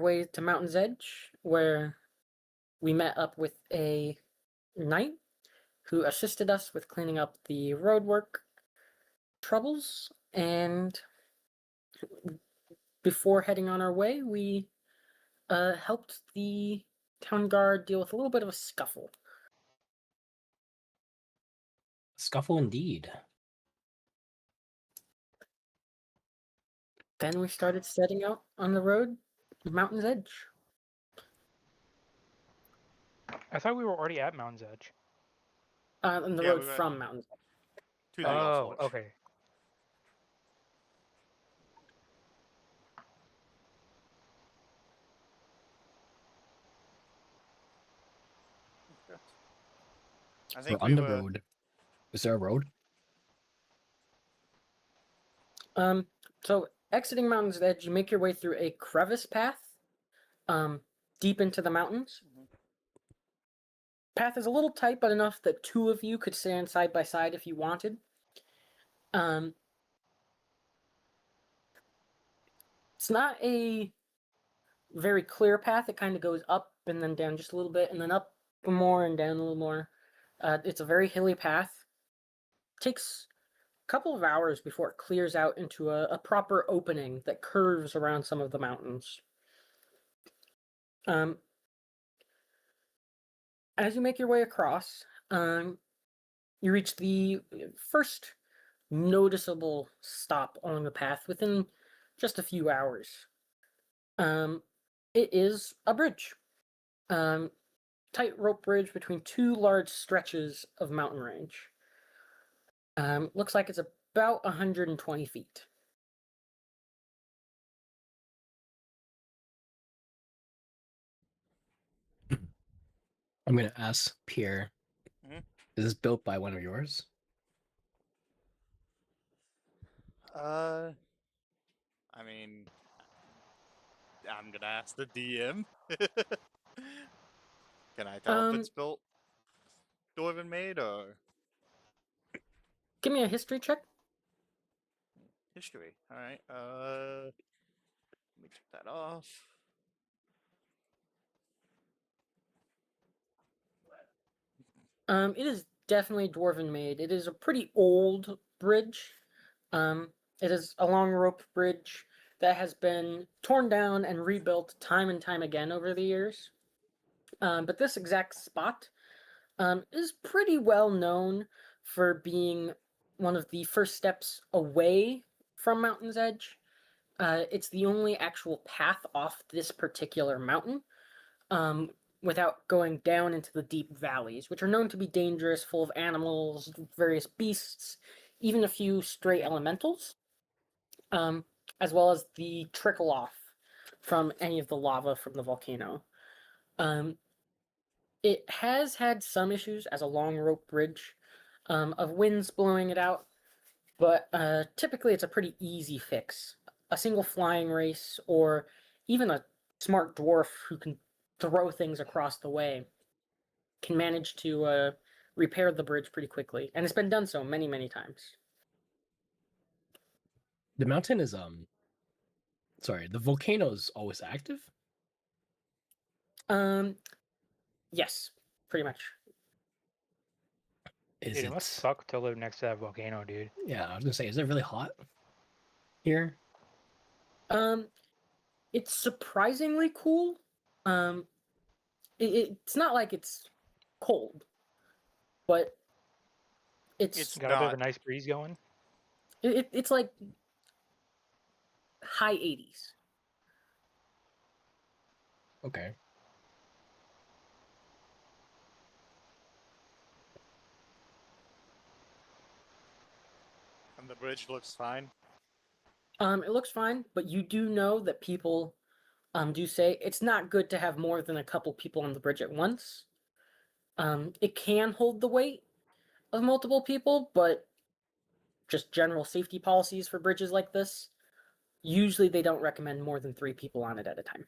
way to Mountain's Edge, where we met up with a knight who assisted us with cleaning up the roadwork troubles, and before heading on our way, we helped the town guard deal with a little bit of a scuffle. Scuffle indeed. Then we started setting out on the road, Mountain's Edge. I thought we were already at Mountain's Edge. On the Yeah, road we went from Mountain's Edge. to the Oh, Forge. okay. I We're think on we the were. road. Is there a road? So exiting Mountain's Edge, you make your way through a crevice path, deep into the mountains. Path is a little tight, but enough that two of you could stand side by side if you wanted. It's not a very clear path. It kind of goes up and then down just a little bit, and then up more and down a little more. It's a very hilly path. Takes a couple of hours before it clears out into a proper opening that curves around some of the mountains. As you make your way across, you reach the first noticeable stop along the path within just a few hours. It is a bridge. Tightrope bridge between two large stretches of mountain range. Looks like it's about 120 feet. I'm gonna ask Pierre. Mhm. Is this built by one of yours? I mean, I'm gonna ask the DM. Can I tell if it's built Dwarven made or Give me a history check. history? All right. Let me check that off. It is definitely dwarven made. It is a pretty old bridge. It is a long rope bridge that has been torn down and rebuilt time and time again over the years. But this exact spot is pretty well known for being one of the first steps away from Mountain's Edge. It's the only actual path off this particular mountain, without going down into the deep valleys, which are known to be dangerous, full of animals, various beasts, even a few stray elementals, as well as the trickle off from any of the lava from the volcano. It has had some issues as a long rope bridge, of winds blowing it out, but typically it's a pretty easy fix. A single flying race, or even a smart dwarf who can throw things across the way, can manage to repair the bridge pretty quickly, and it's been done so many, many times. The mountain is sorry, the volcano is always active? Yes, pretty much. Is Dude, it must suck to live next to that volcano, dude. Yeah, I was gonna say, is it really hot here? It's surprisingly cool. It's not like it's cold, but it's Got a bit of a not. nice breeze going. it's like high 80s. Okay. And the bridge looks fine. It looks fine, but you do know that people do say it's not good to have more than a couple people on the bridge at once. It can hold the weight of multiple people, but just general safety policies for bridges like this, usually they don't recommend more than 3 people on it at a time.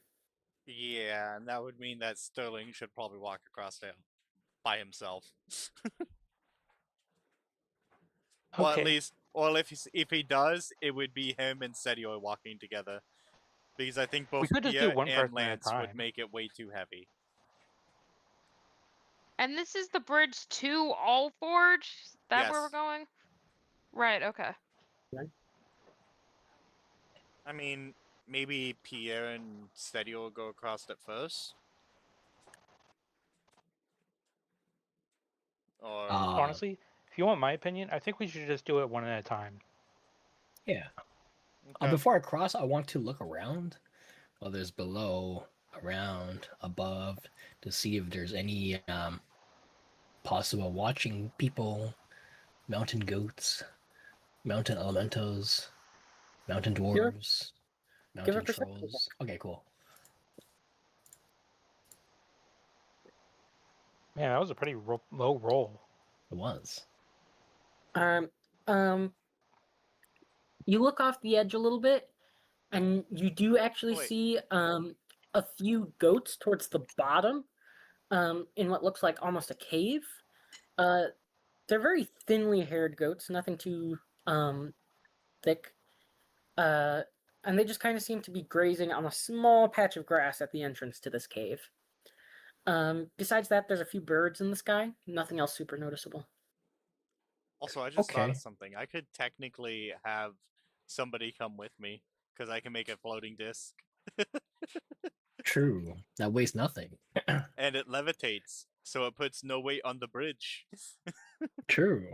Yeah, and that would mean that Sterling should probably walk across there by himself. Or at Okay. least, or if he does, it would be him and Setio walking together, Because I think We both could just do Pia one and person at a Lance would time. make it way too heavy. And this is the bridge to All Forge? Is that where we're Yes. going? Right, okay. I mean, maybe Pierre and Steady will go across it first. Or Honestly, if you want my opinion, I think we should just do it one at a time. Yeah. okay. Before I cross, I want to look around. Well, there's below, around, above, to see if there's any possible watching people, mountain goats, mountain elementals, mountain Give a- dwarves, give a mountain perception check. trolls. Okay, cool. Man, that was a pretty low roll. It was. Um, um, you look off the edge a little bit, and you do actually Wait. see a few goats towards the bottom, in what looks like almost a cave. They're very thinly haired goats, nothing too thick. And they just kind of seem to be grazing on a small patch of grass at the entrance to this cave. Besides that, there's a few birds in the sky. Nothing else super noticeable. Also, I just thought Okay. of something. I could technically have somebody come with me because I can make a floating disc True. That weighs nothing. and it levitates, so it puts no weight on the bridge. True.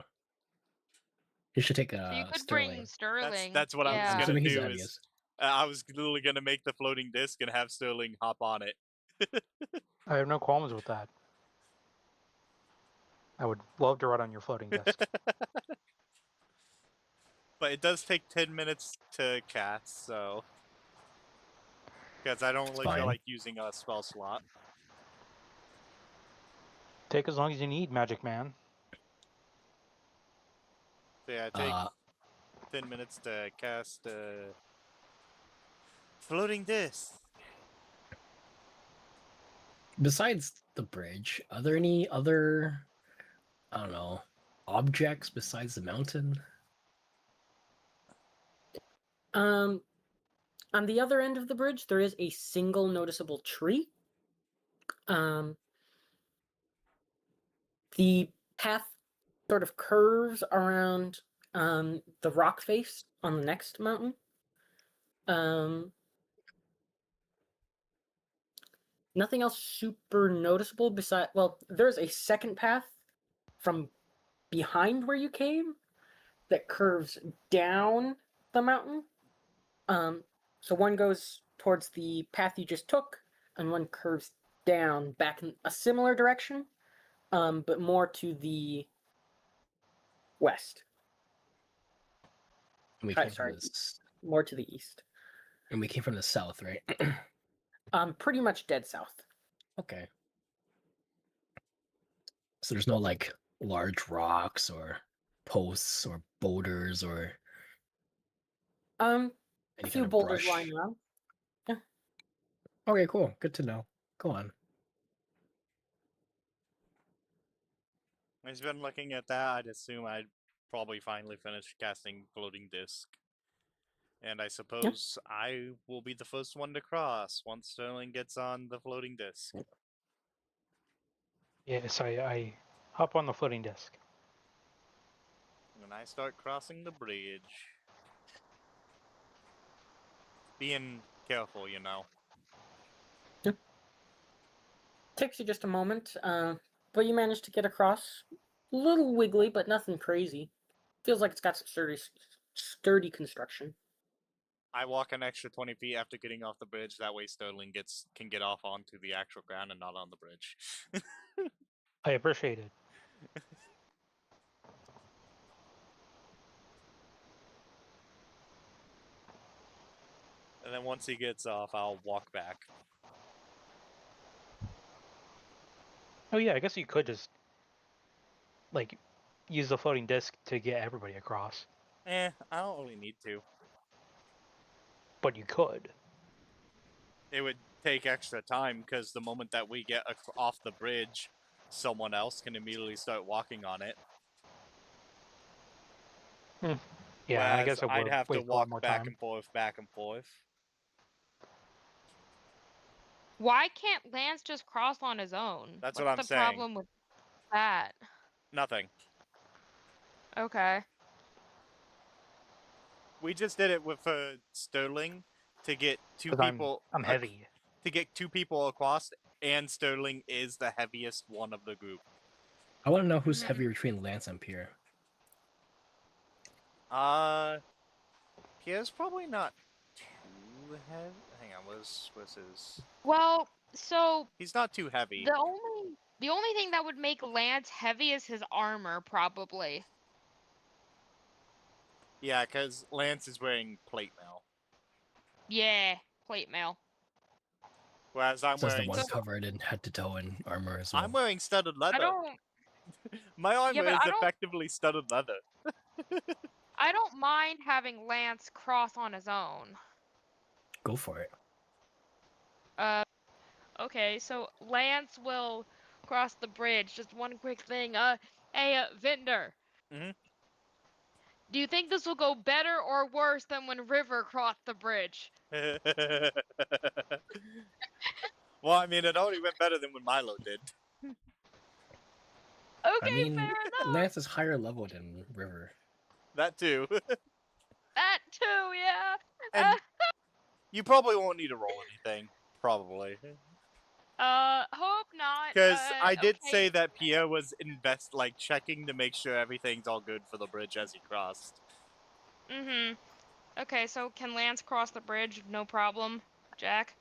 You should take So you a could bring Sterling. Sterling. That's what I was yeah. I'm gonna assuming he's do. heaviest. Is I was literally gonna make the floating disc and have Sterling hop on it. I have no qualms with that. I would love to ride on your floating disc. But it does take 10 minutes to cast, so because I don't It's really feel fine. like using a spell slot. Take as long as you need, Magic Man. So yeah, take Uh, 10 minutes to cast floating disc. besides the bridge, are there any other, I don't know, objects besides the mountain? On the other end of the bridge, there is a single noticeable tree. The path sort of curves around the rock face on the next mountain. Nothing else super noticeable besides, well, there's a second path from behind where you came that curves down the mountain. So one goes towards the path you just took, and one curves down back in a similar direction, but more to the west. And we Hi, came sorry. from this, More to the east. and we came from the south, right? Pretty much dead south. Okay. So there's no like large rocks or posts or boulders or A any few kind of boulders brush. lying around. Okay, cool. Good to know. Go on. I've been looking at that. I'd assume I'd probably finally finish casting floating disc. And I suppose I will be the first one to cross once Sterling gets on the floating disc. Yes, I hop on the floating disc. And I start crossing the bridge. Being careful, you know. Takes you just a moment, but you manage to get across. A little wiggly, but nothing crazy. Feels like it's got some sturdy construction. I walk an extra 20 feet after getting off the bridge. That way Sterling can get off onto the actual ground and not on the bridge. I appreciate it. And then once he gets off, I'll walk back. Oh yeah, I guess you could just like use the floating disc to get everybody across, I don't really need to. but you could. It would take extra time because the moment that we get off the bridge, someone else can immediately start walking on it. Yeah, I Whereas guess it I'd would have to waste a lot walk more back time. and forth, back and forth. Why can't Lance just cross on his own? That's What's what I'm the saying. problem with that? Nothing. Okay. We just did it with Sterling to get two Because people. I'm heavy. To get 2 people across, and Sterling is the heaviest one of the group. I want to know who's Mhm. heavier between Lance and Pierre. Pierre's probably not too heavy. Hang on, what's his? Well, so He's not too heavy. the only thing that would make Lance heavy is his armor, probably. Yeah, because Lance is wearing plate mail, Yeah, plate mail. whereas I'm Says the wearing one So- covered in head to toe in armor as well. I'm wearing studded leather. I don't My armor but is I don't- effectively studded leather. I don't mind having Lance cross on his own. Go for it. Okay, so Lance will cross the bridge. Just one quick thing. Hey, Vinder. Mhm. Do you think this will go better or worse than when River crossed the bridge? Well, I mean, it already went better than when Milo did. Okay, I mean, fair enough. Lance is higher level than River. That too. That too, yeah. And you probably won't need to roll anything. Probably. Hope not. Because I did Okay. say that Pierre was checking to make sure everything's all good for the bridge as he crossed. Okay, so can Lance cross the bridge? No problem, Jack.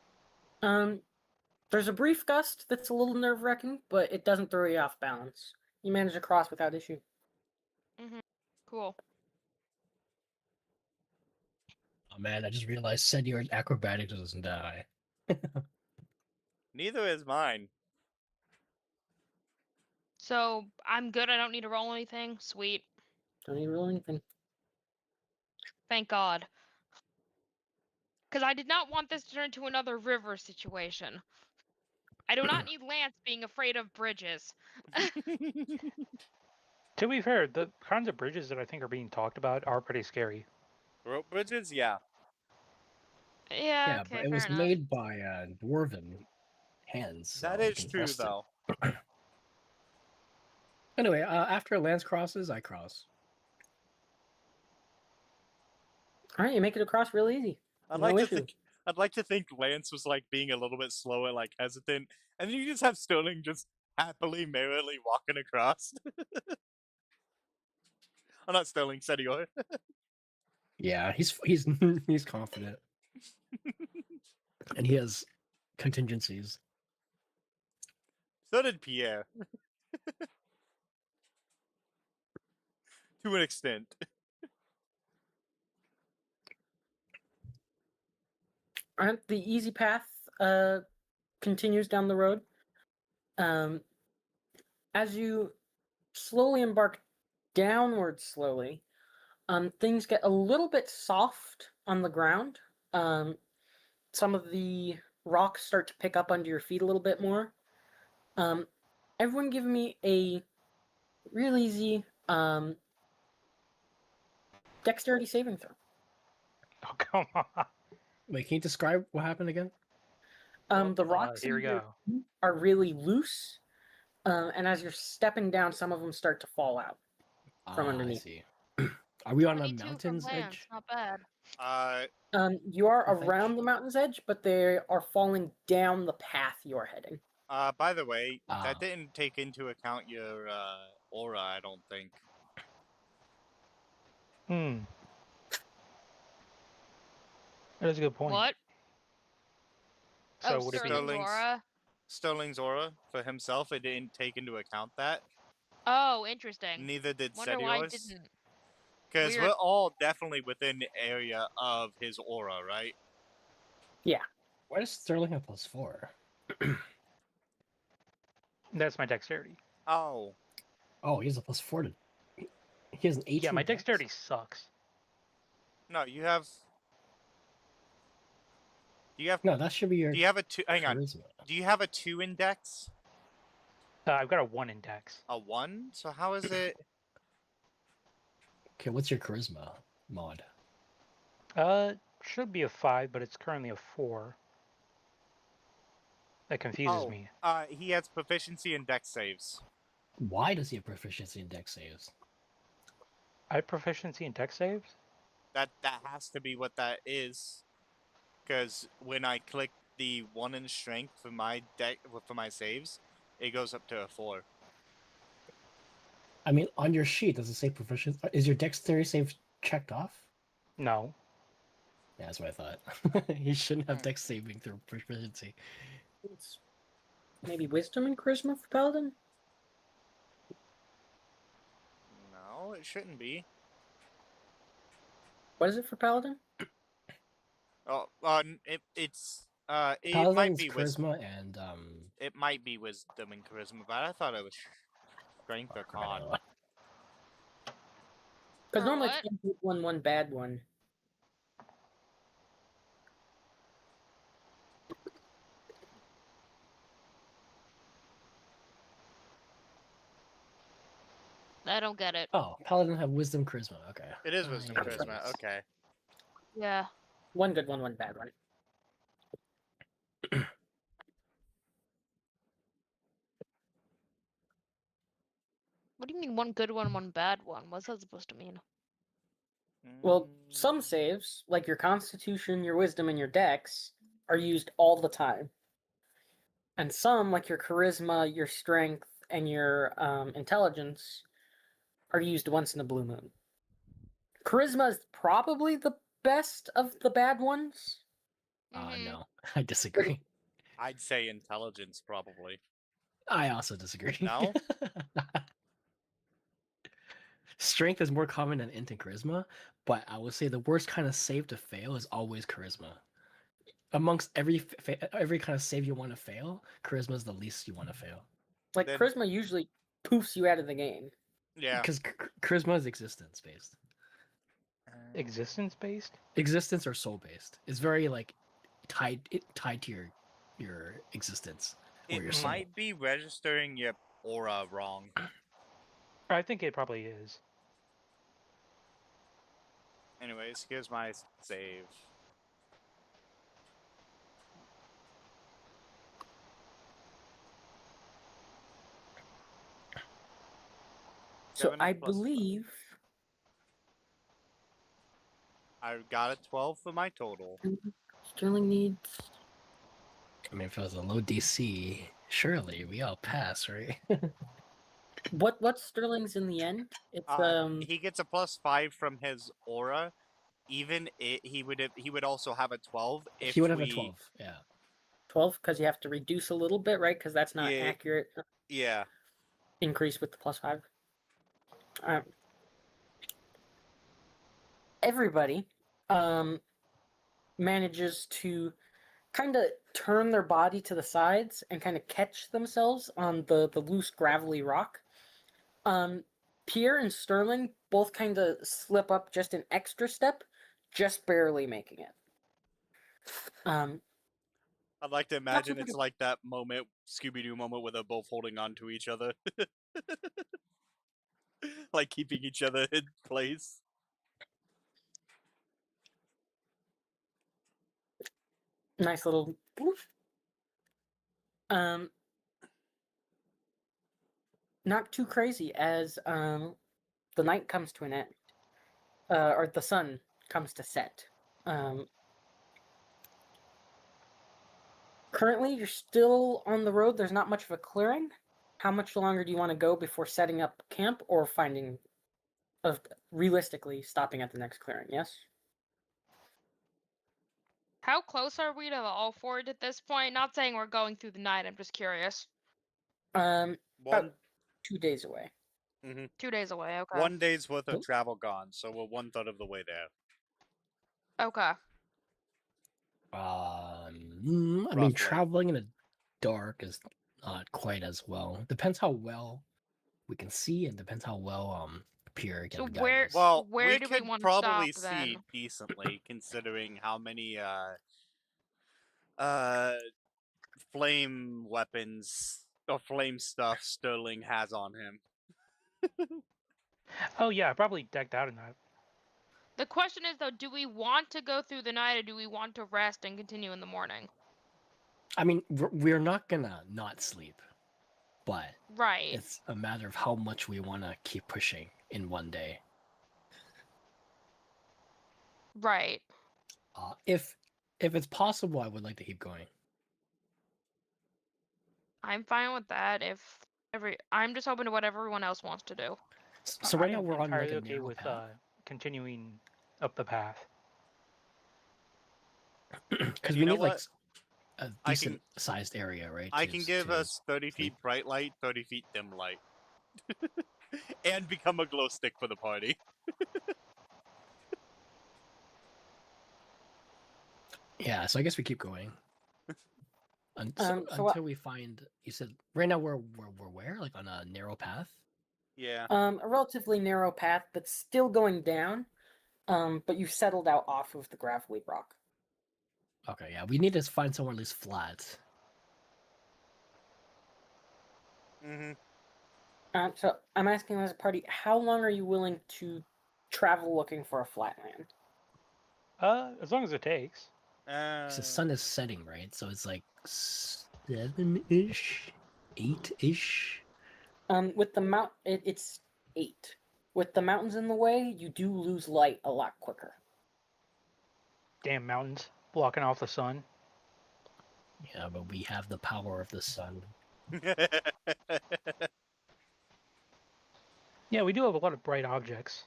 There's a brief gust that's a little nerve-wracking, but it doesn't throw you off balance. You manage to cross without issue. Cool. Oh man, I just realized Senior acrobatics doesn't die. Neither is mine. So I'm good. I don't need to roll anything. Sweet. Don't need to roll anything. Thank God. Because I did not want this to turn into another river situation. I do not need Lance being afraid of bridges. To be fair, the kinds of bridges that I think are being talked about are pretty scary. Rope bridges, yeah. Yeah, Yeah, okay, but it fair was enough. made by dwarven hands. So That we is can true, trust it. though. Anyway, after Lance crosses, I cross. All right, you make it across real easy. I'd No like to issue. think. I'd like to think Lance was being a little bit slower, hesitant, and then you just have Sterling just happily, merrily walking across. I'm not Sterling, Senior. Yeah, he's he's confident, and he has contingencies. So did Pierre, to an extent. All right, the easy path continues down the road. As you slowly embark downward slowly, things get a little bit soft on the ground. Some of the rocks start to pick up under your feet a little bit more. Everyone give me a real easy dexterity saving throw. Oh, come on. Wait, can you describe what happened again? The rocks Here we in your go. feet are really loose, and as you're stepping down, some of them start to fall out from I underneath. see. Are we on a 22 from mountain's Lance, edge? not bad. You are Cliff edge? around the mountain's edge, but they are falling down the path you're heading. By the way, Ah. that didn't take into account your aura, I don't think. That is a good point. What? So Oh, would it be? Sterling's aura. Sterling's aura for himself, it didn't take into account that. Oh, interesting. Neither did Wonder why it Senior's. didn't. Because Weird. we're all definitely within the area of his aura, right? Why does Sterling have +4? That's my dexterity. Oh. Oh, he has a +4 to. He has an 18. Yeah, my dex. dexterity sucks. No, you have. No, that should be your. Do you have a 2? Hang on. charisma. Do you have a 2 index? I've got a 1 in dex. A 1? So how is it? Okay, what's your charisma mod? Should be a 5, but it's currently a 4. That confuses Oh, me. he has proficiency in dex saves. Why does he have proficiency in dex saves? I have proficiency in tech saves? That has to be what that is. Because when I click the 1 in strength for my for my saves, it goes up to a 4. I mean, on your sheet, does it say proficiency? Is your dexterity save checked off? No. Yeah, that's what I thought. He shouldn't have Hmm. dex saving through proficiency. It's maybe wisdom and charisma for paladin. No, it shouldn't be. What is it for paladin? Oh, it might Paladin's be wisdom. charisma and It might be wisdom and charisma, but I thought it was strength or I don't con. know. Because For normally what? it's one good one, one bad one. I don't get it. Oh, paladin have wisdom charisma. Okay. It is wisdom I- charisma. Okay. Yeah. One good one, one bad one. What do you mean one good one, one bad one? What's that supposed to mean? Well, some saves, like your constitution, your wisdom, and your dex, are used all the time. And some, like your charisma, your strength, and your intelligence, are used once in a blue moon. Charisma is probably the best of the bad ones. Mhm. No, I disagree. I'd say intelligence probably. I also disagree. No? Strength is more common than int and charisma, but I would say the worst kind of save to fail is always charisma. Amongst every kind of save you want to fail, charisma is the least you want to fail. Like Then- charisma usually poofs you out of the game. Yeah. Because charisma is existence based. Existence based? Existence or soul based. It's very like tied to your existence or It your soul. might be registering your aura wrong. I think it probably is. Anyways, here's my save. So 7 I plus- believe I got a 12 for my total. Sterling needs. I mean, if it was a low DC, surely we all pass, right? What's Sterling's in the end? It's He gets a +5 from his aura. Even he would also have a 12 if He would have we, a 12. Yeah. 12 because you have to reduce a little bit, right? Because that's not Yeah. accurate. Yeah. Increase with the +5. Everybody manages to kind of turn their body to the sides and kind of catch themselves on the loose gravelly rock. Pierre and Sterling both kind of slip up just an extra step, just barely making it. I'd like to Not imagine super it's good. like that moment, Scooby-Doo moment, where they're both holding on to each other, like keeping each other in place. Nice little poof. Not too crazy as the night comes to an end, or the sun comes to set. Currently, you're still on the road. There's not much of a clearing. How much longer do you want to go before setting up camp or finding, of realistically stopping at the next clearing? Yes. How close are we to the All Ford at this point? Not saying we're going through the night. I'm just curious. About One 2 days away. 2 days away. Okay. 1 day's worth of Oh. travel gone, so we're 1/3 of the way there. Okay. I mean, Roughly. traveling in the dark is not quite as well. Depends how well we can see, and depends how well Pierre So can guide where- us. Well, Where we do we could wanna probably stop, see then? decently, considering how many flame weapons or flame stuff Sterling has on him. Oh yeah, I probably decked out in that. The question is though, do we want to go through the night or do we want to rest and continue in the morning? I mean, we're not gonna not sleep, but Right. it's a matter of how much we want to keep pushing in one day. Right. If it's possible, I would like to keep going. I'm fine with that. I'm just open to what everyone else wants to do. So I right now am we're on like entirely a okay narrow with path. continuing up the path. Because you we know need like what? a I decent can- sized area, right? I can give to us 30 sleep. feet bright light, 30 feet dim light. And become a glow stick for the party. Yeah, so I guess we keep going. So Until we find. You said right now we're where? Like on a narrow path. Yeah. a relatively narrow path, but still going down. But you've settled out off of the gravelly rock. Okay, yeah, we need to find somewhere at least flat. Mm-hmm. So I'm asking as a party, how long are you willing to travel looking for a flat land? As long as it takes. 'Cause the sun is setting, right? So it's like 7-ish, 8-ish. With the it's 8. With the mountains in the way, you do lose light a lot quicker. Damn mountains blocking off the sun. Yeah, but we have the power of the sun. Yeah, we do have a lot of bright objects.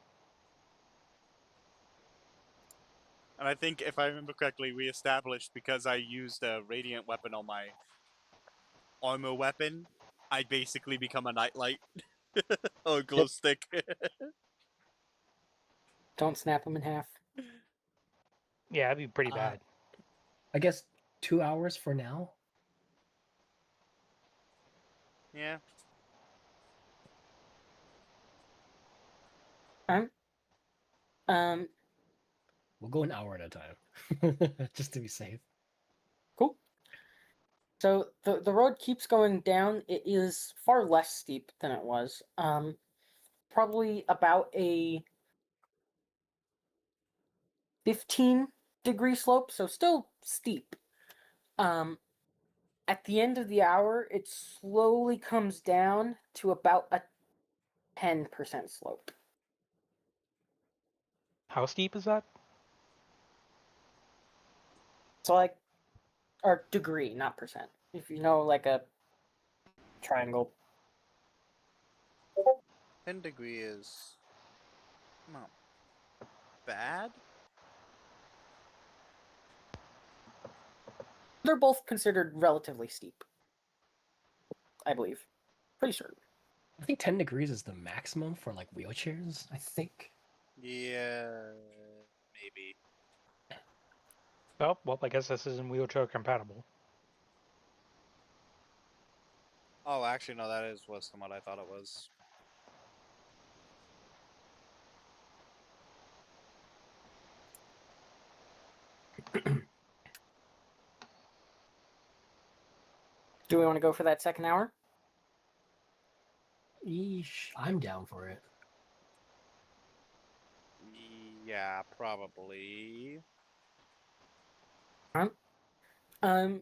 And I think, if I remember correctly, we established because I used a radiant weapon on my armor weapon, I basically become a nightlight. Or a glow stick. Don't snap them in half. Yeah, that'd be pretty bad. I guess 2 hours for now. Yeah. Um, We'll go an hour at a time, just to be safe. cool. So the road keeps going down. It is far less steep than it was. Probably about a 15-degree slope, so still steep. At the end of the hour, it slowly comes down to about a 10% slope. How steep is that? So like, or degree, not percent. If you know, like a triangle. 10 degree is not bad. They're both considered relatively steep, I believe. Pretty certain. I think 10 degrees is the maximum for like wheelchairs. I think. Yeah, maybe. Oh, well, I guess this isn't wheelchair compatible. Oh, actually, no, that is worse than what I thought it was. Do we want to go for that second hour? Eesh, I'm down for it. Yeah, probably. Um,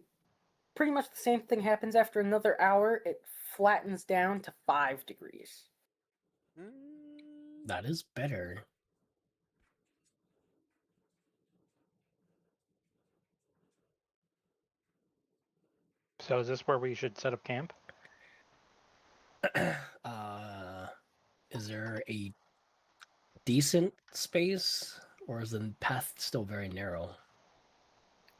pretty much the same thing happens after another hour. It flattens down to 5 degrees. Mm, That is better. So is this where we should set up camp? Is there a decent space, or is the path still very narrow?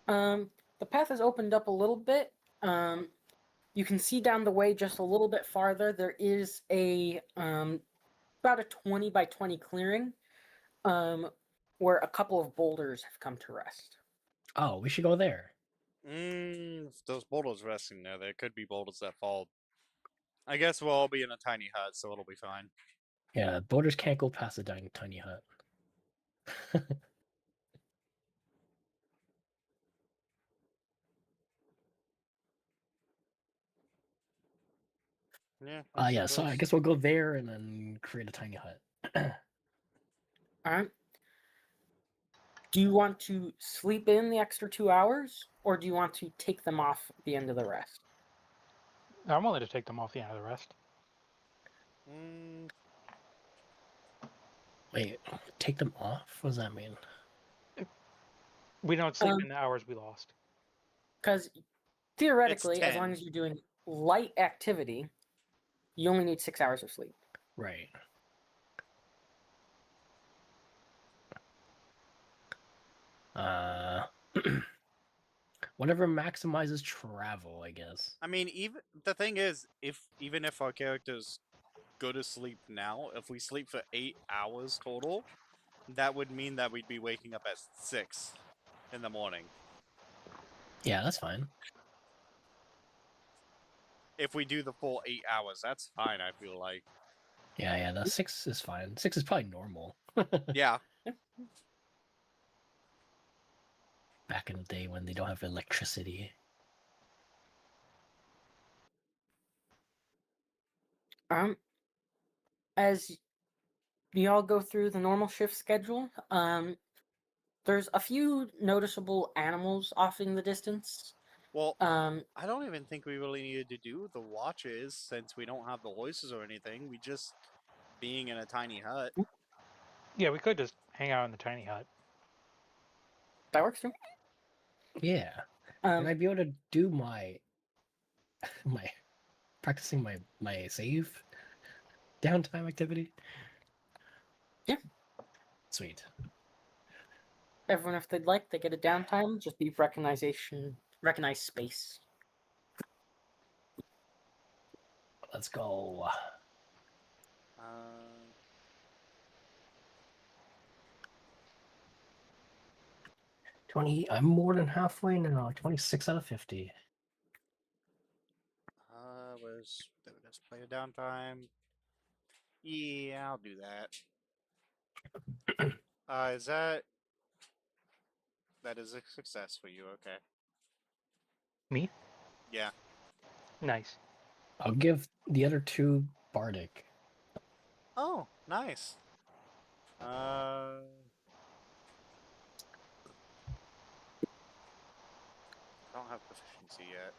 The path has opened up a little bit. You can see down the way just a little bit farther. There is a about a 20 by 20 clearing, where a couple of boulders have come to rest. Oh, we should go there. if those boulders resting there could be boulders that fall. I guess we'll all be in a tiny hut, so it'll be fine. Yeah, boulders can't go past the tiny hut. Yeah. Yeah, so I guess we'll go there and then create a tiny hut. All right. Do you want to sleep in the extra 2 hours, or do you want to take them off at the end of the rest? I'm willing to take them off the end of the rest. Mm, Wait, take them off? What does that mean? We don't sleep Um, in the hours we lost. Because theoretically, as 10. long as you're doing light activity, you only need 6 hours of sleep. Right. Uh, whatever maximizes travel, I guess. I mean, even the thing is, even if our characters go to sleep now, if we sleep for 8 hours total, that would mean that we'd be waking up at 6 in the morning. Yeah, that's fine. If we do the full 8 hours, that's fine. I feel like. Yeah, the 6 is fine. 6 is probably normal. Yeah. Back in the day when they don't have electricity. As you all go through the normal shift schedule, there's a few noticeable animals off in the distance. Well, Um, I don't even think we really needed to do the watches since we don't have the horses or anything. We just being in a tiny hut. Yeah, we could just hang out in the tiny hut. that works too. Yeah. Would I be able to do my practicing my save downtime activity? Yeah. Sweet. Everyone, if they'd like, they get a downtime. Just be recognize space. Let's go. Uh, 20. I'm more than halfway now. 26 out of 50. Let's play a downtime. Yeah, I'll do that. Is that is a success for you? Okay. Me? Yeah. Nice. I'll give the other 2 bardic. Oh, nice. I don't have proficiency yet.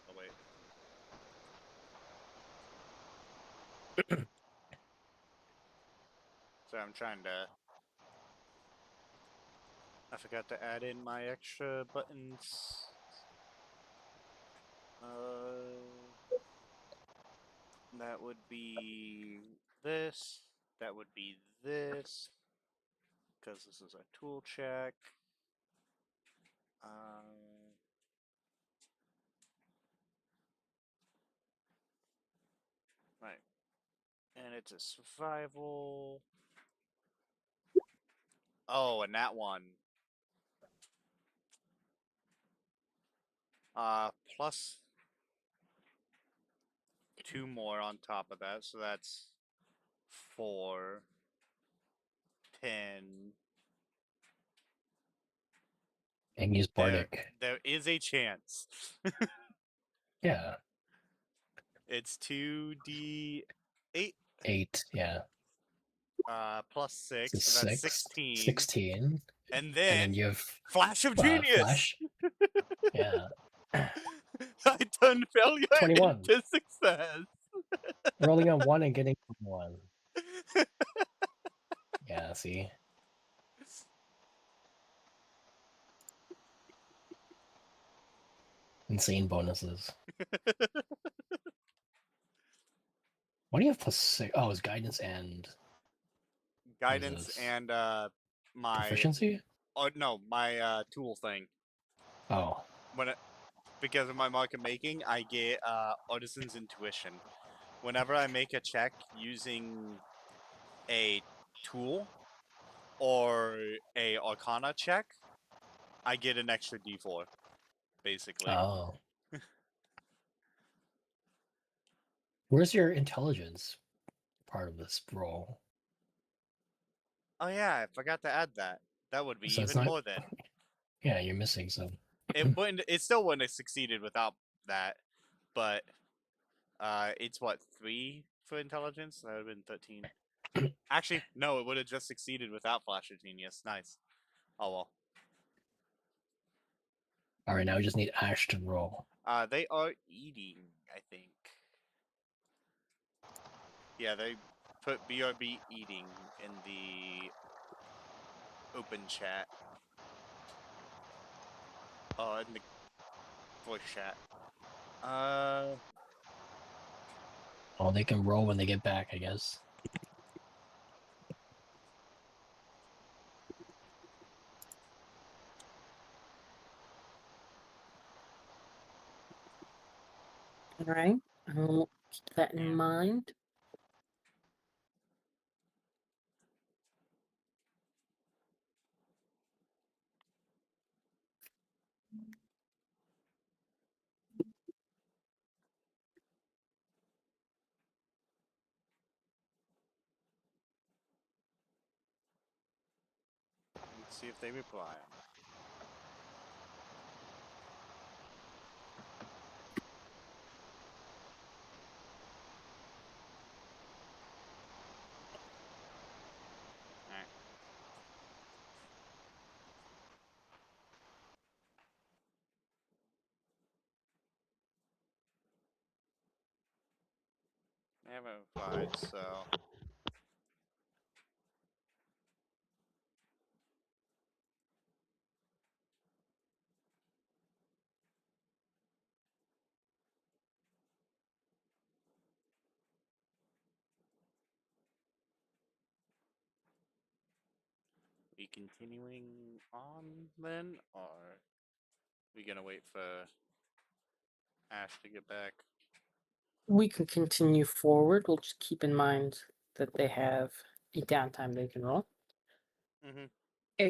Oh wait. So I'm trying to. I forgot to add in my extra buttons. That would be this. That would be this. Because this is a tool check. Right. And it's a survival. Oh, and that one. Plus 2 more on top of that, so that's 4, 10. And use bardic. There is a chance. Yeah. It's 2d8 8. Yeah. plus 6, So so that's 6. 16. 16. And And then then you have Flash of Genius. flash. Yeah. I turned failure 21. into success. Rolling on 1 and getting 1. Yeah, see? Insane bonuses. Why do you have plus 6? Oh, it's guidance and Guidance this? and my proficiency? no, my tool thing. Oh. Because of my market making, I get Artisan's Intuition. Whenever I make a check using a tool or a Arcana check, I get an extra D4, basically. Oh. Where's your intelligence part of this roll? Oh yeah, I forgot to add that. That would be So it's even not more then. Yeah, you're missing some. It wouldn't. It still wouldn't have succeeded without that. But it's what 3 for intelligence. That would have been 13. Actually, no, it would have just succeeded without Flash of Genius. Nice. Oh well. All right, now we just need Ash to roll. They are eating. I think. Yeah, they put BRB eating in the open chat. Oh, in the voice chat. Oh, they can roll when they get back, I guess. All right. I'll keep that in mind. let's see if they reply. Alright. They haven't replied, so we continuing on then, or we gonna wait for Ash to get back? We can continue forward. We'll just keep in mind that they have a downtime they can roll. Mm-hmm.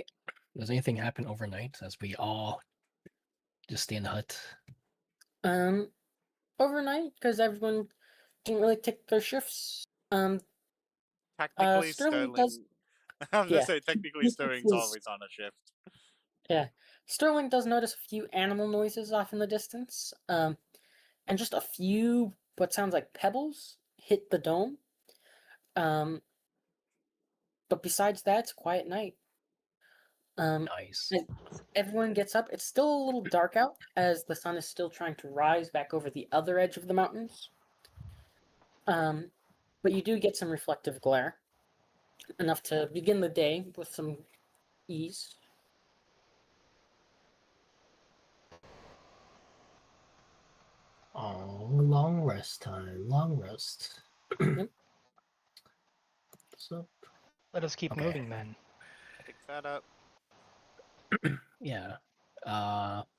Does anything happen overnight as we all just stay in the hut? Overnight, because everyone didn't really take their shifts. Technically, Sterling does. Sterling. I'm gonna Yeah, say technically he Sterling's fixes- always on a shift. Yeah, Sterling does notice a few animal noises off in the distance. And just a few what sounds like pebbles hit the dome. But besides that, it's a quiet night. Nice. As everyone gets up. It's still a little dark out as the sun is still trying to rise back over the other edge of the mountains. But you do get some reflective glare, enough to begin the day with some ease. Oh, long rest time. Long rest. Yep. So, Let us keep Okay. moving then. Pick that up. yeah.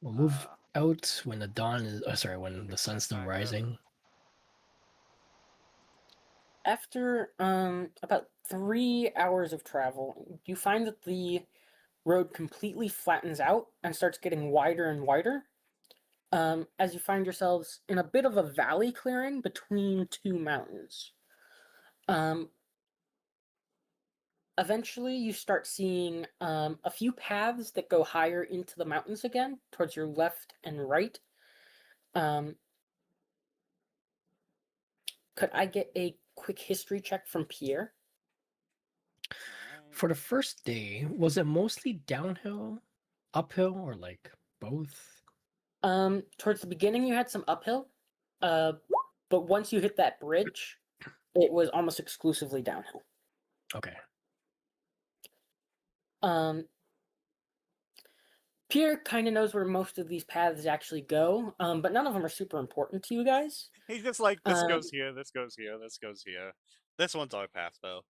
We'll move out when the dawn is. Oh, sorry, when the sun's still back up. rising. After about 3 hours of travel, you find that the road completely flattens out and starts getting wider and wider. As you find yourselves in a bit of a valley clearing between two mountains. Eventually, you start seeing a few paths that go higher into the mountains again, towards your left and right. Could I get a quick history check from Pierre? Alright. For the first day, was it mostly downhill, uphill, or like both? Towards the beginning, you had some uphill, but once you hit that bridge, it was almost exclusively downhill. Okay. Pierre kind of knows where most of these paths actually go, but none of them are super important to you guys. He's just like, this Um, goes here, this goes here, this goes here. This one's our path, though.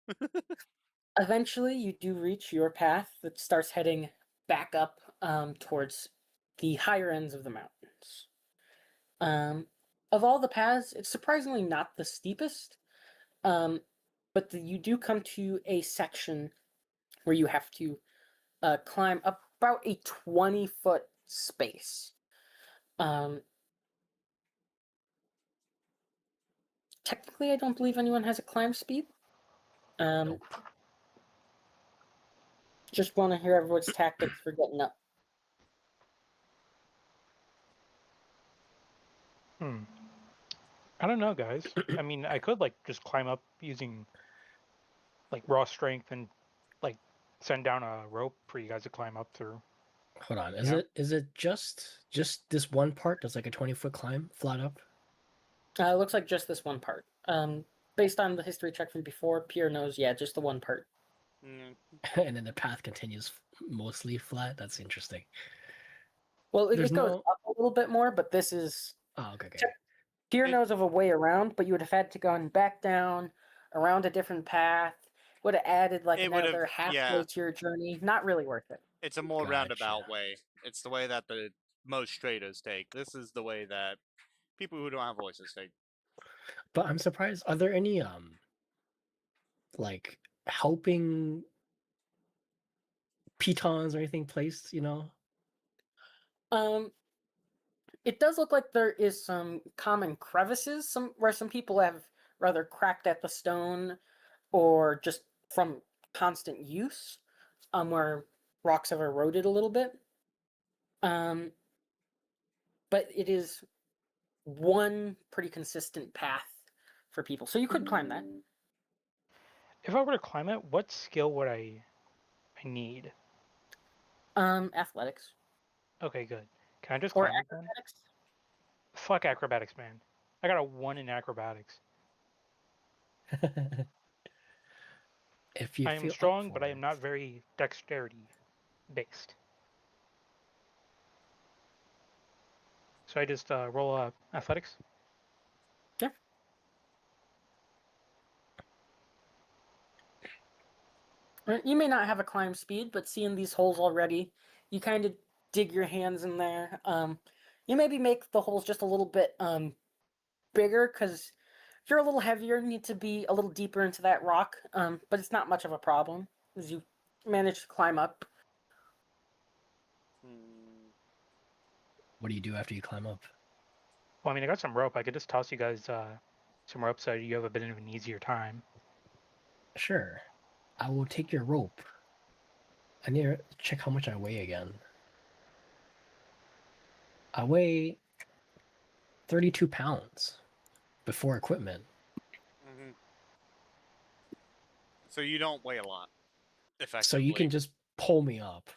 Eventually, you do reach your path that starts heading back up towards the higher ends of the mountains. Of all the paths, it's surprisingly not the steepest, but you do come to a section where you have to climb about a 20-foot space. Technically, I don't believe anyone has a climb speed. Nope. Just want to hear everyone's tactics for getting up. Hmm. I don't know, guys. I mean, I could like just climb up using like raw strength and like send down a rope for you guys to climb up through. Hold on, Yeah. is it just this one part that's like a 20-foot climb flat up? It looks like just this one part. Based on the history check from before, Pierre knows, yeah, just the one part. Mm, And then the path continues mostly flat? That's interesting. Well, There's it goes no. up a little bit more, but this is Oh, okay. Pierre It- knows of a way around, but you would have had to gone back down, around a different path. Would have added like It would have, another halfway yeah. to your journey. Not really worth it. It's a more Gotcha. roundabout way. It's the way that the most traders take. This is the way that people who don't have voices take. But I'm surprised. Are there any like helping pitons or anything placed? Um, it does look like there is some common crevices, some where some people have rather cracked at the stone, or just from constant use, where rocks have eroded a little bit. Um, but it is one pretty consistent path for people, so you could climb that. If I were to climb it, what skill would I need? Athletics Okay, good. Can I just or climb it then? acrobatics. Fuck acrobatics, man. I got a 1 in acrobatics. If you I am feel up strong, for but I it. am not very dexterity based. So I just roll athletics. Yeah. You may not have a climb speed, but seeing these holes already, you kind of dig your hands in there. You maybe make the holes just a little bit bigger because if you're a little heavier, you need to be a little deeper into that rock. But it's not much of a problem as you manage to climb up. Hmm. What do you do after you climb up? Well, I mean, I got some rope. I could just toss you guys some rope so you have a bit of an easier time. Sure. I will take your rope. I need to check how much I weigh again. I weigh 32 pounds before equipment. Hmm. So you don't weigh a lot, effectively. So you can just pull me up.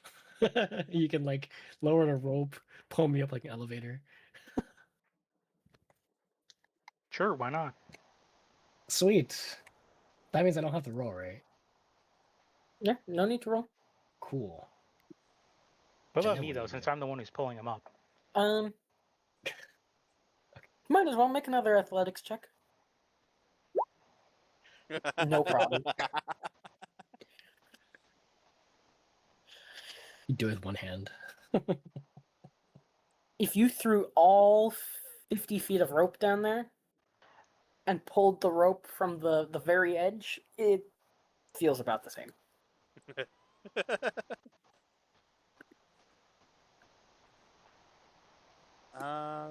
You can like lower the rope, pull me up like an elevator. Sure, why not? Sweet. That means I don't have to roll, right? Yeah, no need to roll. Cool. What about me though, Genuinely. since I'm the one who's pulling him up? Um, might as well make another athletics check. No problem. You do it with one hand. If you threw all 50 feet of rope down there and pulled the rope from the very edge, it feels about the same. uh,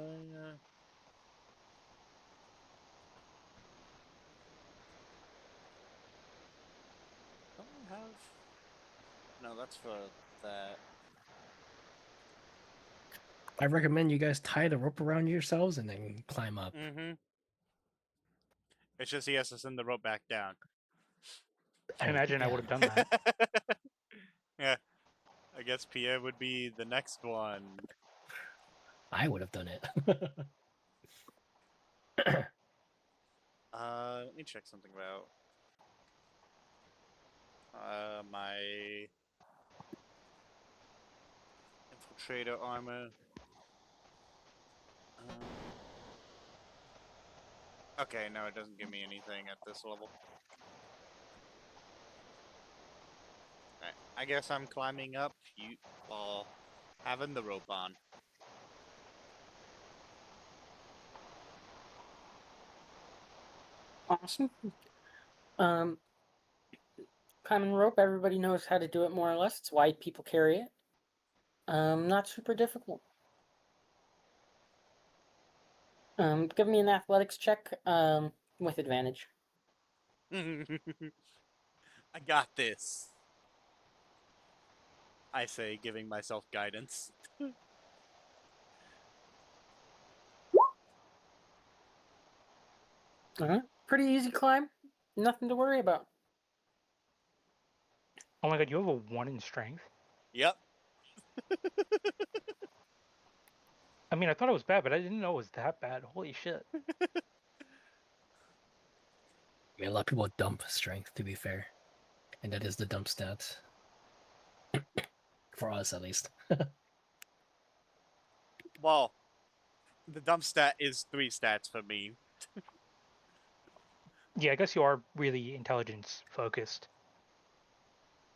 don't I have? No, that's for that. I recommend you guys tie the rope around yourselves and then climb up. Mm-hmm. It's just he has to send the rope back down. I Oh, imagine I yeah. would have done that. Yeah. I guess Pierre would be the next one. I would have done it. Let me check something about my infiltrator armor. Okay, no, it doesn't give me anything at this level. Alright, I guess I'm climbing up you while having the rope on. Awesome. Um, climbing rope, everybody knows how to do it more or less. It's why people carry it. Not super difficult. Give me an athletics check, with advantage. I got this. I say, giving myself guidance. Pretty easy climb. Nothing to worry about. Oh my god, you have a 1 in strength? Yep. I mean, I thought it was bad, but I didn't know it was that bad. Holy shit. I mean, a lot of people dump strength, to be fair. And that is the dump stat. For us, at least. Well, the dump stat is 3 stats for me. Yeah, I guess you are really intelligence focused.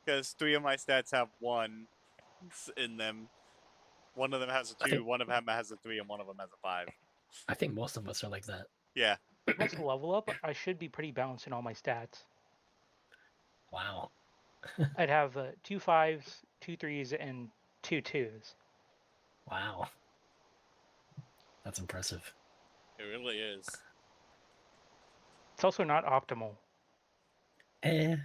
Because 3 of my stats have 1 in them. One of them has a I 2, think- one of them has a 3, and one of them has a 5. I think most of us are like that. Yeah. Next level up, I should be pretty balanced in all my stats. Wow. I'd have 2 5s, 2 3s, and 2 2s. Wow. That's impressive. It really is. It's also not optimal, Eh,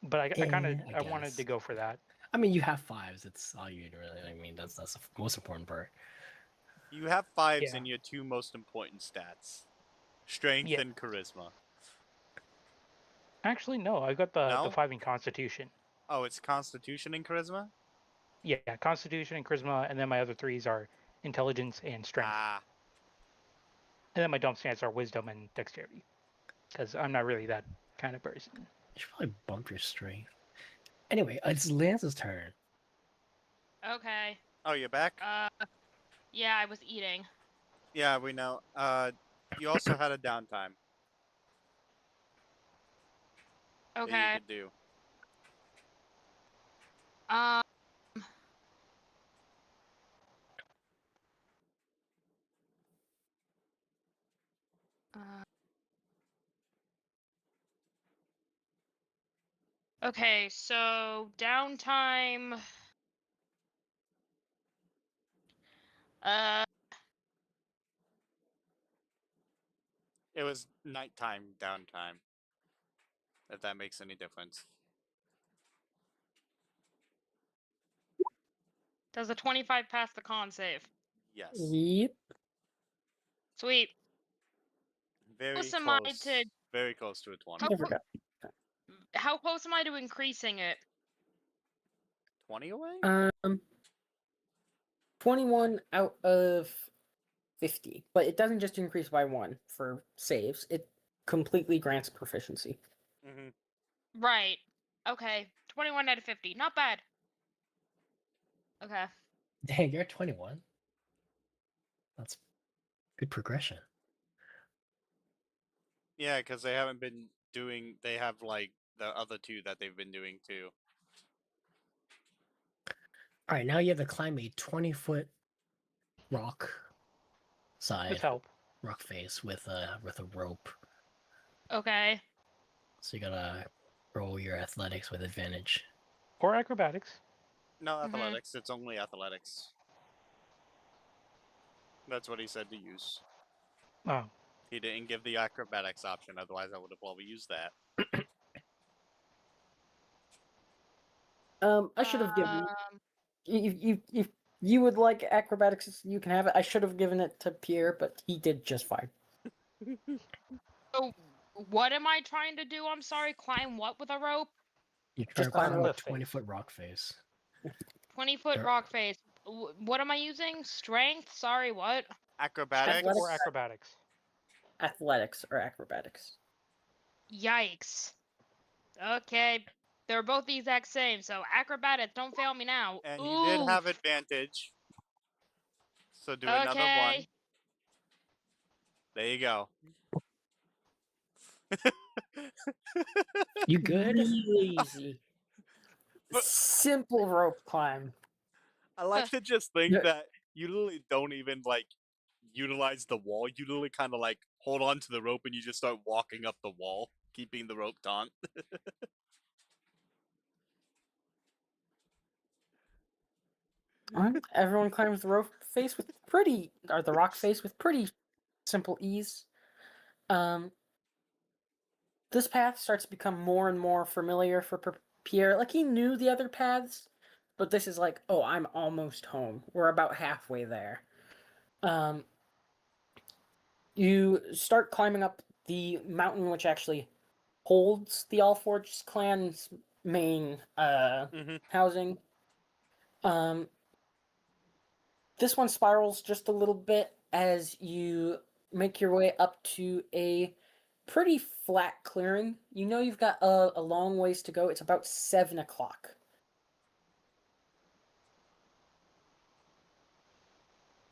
but I kind of I I wanted guess. to go for that. I mean, you have 5s. It's all you really. I mean, that's the most important part. You have 5s Yeah. in your 2 most important stats. Strength Yeah. and charisma. Actually, no, I got the No? 5 in Constitution. Oh, it's constitution and charisma? Yeah, Constitution and Charisma, and then my other 3s are Intelligence and Strength. Ah. And then my dump stats are Wisdom and Dexterity, because I'm not really that kind of person. You should probably bump your strength. Anyway, it's Lance's turn. Okay. Oh, you're back? Yeah, I was eating. Yeah, we know. You also had a downtime that you Okay. could do. Um. uh, Okay, so downtime. Uh. It was nighttime downtime. If that makes any difference. Does a 25 pass the con save? Yes. Yep. Sweet. Very Close am I close. to- Very close to a 20. How, Never clo- got. how close am I to increasing it? 20 away? 21 out of 50. But it doesn't just increase by 1 for saves. It completely grants proficiency. Mm-hmm. Right. Okay. 21 out of 50. Not bad. Okay. Dang, you're 21. That's good progression. Yeah, because they haven't been doing. They have like the other 2 that they've been doing too. All right, now you have to climb a 20-foot rock side, Just help. rock face with a rope. Okay. So you gotta roll your athletics with advantage. Or acrobatics. No Mhm. athletics. It's only athletics. That's what he said to use. Oh, He didn't give the acrobatics option. Otherwise, I would have probably used that. I should have given. Um, If you would like acrobatics, you can have it. I should have given it to Pierre, but he did just fine. So, what am I trying to do? I'm sorry. Climb what with a rope? You try Just to climb climb a a cliff face. 20-foot rock face. 20-foot There- rock face. What am I using? Strength? Sorry, what? Acrobatics. Athletics. or acrobatics. Athletics or acrobatics. Yikes. Okay. They're both the exact same, so acrobatics, don't fail me now. And you did have Oof. advantage. So do another 1. Okay. There you go. You good? Really easy. But- Simple rope climb. I like to just think Yeah. that you literally don't even like utilize the wall. You literally kind of like hold on to the rope and you just start walking up the wall, keeping the rope taut. Alright, everyone climbs the rope face with pretty, or the rock face with pretty simple ease. This path starts to become more and more familiar for Pierre. Like he knew the other paths, but this is like, oh, I'm almost home. We're about halfway there. You start climbing up the mountain which actually holds the Allforged clan's main Hmm. housing. This one spirals just a little bit as you make your way up to a pretty flat clearing. You know you've got a long ways to go. It's about 7 o'clock.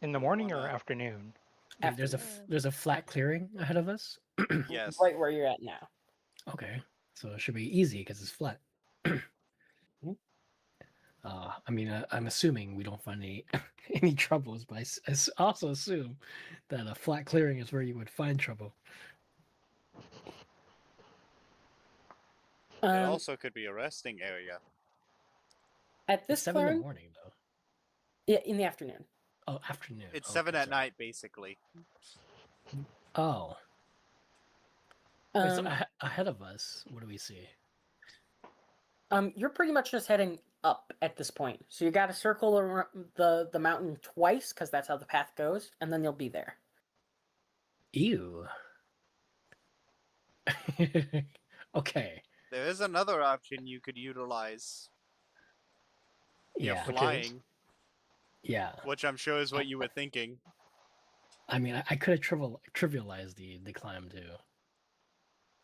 In the We morning or wanna- afternoon? Wait, there's there's a flat clearing ahead of us. Yes. Right where you're at now. Okay, so it should be easy because it's flat. I mean, I'm assuming we don't find any any troubles, but I also assume that a flat clearing is where you would find trouble. It Um, also could be a resting area. at It's this 7 in the clearing, morning though. yeah, in the afternoon. Oh, afternoon. It's Oh, 7 okay, at sorry. night, basically. Oh, wait, so Um, ahead of us, what do we see? you're pretty much just heading up at this point. So you got to circle around the mountain twice because that's how the path goes, and then you'll be there. Ew. Okay. There is another option you could utilize. Yeah. Which is? Flying, Yeah. which I'm sure is what you were thinking. I mean, I could have trivialized the climb too.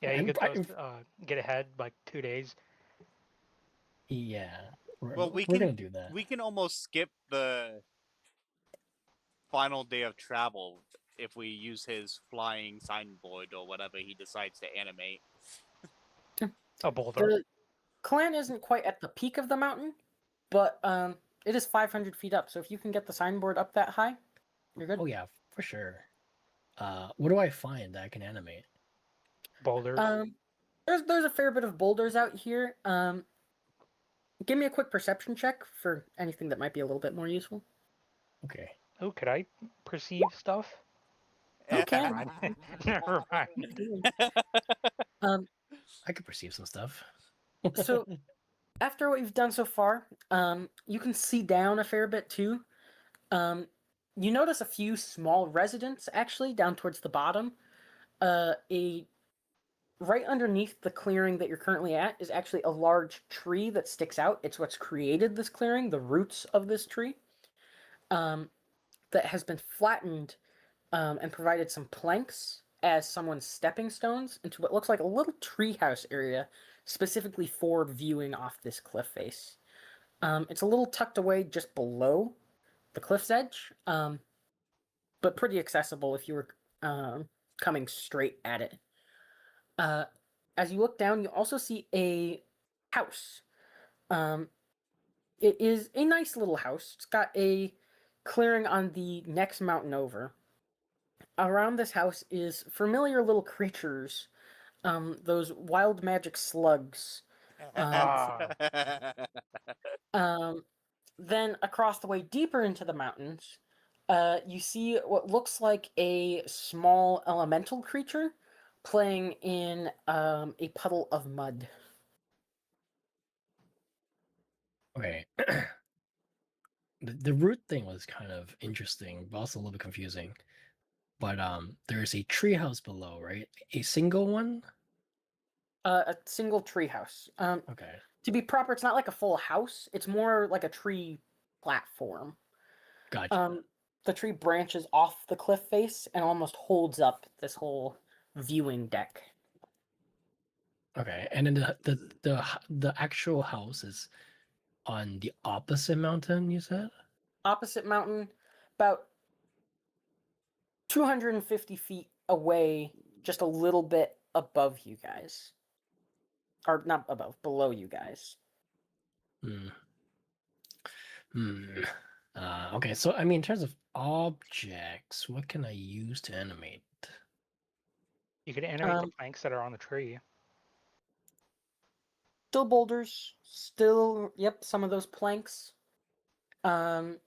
Yeah, you I'm- get those. I'm- Get ahead like 2 days. Yeah. Well, we we're can gonna do that. we can almost skip the final day of travel if we use his flying signboard or whatever he decides to animate. A boulder. The clan isn't quite at the peak of the mountain, but it is 500 feet up. So if you can get the signboard up that high, you're good. Oh yeah, for sure. What do I find that I can animate? Boulders. There's a fair bit of boulders out here. Give me a quick perception check for anything that might be a little bit more useful. Okay. Oh, could I perceive stuff? You Never can. mind. Never mind. Um, I could perceive some stuff. so after what you've done so far, you can see down a fair bit too. You notice a few small residents actually down towards the bottom. A right underneath the clearing that you're currently at is actually a large tree that sticks out. It's what's created this clearing, the roots of this tree, that has been flattened and provided some planks as someone's stepping stones into what looks like a little treehouse area specifically for viewing off this cliff face. It's a little tucked away just below the cliff's edge, but pretty accessible if you were coming straight at it. As you look down, you also see a house. It is a nice little house. It's got a clearing on the next mountain over. Around this house is familiar little creatures, those wild magic slugs. Ah. Then across the way deeper into the mountains, you see what looks like a small elemental creature playing in a puddle of mud. Okay. The root thing was kind of interesting, but also a little bit confusing. But there's a treehouse below, right? A single one? A single tree house. Okay. To be proper, it's not like a full house. It's more like a tree platform. Gotcha. The tree branches off the cliff face and almost holds up this whole viewing deck. Okay. And then the actual house is on the opposite mountain, you said? Opposite mountain, about 250 feet away, just a little bit above you guys. Or not above, below you guys. Hmm. Hmm. Okay, so I mean, in terms of objects, what can I use to animate? You can animate the Um, planks that are on the tree. Still boulders, still, yep, some of those planks. Um,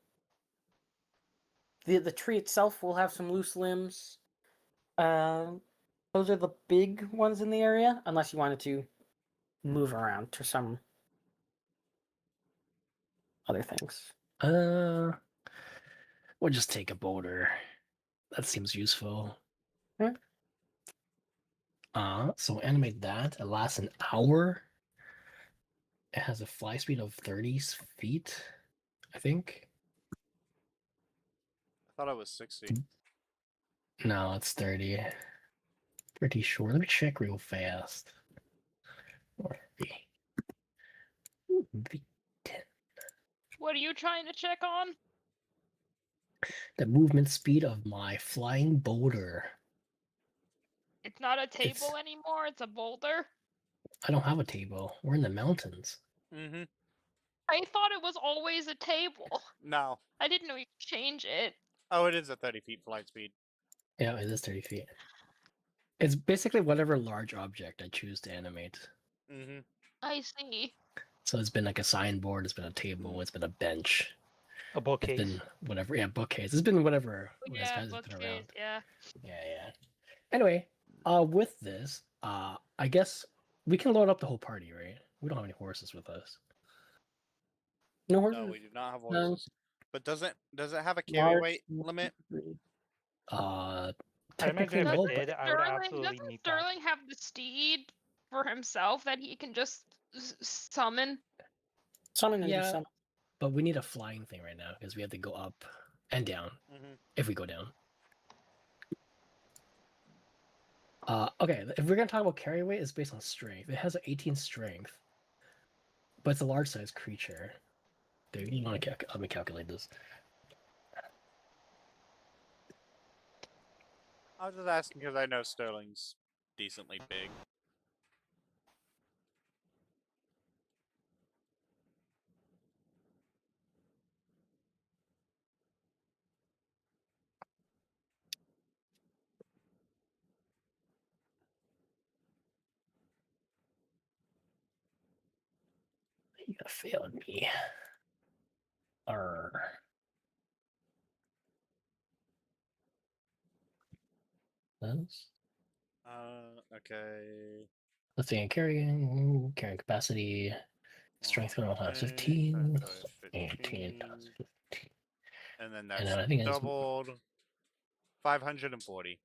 the tree itself will have some loose limbs. Those are the big ones in the area, unless you wanted to move around to some other things. Uh, we'll just take a boulder. That seems useful. Hmm. So animate that. It lasts an hour. It has a fly speed of 30 feet, I think. I thought it was 60. No, it's 30. Pretty sure. Let me check real fast. Or V10. What are you trying to check on? The movement speed of my flying boulder. It's not a table anymore, it's a boulder. I don't have a table. We're in the mountains. Mm-hmm. I thought it was always a table. No. I didn't know you could change it. Oh, it is a 30 feet flight speed. Yeah, it is 30 feet. It's basically whatever large object I choose to animate. Mm-hmm. I see. So it's been like a signboard, it's been a table, it's been a bench, A it's bookcase. been whatever. Yeah, bookcase. It's been whatever Oh, has yeah, been bookcase, around. yeah. Yeah. Anyway, with this, I guess we can load up the whole party, right? We don't have any horses with us. No horses. No, we do not have None. horses. But does it have a carry Large, weight limit? I Technically imagine if no, it but did, I would absolutely Doesn't need that. Sterling have the steed for himself that he can just summon? Summon and Yeah. do summon. but we need a flying thing right now because we have to go up and down Mm-hmm. if we go down. Okay, if we're gonna talk about carry weight, it's based on strength. It has an 18 strength, but it's a large size creature. Dude, you want to let me calculate this. I was just asking because I know Sterling's decently big. You got failed me. Arr. This. Okay. Let's see, carrying capacity, strength times 15, 18 times 15. And then And that's then I think it's doubled 540.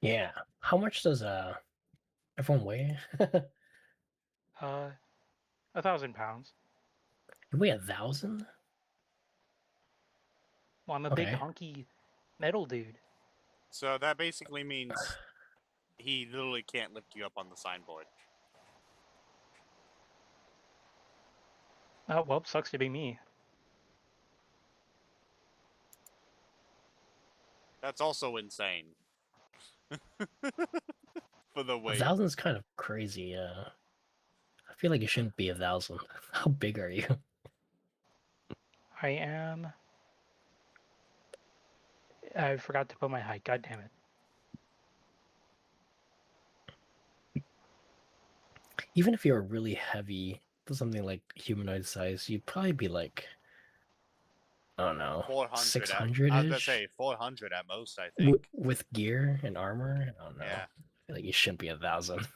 yeah. How much does everyone weigh? 1,000 pounds. You weigh 1,000? Well, I'm a Okay. big hunky metal dude. So that basically means he literally can't lift you up on the signboard. Oh, well, sucks to be me. That's also insane. For the weight. 1,000 is kind of crazy. I feel like you shouldn't be 1,000. How big are you? I am. I forgot to put my height. God damn it. Even if you're really heavy, something like humanoid size, you'd probably be like, I don't know, 400 600 I was gonna ish. say 400 at most, I think. With gear and armor, I don't know. Yeah. I feel like you shouldn't be 1,000.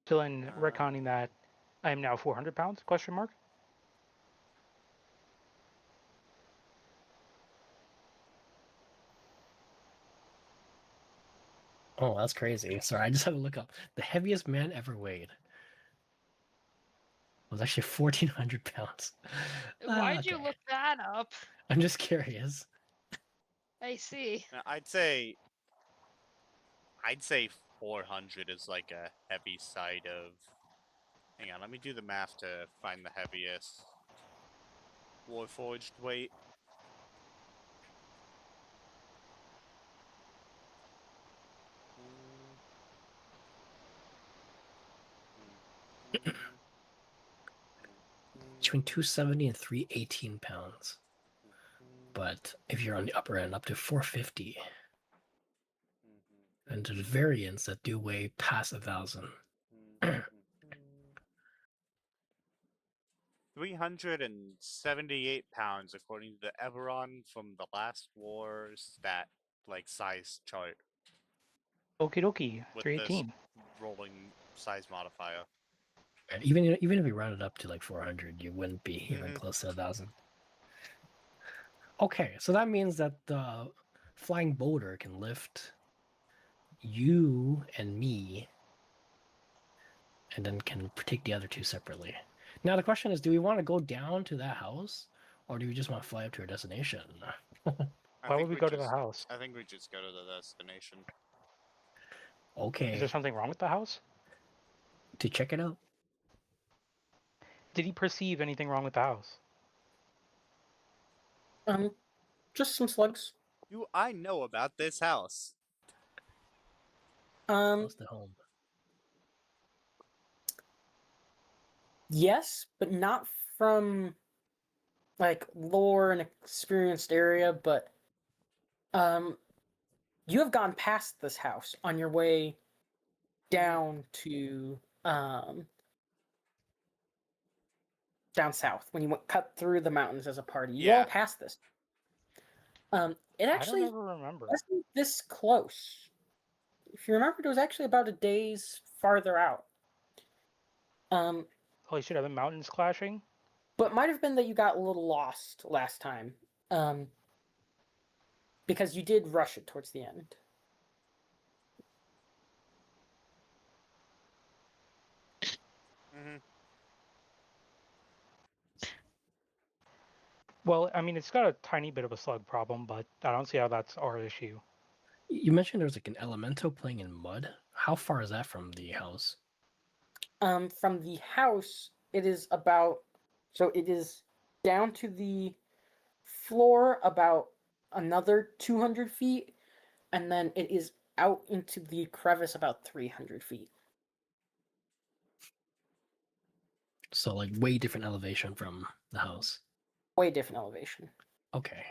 Still in retconning that I am now 400 pounds? Question mark. Oh, that's crazy. Sorry, I just had to look up. The heaviest man ever weighed was actually 1,400 pounds. Why'd you Okay. look that up? I'm just curious. I see. I'd say 400 is like a heavy side of. Hang on, let me do the math to find the heaviest Warforged weight. Between 270 and 318 pounds. But if you're on the upper end, up to 450. And there's variants that do weigh past 1,000. 378 pounds, according to the Everon from the Last War stat, like, size chart Okie dokie. with this 318. rolling size modifier. Even if you round it up to like 400, you wouldn't be even Mhm. close to 1,000. Okay, so that means that the flying boulder can lift you and me, and then can take the other two separately. Now the question is, do we want to go down to that house, or do we just want to fly up to our destination? Why would we go to the house? I think we just go to the destination. Is Okay, there something wrong with the house? to check it out. Did he perceive anything wrong with the house? Just some slugs. I know about this house. Close to home. Yes, but not from like lore and experienced area, but you have gone past this house on your way down to down south when you went cut through the mountains as a party. You all Yeah. passed this. It I don't actually ever remember. wasn't this close. If you remember, it was actually about a day's farther out. Holy shit, are the mountains clashing? But it might have been that you got a little lost last time. Because you did rush it towards the end. Mm-hmm. Well, I mean, it's got a tiny bit of a slug problem, but I don't see how that's our issue. You mentioned there was like an elemental playing in mud. How far is that from the house? From the house, it is about, so it is down to the floor about another 200 feet, and then it is out into the crevice about 300 feet. So like way different elevation from the house. Way different elevation. Okay.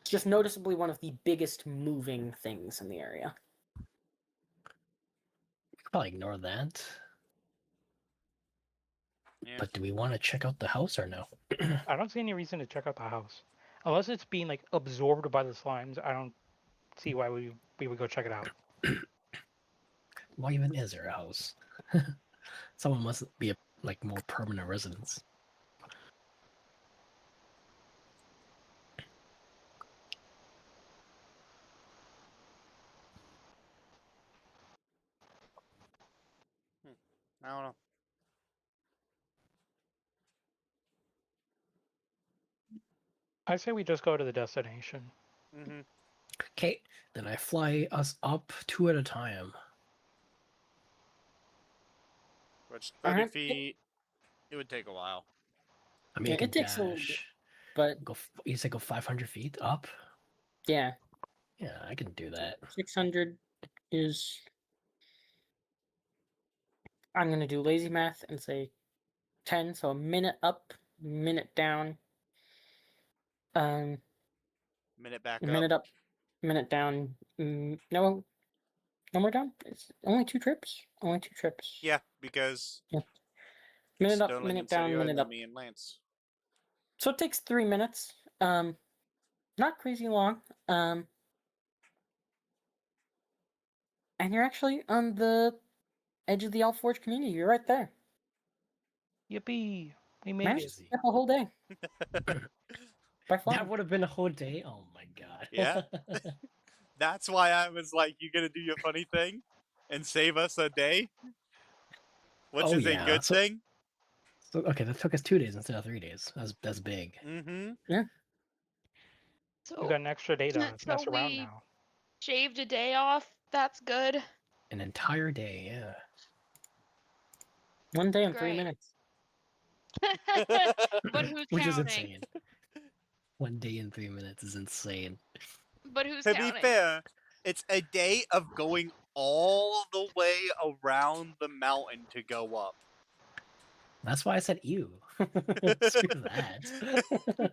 It's just noticeably one of the biggest moving things in the area. We could probably ignore that. Yeah. But do we want to check out the house or no? I don't see any reason to check out the house. Unless it's being like absorbed by the slimes, I don't see why we would go check it out. Why even is there a house? Someone must be a like more permanent residence. I don't know. I say we just go to the destination. Mm-hmm. Okay, then I fly us up two at a time. Which 30 Alright. feet, it would take a while. I mean, Yeah, I can it takes a little bit, dash. but Go. You said go 500 feet up. yeah, Yeah, I can do that. 600 is. I'm gonna do lazy math and say 10, so a minute up, minute down. Minute back A up. minute up, minute down. No more down. It's only 2 trips. Only 2 trips. Yeah, because Minute up, Sterling minute and down, City minute and up. me and Lance. So it takes 3 minutes. Not crazy long. And you're actually on the edge of the Alforge community. You're right there. Yippee! We made Managed it. to skip a whole day by flying. That would have been a whole day. Oh my god. Yeah. That's why I was like, you gonna do your funny thing and save us a day? Which Oh, is a yeah, good so- thing. So okay, that took us 2 days instead of 3 days. That's big. Mm-hmm. We So, got an extra day to so mess around we now. shaved a day off. That's good. An entire day. Yeah. 1 day and Great. 3 minutes. But who's Which is counting? insane. 1 day and 3 minutes is insane. But who's To counting? be fair, it's a day of going all the way around the mountain to go up. That's why I said ew. Screw that.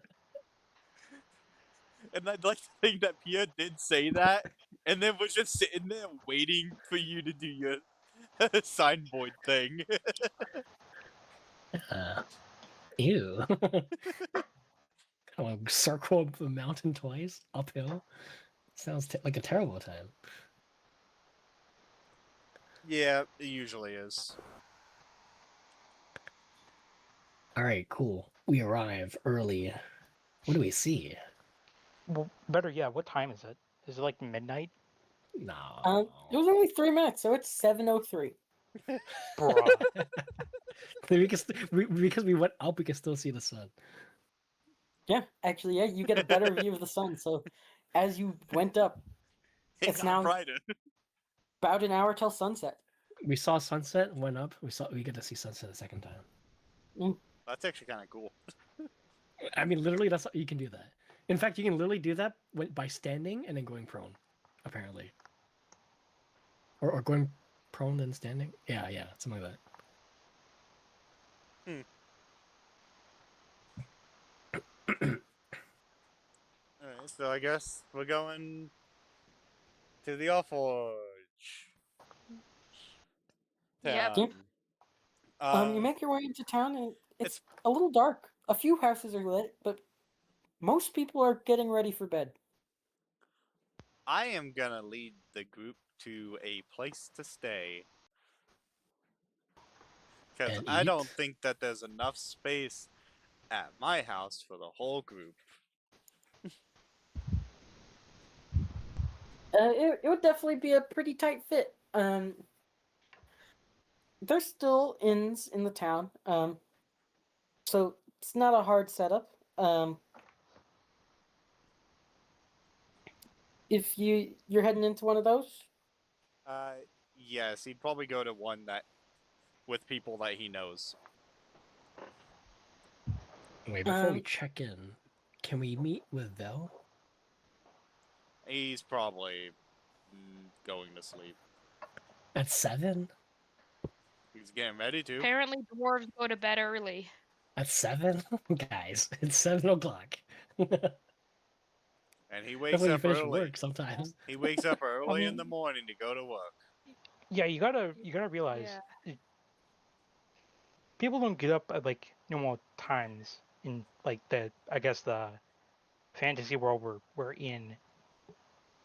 And I'd like to think that Pia did say that, and then was just sitting there waiting for you to do your signboard thing. Uh, Ew. Kind of circle the mountain twice uphill. Sounds like a terrible time. Yeah, it usually is. All right, cool. We arrive early. What do we see? Well, better yet, what time is it? Is it like midnight? No. It was only 3 minutes, so it's 7:03. Bruh. Because we went up, we can still see the sun. Yeah, actually, yeah, you get a better view of the sun. So, as you went up, It It's got now- brighter. about an hour till sunset. We saw sunset, went up. We get to see sunset a second time. That's actually kind of cool. I mean, literally, you can do that. In fact, you can literally do that by standing and then going prone, apparently. Or going prone then standing. Yeah, something like that. Alright, so I guess we're going to the Forge. Yep. Yep. You Um, make your way into town, and it's a little dark. A few houses are lit, but most people are getting ready for bed. I am gonna lead the group to a place to stay. Because And I don't eat? think that there's enough space at my house for the whole group. It would definitely be a pretty tight fit. There's still inns in the town, so it's not a hard setup. If you're heading into one of those, Yes, he'd probably go to one that with people that he knows. Wait, before we Um, check in, can we meet with Vel? He's probably going to sleep. At 7? He's getting ready to. Apparently, dwarves go to bed early. At 7? Guys, it's 7 o'clock. And he That's wakes when you up finish early. work sometimes. He wakes up early in mean- the morning to go to work. Yeah, you gotta realize people don't get up at like normal times in like the fantasy world we're in.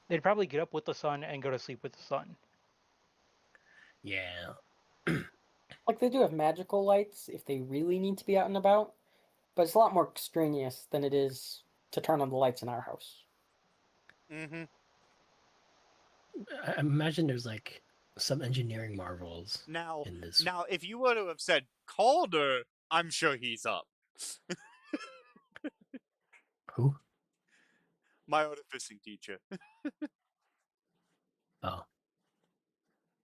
They'd probably get up with the sun and go to sleep with the sun. Yeah. like they do have magical lights if they really need to be out and about, but it's a lot more extraneous than it is to turn on the lights in our house. Mm-hmm. I imagine there's like some engineering marvels Now, in this. if you were to have said Calder, I'm sure he's up. Who? My artificing teacher. Oh.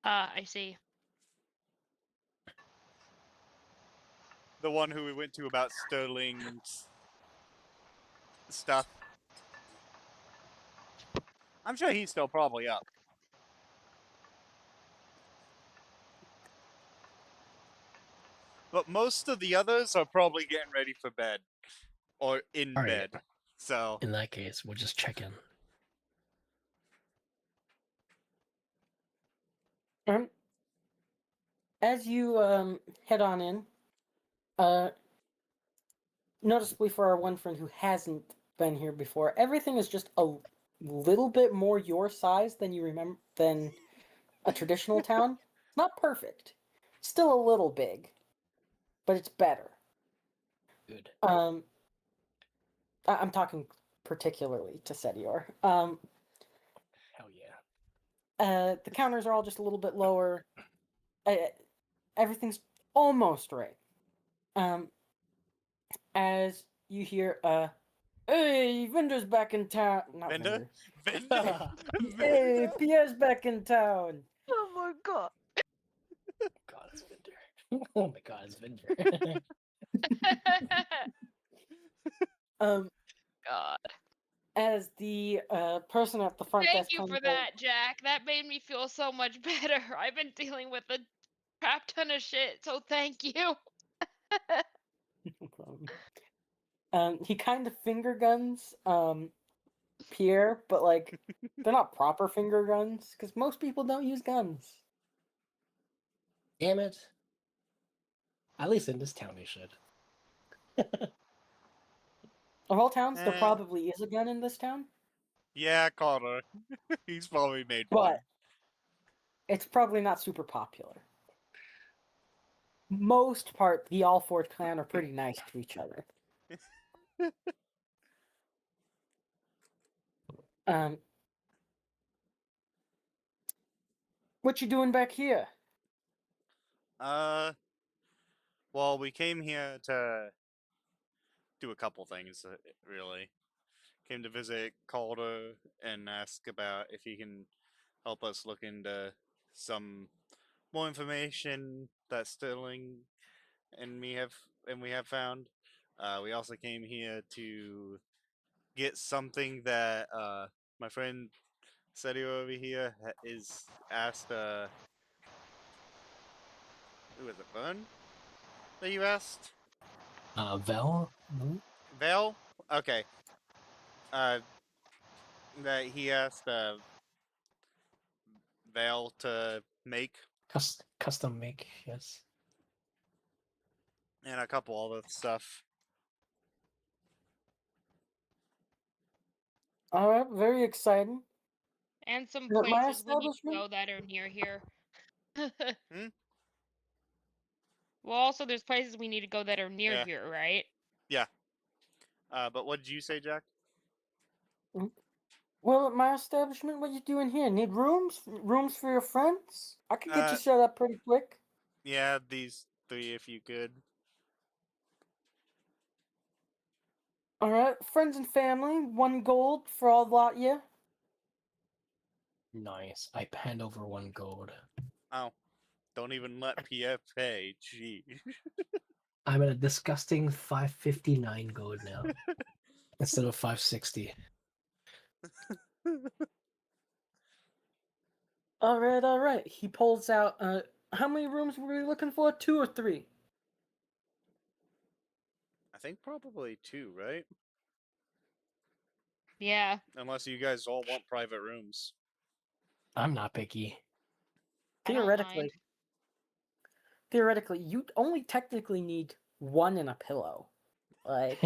I see. The one who we went to about Sterling's stuff. I'm sure he's still probably up. But most of the others are probably getting ready for bed. Or in All right. bed. So, In that case, we'll just check in. As you head on in, noticeably for our one friend who hasn't been here before, everything is just a little bit more your size than you remember than a traditional town. It's not perfect, still a little big, but it's better. Good. I'm talking particularly to Setior. Hell yeah. The counters are all just a little bit lower. Everything's almost right. As you hear, hey, Vendor's back in town. Not Vendor? Vendor. Vendor? Hey, Pierre's back in town. Oh my god. God, it's Vinder. Oh my god, it's Vinder. God. As the person at the front Thank desk you comes for that, Jack. That made me feel so much better. I've been dealing with a crap ton of shit, so thank you. No problem. He kind of finger guns Pierre, but like they're not proper finger guns because most people don't use guns. Damn it. At least in this town they should. Of all towns, there Eh. probably is a gun in this town, Yeah, Connor. He's probably made but one. it's probably not super popular. Most part, the All Four clan are pretty nice to each other. Um, what you doing back here? Well, we came here to do a couple things, really. Came to visit Calder and ask about if he can help us look into some more information that Sterling and we have found. We also came here to get something that my friend Sedio over here is asked. Who was it? Vern? That you asked? Vel? No? Val? Okay. Uh, that he asked Val to make, Custom make, yes. and a couple other stuff. All right, very exciting. And some At my places we need to establishment? go that are near here. Hmm? Well, also there's places we need to go that are near Yeah. here, right? Yeah. But what did you say, Jack? Well, at my establishment, what you doing here? Need rooms? Rooms for your friends? I could get you Uh, set up pretty quick. Yeah, these three, if you could. All right, friends and family, 1 gold for all lot, yeah. Nice. I hand over 1 gold. Oh, don't even let PF pay. Gee. I'm at a disgusting 559 gold now instead of 560. All right, all right. He pulls out. How many rooms were we looking for? 2 or 3? I think probably two, right? Yeah. Unless you guys all want private rooms. I'm not picky. I don't mind. Theoretically, you only technically need 1 and a pillow. Like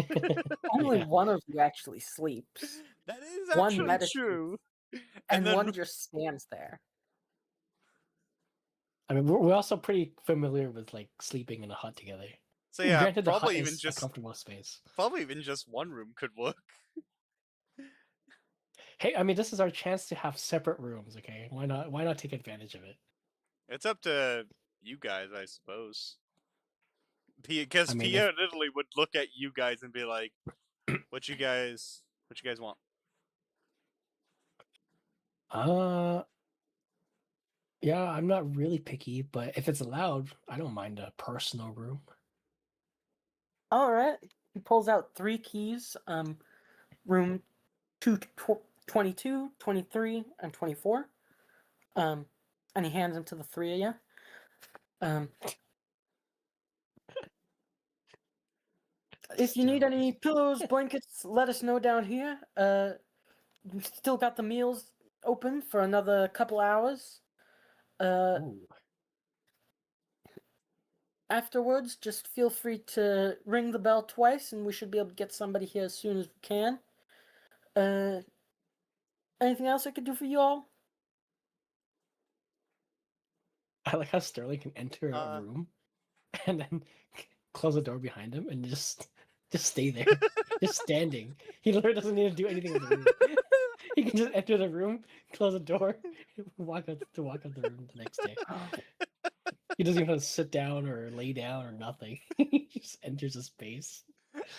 only Yeah. one of you actually sleeps, That is One actually meditates, true. and then one just stands there. I mean, we're also pretty familiar with like sleeping in a hut together. so yeah, Granted, the hut probably even is a just comfortable space. one room could work. Hey, I mean, this is our chance to have separate rooms. Okay, why not? Why not take advantage of it? It's up to you guys, I suppose. Because I mean, Pierre literally would look at you guys and be like, what you guys want?" uh, yeah, I'm not really picky, but if it's allowed, I don't mind a personal room. All right. He pulls out 3 keys. Room 22, 23, and 24. And he hands them to the 3 of you. If you need any pillows, blankets, let us know down here. We still got the meals open for another couple hours. Ooh. Afterwards, just feel free to ring the bell twice, and we should be able to get somebody here as soon as we can. Anything else I could do for you all? I like how Sterling can enter a Uh, room and then close the door behind him and just stay there, just standing. He literally doesn't need to do anything in the room. He can just enter the room, close the door, and walk out the room the next day. He doesn't even have to sit down or lay down or nothing. He just enters a space.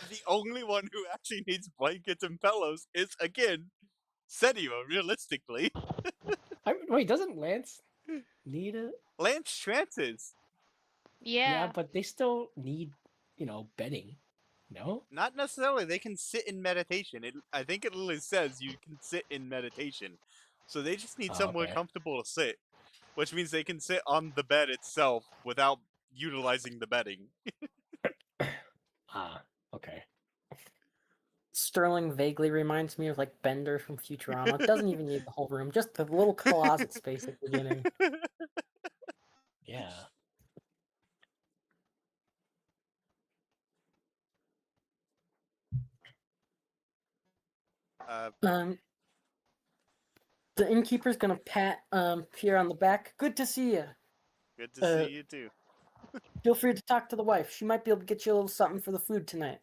the only one who actually needs blankets and pillows is, again, Sedio, realistically. Wait, doesn't Lance need it? Lance trances. Yeah, Yeah. but they still need, bedding. No? Not necessarily. They can sit in meditation. I think it literally says you can sit in meditation. So they just need Oh, somewhere okay. comfortable to sit, which means they can sit on the bed itself without utilizing the bedding. Ah, okay. Sterling vaguely reminds me of like Bender from Futurama. It doesn't even need the whole room, just the little closet space at the beginning. Yeah. The innkeeper's gonna pat Pierre on the back. Good to see you. Good to see you too. Feel free to talk to the wife. She might be able to get you a little something for the food tonight.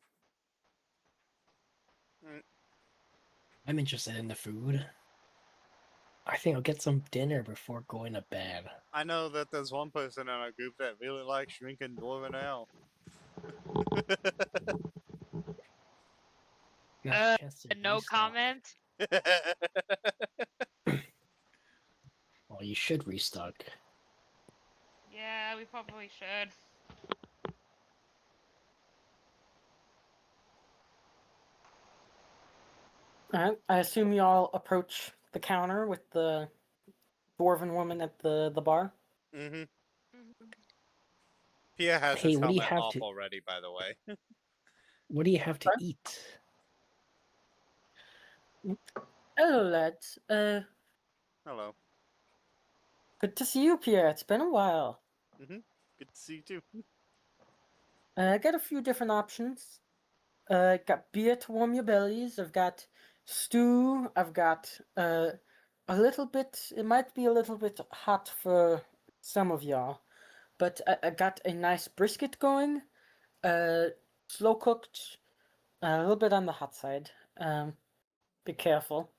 I'm interested in the food. I think I'll get some dinner before going to bed. I know that there's one person in our group that really likes drinking dwarven ale. You have a chance to No restock. comment. Well, you should restock. Yeah, we probably should. Alright, I assume you all approach the counter with the dwarven woman at the bar. Mm-hmm. Mhm. Pia has Hey, his what do you helmet have off to? already, by the way. What do you have to What? eat? Hello, lads. Hello. Good to see you, Pierre. It's been a while. Mm-hmm. Good to see you too. I got a few different options. Got beer to warm your bellies. I've got stew. I've got a little bit. It might be a little bit hot for some of y'all, but I got a nice brisket going. Slow cooked. A little bit on the hot side. Be careful.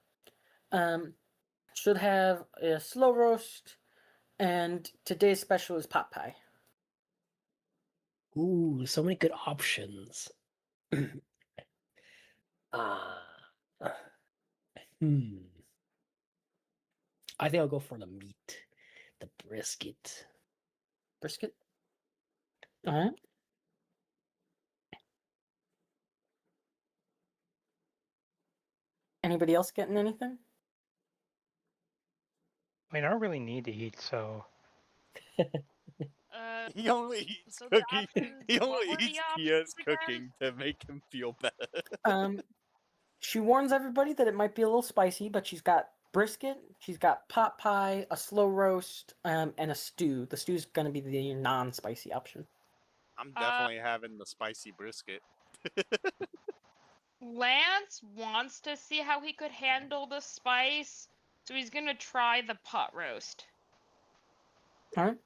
Should have a slow roast, and today's special is pot pie. Ooh, so many good options. Ah, hmm. I think I'll go for the meat, the brisket. Brisket. All right. Anybody else getting anything? I mean, I don't really need to eat, so He only eats So the cooking. options. He What only were the eats options Pia's again? cooking to make him feel better. She warns everybody that it might be a little spicy, but she's got brisket, she's got pot pie, a slow roast, and a stew. The stew's gonna be the non-spicy option. I'm definitely having the spicy brisket. Lance wants to see how he could handle the spice, so he's gonna try the pot roast. All right.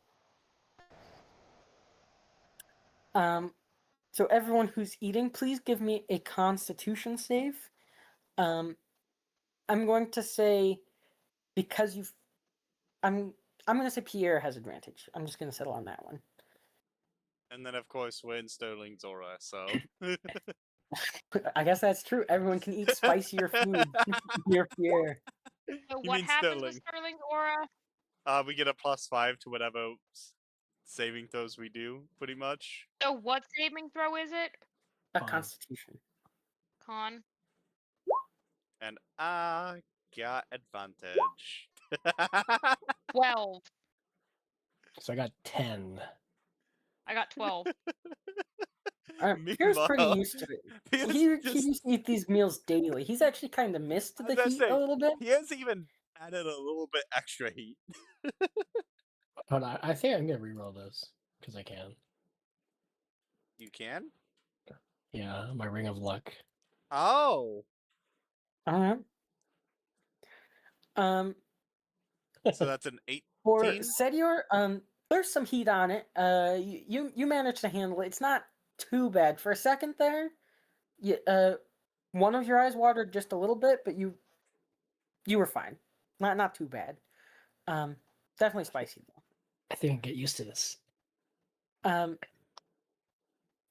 So everyone who's eating, please give me a Constitution save. Um, I'm going to say because you've, I'm going to say Pierre has advantage. I'm just going to settle on that one. And then, of course, we're in Sterling's aura, so. I guess that's true. Everyone can eat spicier food near Pierre. So You what mean happens Sterling? with Sterling's aura? We get a +5 to whatever saving throws we do, pretty much. So what saving throw is it? A Fine. Constitution. Con. And I got advantage. 12. So I got 10. I got 12. Pierre's pretty Meanwhile, used to it. Pia's He just. used to eat these meals daily. He's actually kind of missed I the was gonna heat say, a little bit. Pia's even added a little bit extra heat. Hold on, I think I'm gonna reroll this because I can. You can? Yeah, my ring of luck. Oh! All right. So that's an 18? For Sedior, there's some heat on it. You managed to handle it. It's not too bad. For a second there, one of your eyes watered just a little bit, but you were fine. Not too bad. Definitely spicy I think I can get used to this. though.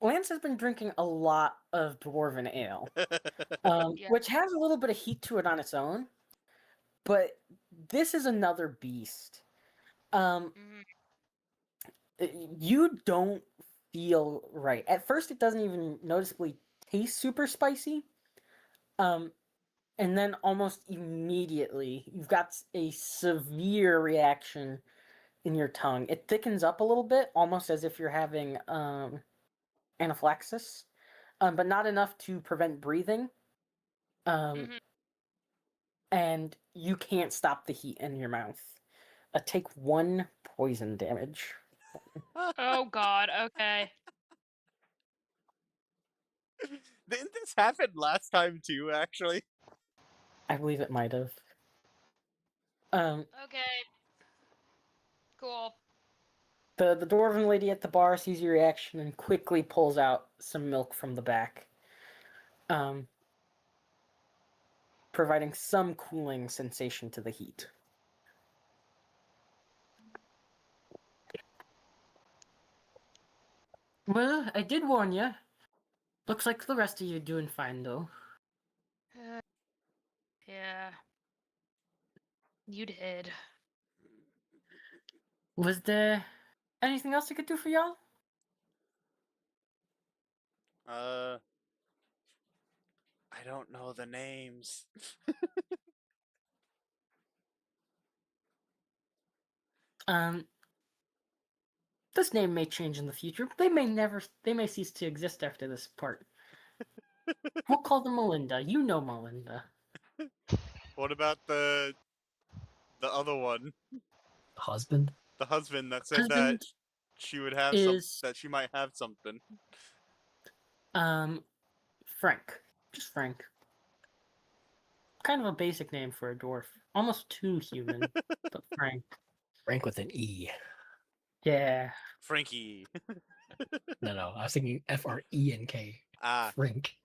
Lance has been drinking a lot of dwarven ale, Yeah. which has a little bit of heat to it on its own, but this is another beast. Mhm. You don't feel right. At first, it doesn't even noticeably taste super spicy. And then almost immediately, you've got a severe reaction in your tongue. It thickens up a little bit, almost as if you're having anaphylaxis, but not enough to prevent breathing. Mhm. And you can't stop the heat in your mouth. Take 1 poison damage. Oh god, okay. Didn't this happen last time too, actually? I believe it might have. Um, Okay. Cool. the dwarven lady at the bar sees your reaction and quickly pulls out some milk from the back, um, providing some cooling sensation to the heat. Well, I did warn you. Looks like the rest of you are doing fine, though. Yeah. You did. Was there anything else I could do for y'all? I don't know the names. Um, this name may change in the future. They may cease to exist after this part. We'll call them Melinda. You know Melinda. What about the other one? Husband? The husband that said that Husband she would have is, that she might have something. Frank. Just Frank. Kind of a basic name for a dwarf. Almost too human, but Frank. Frank with an E. Yeah. Frankie. No, I was thinking F-R-E-N-K. Ah, Frank.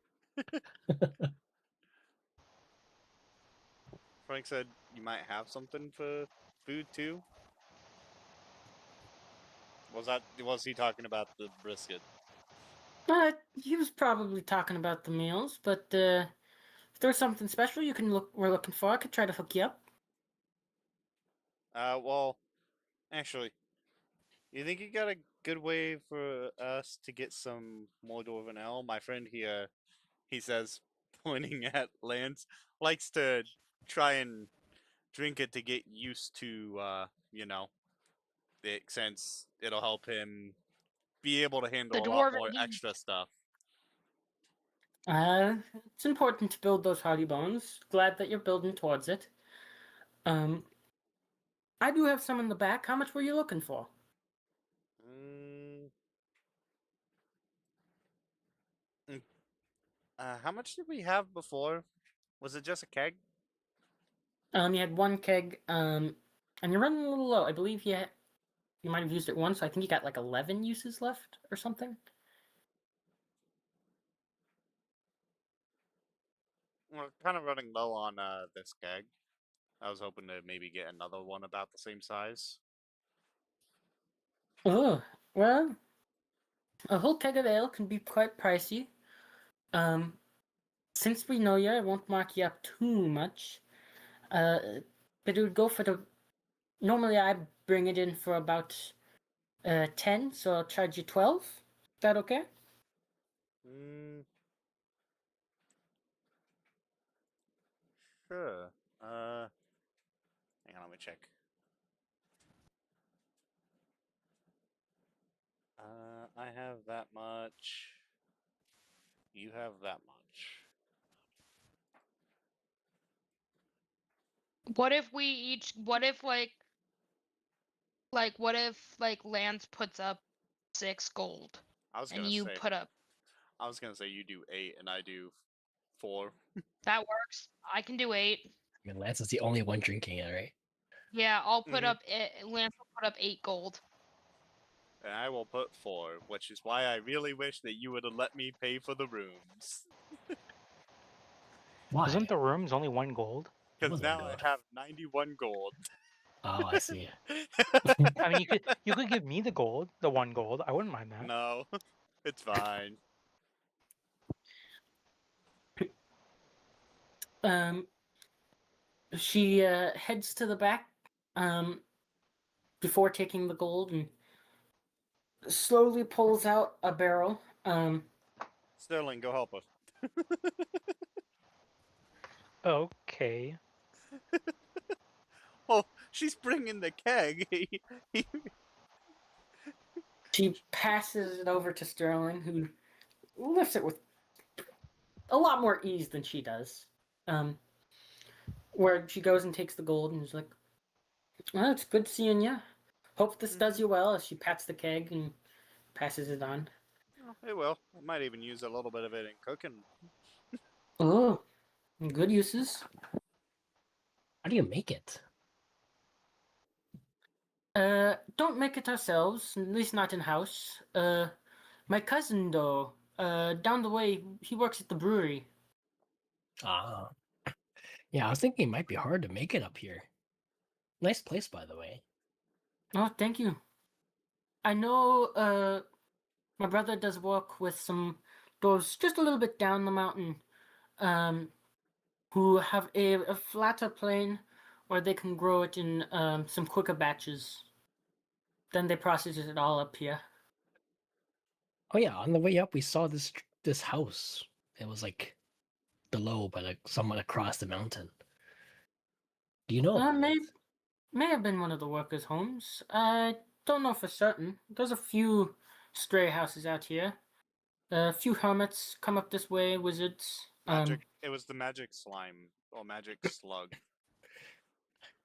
Frank said you might have something for food too. Was he talking about the brisket? He was probably talking about the meals, but if there's something special we're looking for, I could try to hook you up. Well, actually, you think you got a good way for us to get some more Dwarven Ale? My friend here, he says, pointing at Lance, likes to try and drink it to get used to, it, since it'll help him be able to The handle a lot dwarven more heat. extra stuff. It's important to build those hardy bones. Glad that you're building towards it. I do have some in the back. How much were you looking for? Mm, mm, how much did we have before? Was it just a keg? You had one keg, and you're running a little low. I believe you might have used it once, so I think you got like 11 uses left or something. We're kind of running low on this keg. I was hoping to maybe get another one about the same size. Oh, well, a whole keg of ale can be quite pricey. Um, since we know you, I won't mark you up too much. Uh, but it would go for the. Normally, I bring it in for about 10, so I'll charge you 12. Is that okay? Mm, sure. Hang on, let me check. I have that much. You have that much. What if we each? What if what if Lance puts up 6 gold I was and gonna you say, put up? you do 8 and I do 4, That works. I can do 8. I mean, Lance is the only one drinking it, right? Yeah, I'll put Mhm. up. Lance will put up 8 gold. and I will put 4, which is why I really wish that you would have let me pay for the rooms. Why? Isn't the rooms only 1 gold? It Because was one now I gold. have 91 gold. Oh, I see. I mean, you could give me the gold, the 1 gold. I wouldn't mind that. No, it's fine. Um, she heads to the back before taking the gold and slowly pulls out a barrel. Sterling, go help us. Okay. Oh, she's bringing the keg. She passes it over to Sterling, who lifts it with a lot more ease than she does. Where she goes and takes the gold and is like, "Well, it's good seeing you. Hope this does you well." As she pats the keg and passes it on. Oh, it will. I might even use a little bit of it in cooking. Oh, good uses. How do you make it? Don't make it ourselves, at least not in house. My cousin though, down the way, he works at the brewery. Ah. Yeah, I was thinking it might be hard to make it up here. Nice place, by the way. Oh, thank you. I know, my brother does work with some dwarves just a little bit down the mountain, who have a flatter plane where they can grow it in some quicker batches. Then they process it all up here. Oh yeah, on the way up we saw this house. It was like below, but like somewhat across the mountain. Do you know Uh, about may it? may have been one of the workers' homes. I don't know for certain. There's a few stray houses out here. A few hermits come up this way, wizards. Magic. It was the magic slime or magic slug.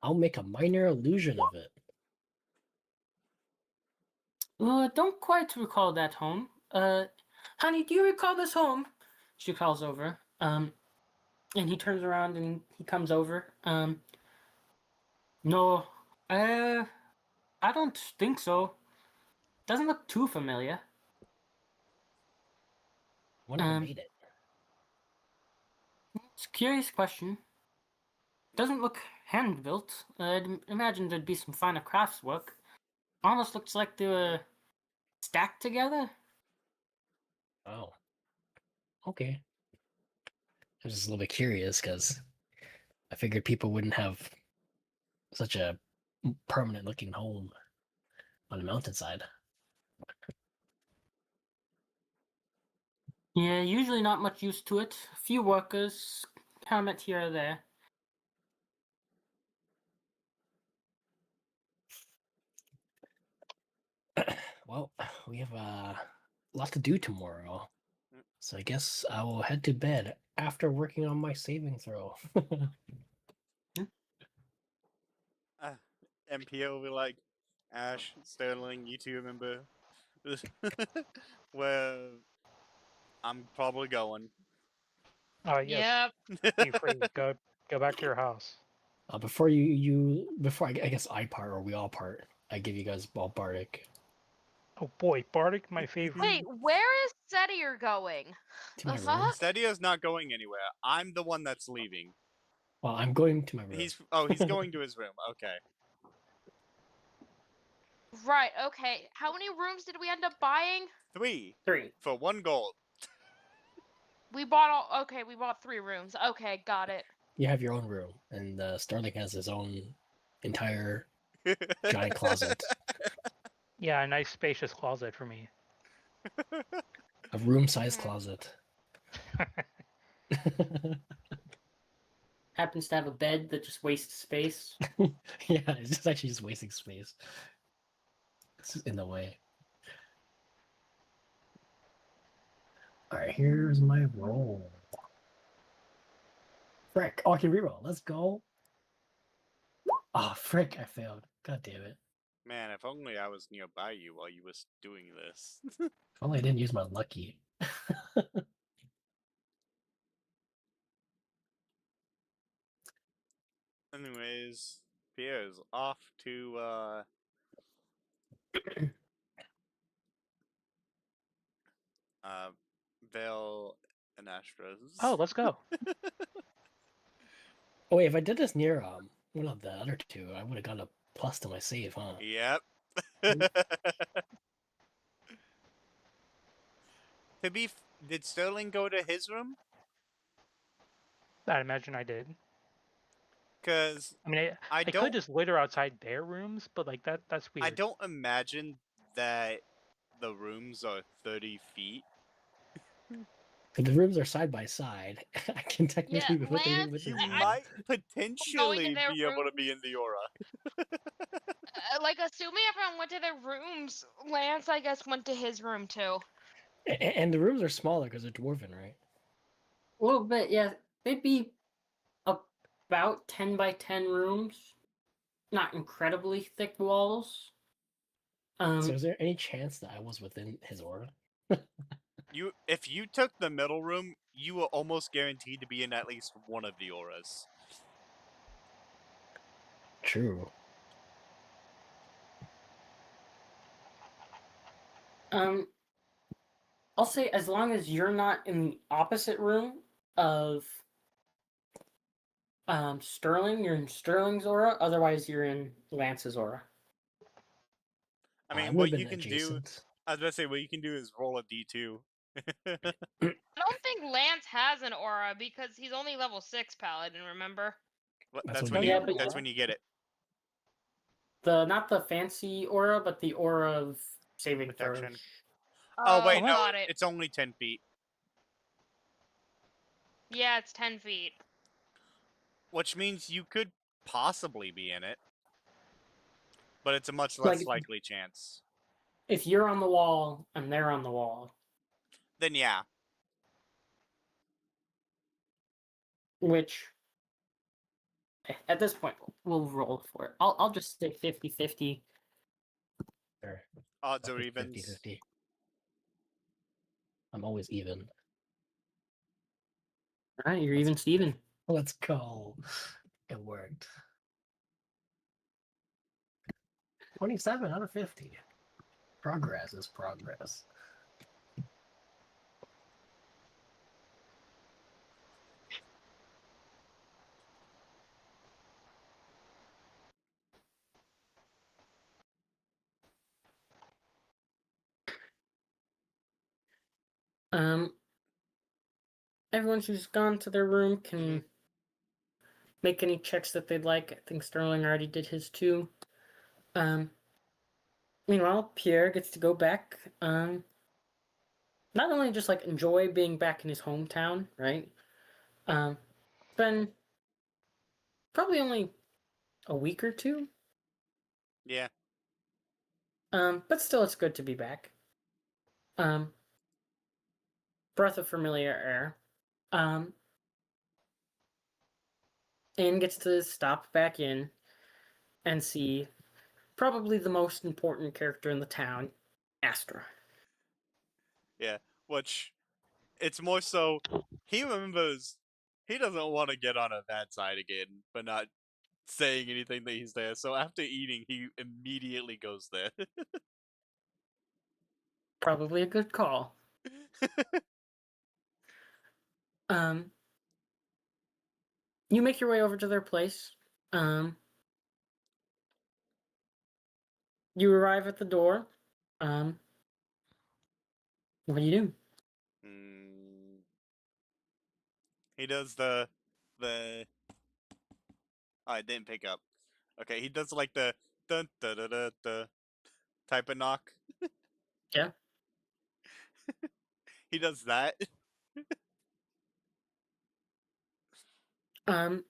I'll make a minor illusion of it. Don't quite recall that home. Honey, do you recall this home? She calls over. And he turns around and he comes over. No, I don't think so. Doesn't look too familiar. Wonder who Um, made it. it's a curious question. Doesn't look hand built. I'd imagine there'd be some finer crafts work. Almost looks like they were stacked together. Oh, okay. I was just a little bit curious because I figured people wouldn't have such a permanent looking home on a mountainside. Yeah, usually not much use to it. A few workers, helmet here or there. Well, we have a lot to do tomorrow. Mm. So I guess I will head to bed after working on my saving throw. MPO will be like, Ash, Sterling, you two remember where I'm probably going. Yes. Yep. Be free. Go back to your house. Before before I guess I part or we all part, I give you guys all Bardic Oh boy, Bardic, my favorite. Wait, where is Setier going? to my The room. fuck? Stadia's not going anywhere. I'm the one that's leaving. Well, I'm going to my room. He's going to his room. Okay. Right, okay. How many rooms did we end up buying? 3 3. for 1 gold. We bought all. Okay, we bought 3 rooms. Okay, got it. You have your own room, and Starling has his own entire giant closet, Yeah, a nice spacious closet for me. a room-sized Mhm. closet. Happens to have a bed that just wastes space. Yeah, it's just actually just wasting space. It's in the way. All right, here's my roll. Frick! Oh, I can reroll. Let's go. Oh, frick! I failed. God damn it! Man, if only I was nearby you while you was doing this. If only I didn't use my lucky. Anyways, Pierre's off to uh Vale and Astra's. Oh, let's go. Oh wait, if I did this near one of the other two, I would have got a plus to my save, huh? Yep. Did Sterling go to his room? I imagine I did. Cause I mean, I I could don't just loiter outside their rooms, but like that's weird. I don't imagine that the rooms are 30 feet. If the rooms are side by side, I can technically be with Lance, with You his room. might going potentially in their be able to be in the aura. like, assuming everyone went to their rooms, Lance, I guess, went to his room too. And the rooms are smaller because they're dwarven, right? A little bit, yeah. They'd be about 10 by 10 rooms. Not incredibly thick walls. So is there any chance that I was within his aura? If you took the middle room, you were almost guaranteed to be in at least one of the auras. True. I'll say as long as you're not in the opposite room of Sterling, you're in Sterling's aura. Otherwise, you're in Lance's aura. I I mean, would what have you been can do, adjacent. I was about to say, what you can do is roll a d2. I don't think Lance has an aura because he's only level 6 paladin, remember? That's That's what when you Yeah, you. but That's when you get it. not the fancy aura, but the aura of saving throws. Protection. Oh wait, no, got it. it's only 10 feet. Yeah, it's 10 feet. Which means you could possibly be in it, but it's a much Like less likely chance. if you're on the wall and they're on the wall, Then yeah, which at this point we'll roll for it. I'll just say 50-50. Sure. odds Fuck or it, evens. 50-50. I'm always even. All right, you're even Steven. Let's go. It worked. 27 out of 50. Progress is progress. Everyone who's gone to their room can Mhm. make any checks that they'd like. I think Sterling already did his too. Meanwhile, Pierre gets to go back. Not only just like enjoy being back in his hometown, right? Been probably only a week or two. Yeah. But still, it's good to be back. Breath of familiar air. And gets to stop back in and see probably the most important character in the town, Astra. Yeah. Which it's more so he remembers he doesn't want to get on a bad side again, but not saying anything that he's there. So after eating, he immediately goes there. Probably a good call. You make your way over to their place. You arrive at the door. What do you do? Hmm. He does the. Oh, I didn't pick up. Okay, he does like the dun da da da da type of knock. Yeah. He does that. Um,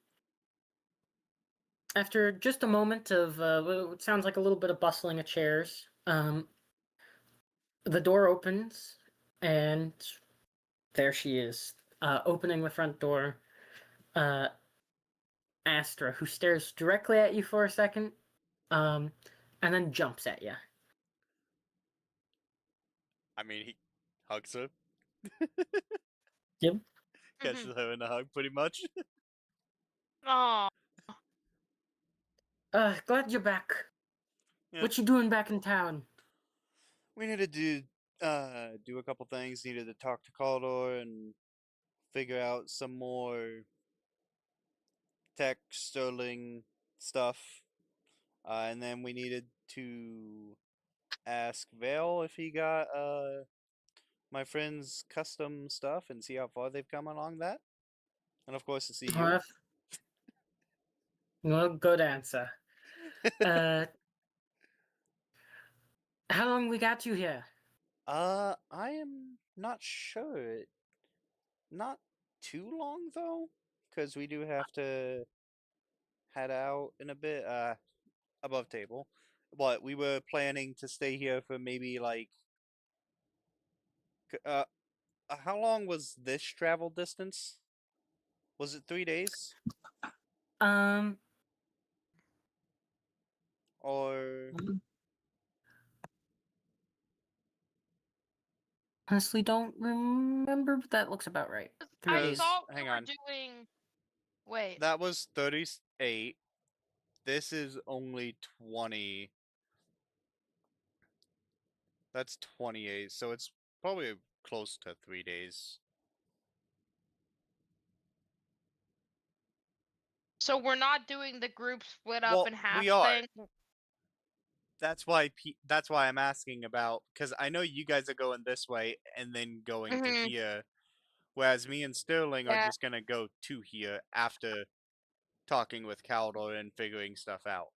After just a moment of what sounds like a little bit of bustling of chairs, the door opens, and there she is, opening the front door. Uh, Astra, who stares directly at you for a second, and then jumps at you. I mean, he hugs her, Yep. catches her in a hug, pretty much. Oh, Glad you're back. Yeah. What you doing back in town? We needed to do a couple things. Needed to talk to Caldor and figure out some more tech sterling stuff. And then we needed to ask Vale if he got my friend's custom stuff and see how far they've come along that. And of course to see you. Well, good answer. Uh, how long we got you here? I am not sure. Not too long though, because we do have to head out in a bit. Above table. But we were planning to stay here for maybe like. How long was this travel distance? Was it 3 days Um, or? honestly, don't remember, but that looks about right. 3 I days. thought we Hang were on. doing. Wait. That was 38. this is only 20. That's 28, so it's probably close to 3 days. So we're not doing the group split up Well, in half we are. thing. That's why I'm asking about, because I know you guys are going this way and then going to Mhm. here, whereas me and Sterling are Yeah. just gonna go to here after talking with Caldor and figuring stuff out.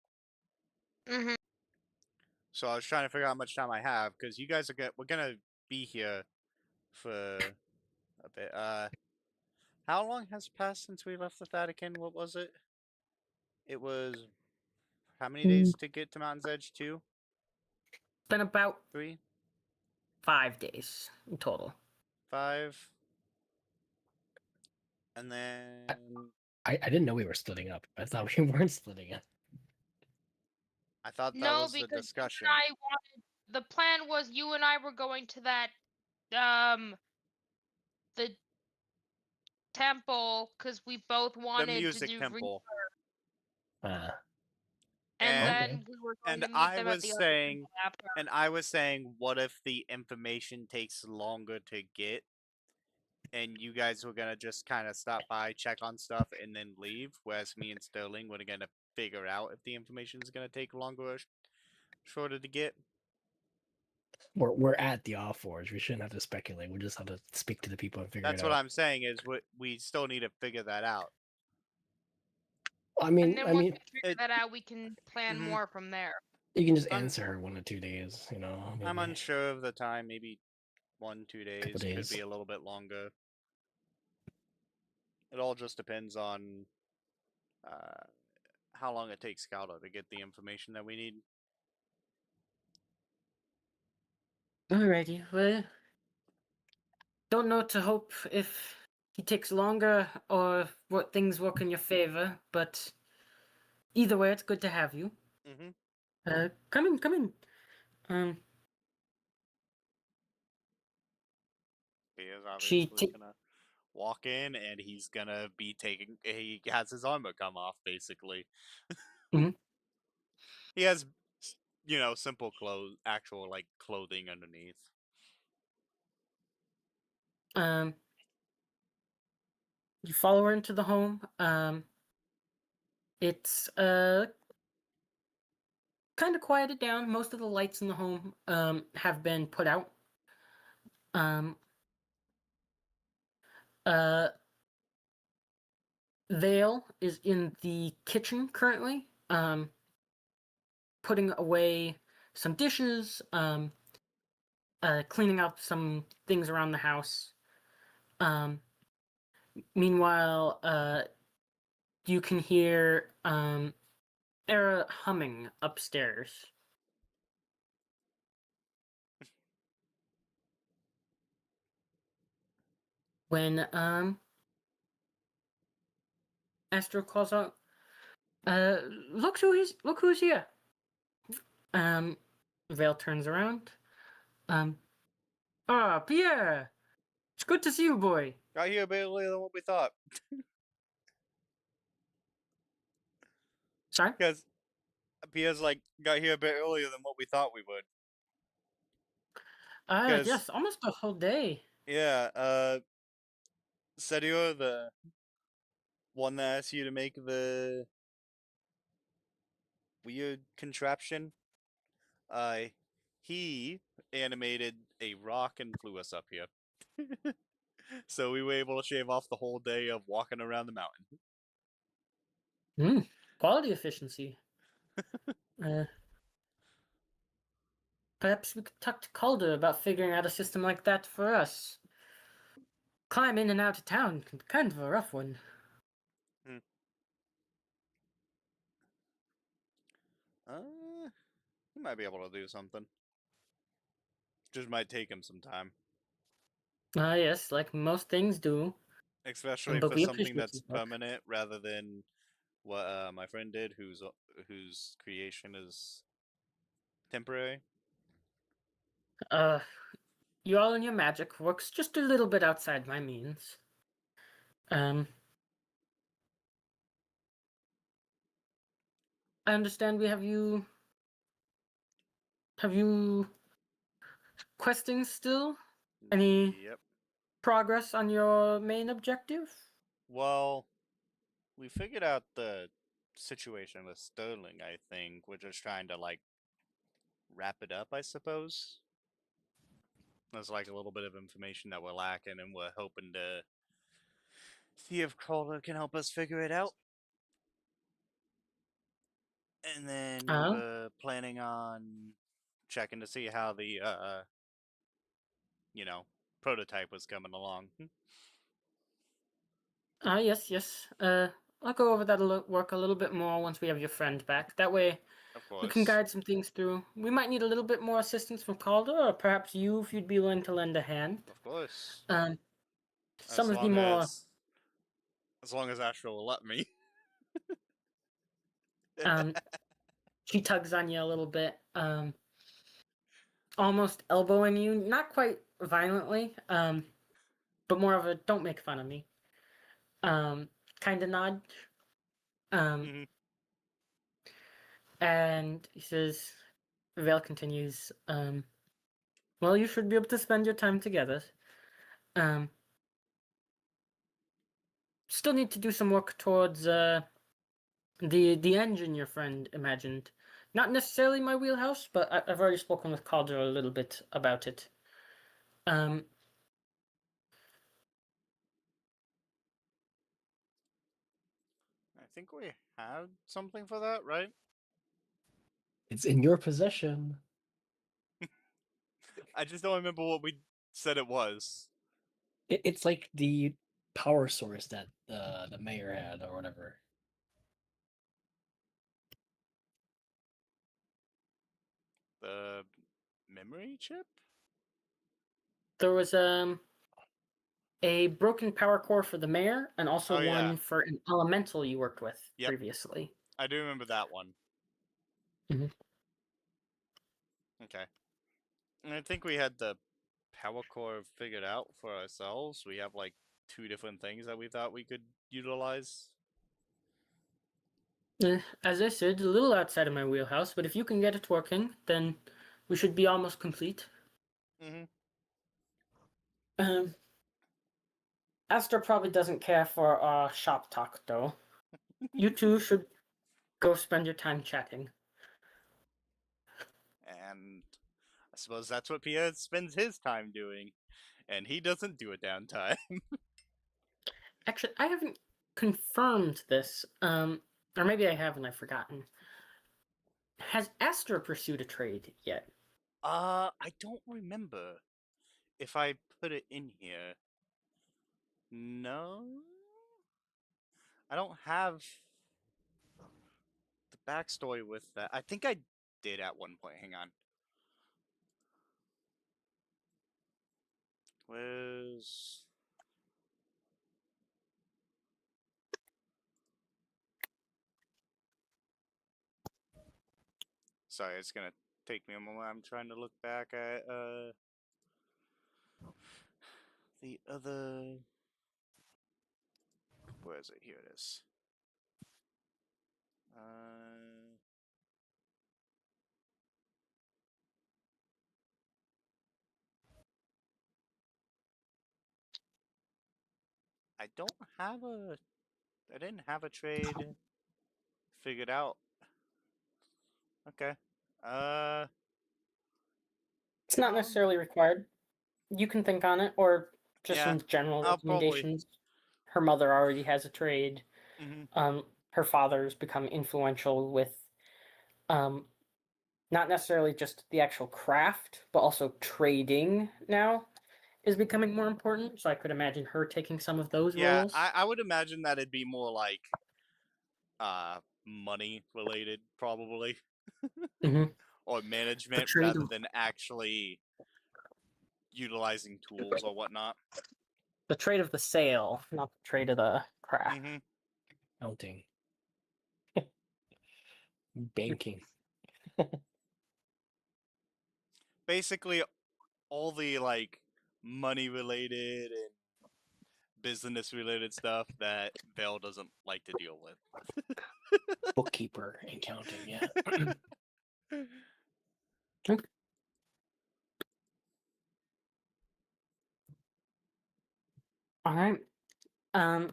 Mhm. So I was trying to figure out how much time I have, because you guys we're gonna be here for a bit. How long has passed since we left the Vatican? What was it? It was how many days to get to Mountain's Edge? 2, Been about 3, 5 days in total. 5, and then I didn't know we were splitting up. I thought we weren't splitting up. I thought that No, was the because discussion. the plan was you and I were going to that the temple because we both The wanted to music do temple. and And then we were going and to meet I them at was the other saying temple after. and I was saying, what if the information takes longer to get, and you guys were gonna just kind of stop by, check on stuff, and then leave, whereas me and Sterling were gonna figure out if the information is gonna take longer or shorter to get. We're at the off forge. We shouldn't have to speculate. We just have to speak to the people and figure That's it what out. I'm saying is we still need to figure that out. I And mean, then I once mean, we figure that out, we can plan Mhm. more from there. you can just I'm- answer her 1 to 2 days. You know, I'm maybe unsure of the time. Maybe 1-2 couple days, could be days. a little bit longer. It all just depends on uh, how long it takes Scouto to get the information that we need. Alrighty, well, don't know to hope if he takes longer or what things work in your favor, but either way, it's good to have you. Mm-hmm. Come in, come in. Um, He is she obviously gonna walk in, and he's gonna be taking. He has his armor come off, basically. Mhm. He has, simple clothes, actual like clothing underneath. um, you follow her into the home. It's kind of quieted down. Most of the lights in the home have been put out. Um, uh, Vale is in the kitchen currently, putting away some dishes, cleaning up some things around the house. Meanwhile, you can hear Era humming upstairs. When Astro calls out, look who's here. Um, Vale turns around. Pierre, it's good to see you, boy. Got here a bit earlier than what we thought, Sorry. because Pia's like got here a bit earlier than what we thought we would. Yes, almost a whole day. Yeah, Sergio, the one that asked you to make the weird contraption, uh, he animated a rock and flew us up here. So we were able to shave off the whole day of walking around the mountain. Quality efficiency. Perhaps we could talk to Calder about figuring out a system like that for us. Climb in and out of town, kind of a rough one. He might be able to do something. Just might take him some time. Yes, like most things do. Especially But for we something appreciate that's your work. permanent rather than what my friend did, whose creation is temporary. You all and your magic works just a little bit outside my means. Um, I understand we have you. Have you questing still? Any Yep. progress on your main objective? Well, we figured out the situation with Sterling, I think. We're just trying to, like, wrap it up, I suppose. There's, like, a little bit of information that we're lacking, and we're hoping to see if Calder can help us figure it out. And then we Uh, were planning on checking to see how the, you know, prototype was coming along. yes, yes. I'll go over that work a little bit more once we have your friend back. That way, Of we can course. guide some things through. We might need a little bit more assistance from Calder, or perhaps you, if you'd be willing to lend a hand. Of course. Um, As some of the long more as as long as Astra will let me. um, she tugs on you a little bit, almost elbowing you, not quite violently, but more of a "don't make fun of me" kind of nod. Um, Mhm. and he says, Vale continues, well, you should be able to spend your time together. Um, still need to do some work towards the engine your friend imagined. Not necessarily my wheelhouse, but I've already spoken with Calder a little bit about it. Um, I think we had something for that, right? It's in your possession. I just don't remember what we said it was. It's like the power source that the mayor had or whatever. The memory chip? there was a broken power core for the mayor, and also Oh, yeah. one for an elemental you worked with Yep. previously. I do remember that one. Mhm. Okay. And I think we had the power core figured out for ourselves. We have like two different things that we thought we could utilize. As I said, a little outside of my wheelhouse, but if you can get it working, then we should be almost complete. Mm-hmm. Um, Astor probably doesn't care for shop talk, though. You two should go spend your time chatting. And I suppose that's what Pierre spends his time doing. And he doesn't do a downtime. Actually, I haven't confirmed this. Or maybe I have and I've forgotten. Has Astor pursued a trade yet? I don't remember if I put it in here. No? I don't have the backstory with that. I think I did at one point. Hang on. Where's. Sorry, it's gonna take me a moment. I'm trying to look back at the other. Where is it? Here it is. I don't have a. I didn't have a trade figured out. Okay. Uh. It's not Um. necessarily required. You can think on it, or just Yeah. some general I'll probably. recommendations. Her mother already has a trade. Mm-hmm. Her father's become influential with um, not necessarily just the actual craft, but also trading now is becoming more important. So I could imagine her taking some of those Yeah, roles. I would imagine that it'd be more like money related probably Mm-hmm. or The management trade rather of than actually utilizing tools or whatnot. the trade of the sale, not the trade of the craft. Mm-hmm. Counting. Banking. Basically all the like money related and business related stuff that Vale doesn't like to deal with. Bookkeeper and counting, yeah. All right. Um,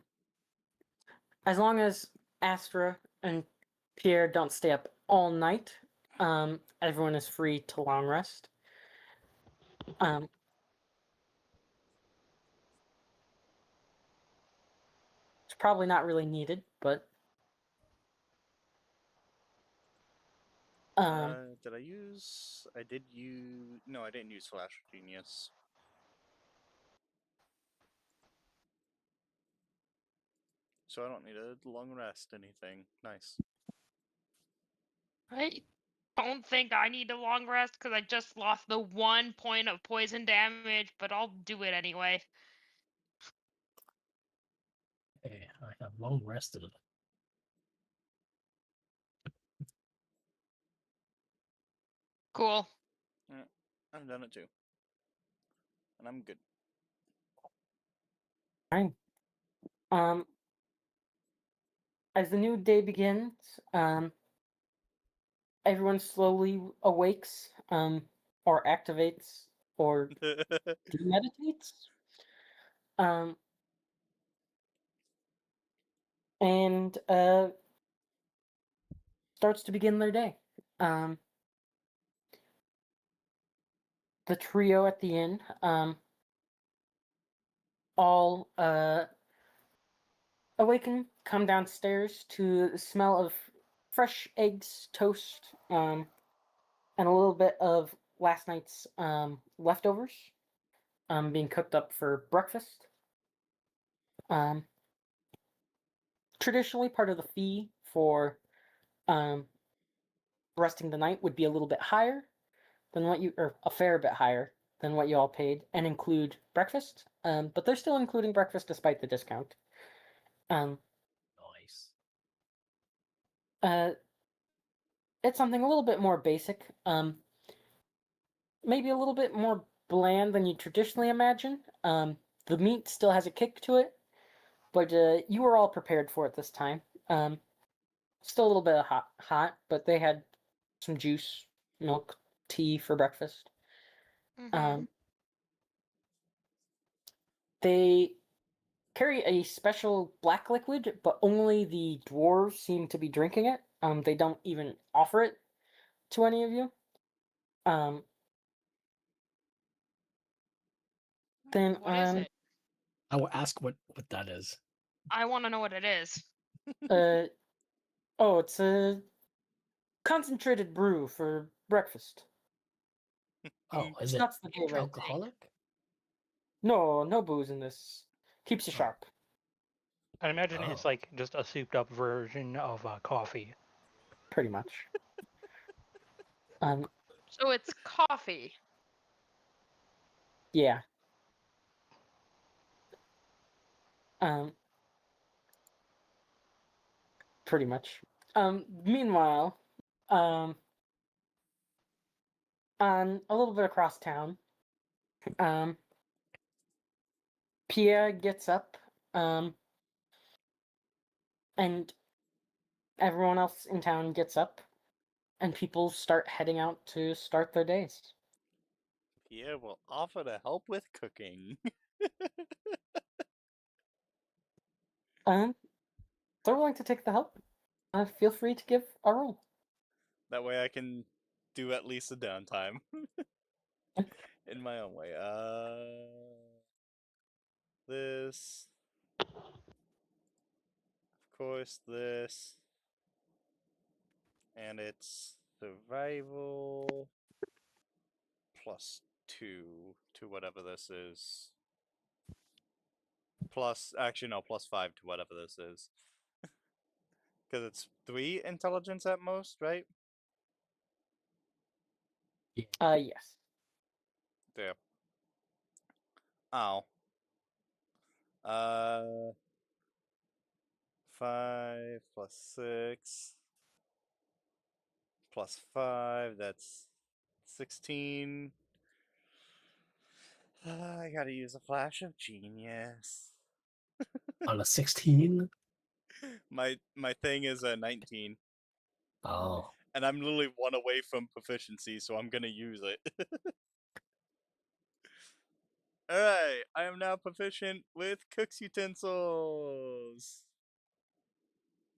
as long as Astra and Pierre don't stay up all night, everyone is free to long rest. Um, it's probably not really needed, but Did I use? I did use. No, I didn't use Flash Genius. So I don't need a long rest. Anything nice. I don't think I need a long rest because I just lost the 1 point of poison damage, but I'll do it anyway. Okay, I have long rested. Cool. Yeah, I've done it too, and I'm good. fine. Um, as the new day begins, everyone slowly awakes, or activates, or meditates. Um, and starts to begin their day. Um, the trio at the inn, all awaken, come downstairs to the smell of fresh eggs, toast, and a little bit of last night's leftovers, being cooked up for breakfast. Um, traditionally, part of the fee for um, resting the night would be a little bit higher than what you, or a fair bit higher than what you all paid, and include breakfast. But they're still including breakfast despite the discount. Um, Nice. uh, it's something a little bit more basic. Maybe a little bit more bland than you traditionally imagine. The meat still has a kick to it, but you were all prepared for it this time. Still a little bit of hot, but they had some juice, milk, tea for breakfast. Mm-hmm. They carry a special black liquid, but only the dwarves seem to be drinking it. They don't even offer it to any of you. Um, then What is it? I will ask what that is. I want to know what it is. uh, oh, it's a concentrated brew for breakfast. Oh, is it That's the day right. alcoholic? No, no booze in this. Keeps you Oh. sharp. I imagine it's Oh. like just a souped up version of coffee. Pretty much. Um, So it's coffee. yeah. Um, pretty much. Meanwhile, on a little bit across town, um, Pierre gets up, and everyone else in town gets up, and people start heading out to start their days. Pierre will offer to help with cooking. Um, they're willing to take the help. Feel free to give a roll. That way I can do at least a downtime in my own way. This, of course, this, and it's survival +2 to whatever this is. Plus, actually, no, +5 to whatever this is. Because it's 3 intelligence at most, right? Yes. There. Ow. Uh, 5 +6 +5, that's 16. I gotta use a flash of genius. On a 16? My thing is a 19, Oh. and I'm literally one away from proficiency, so I'm gonna use it. Alright, I am now proficient with cook's utensils.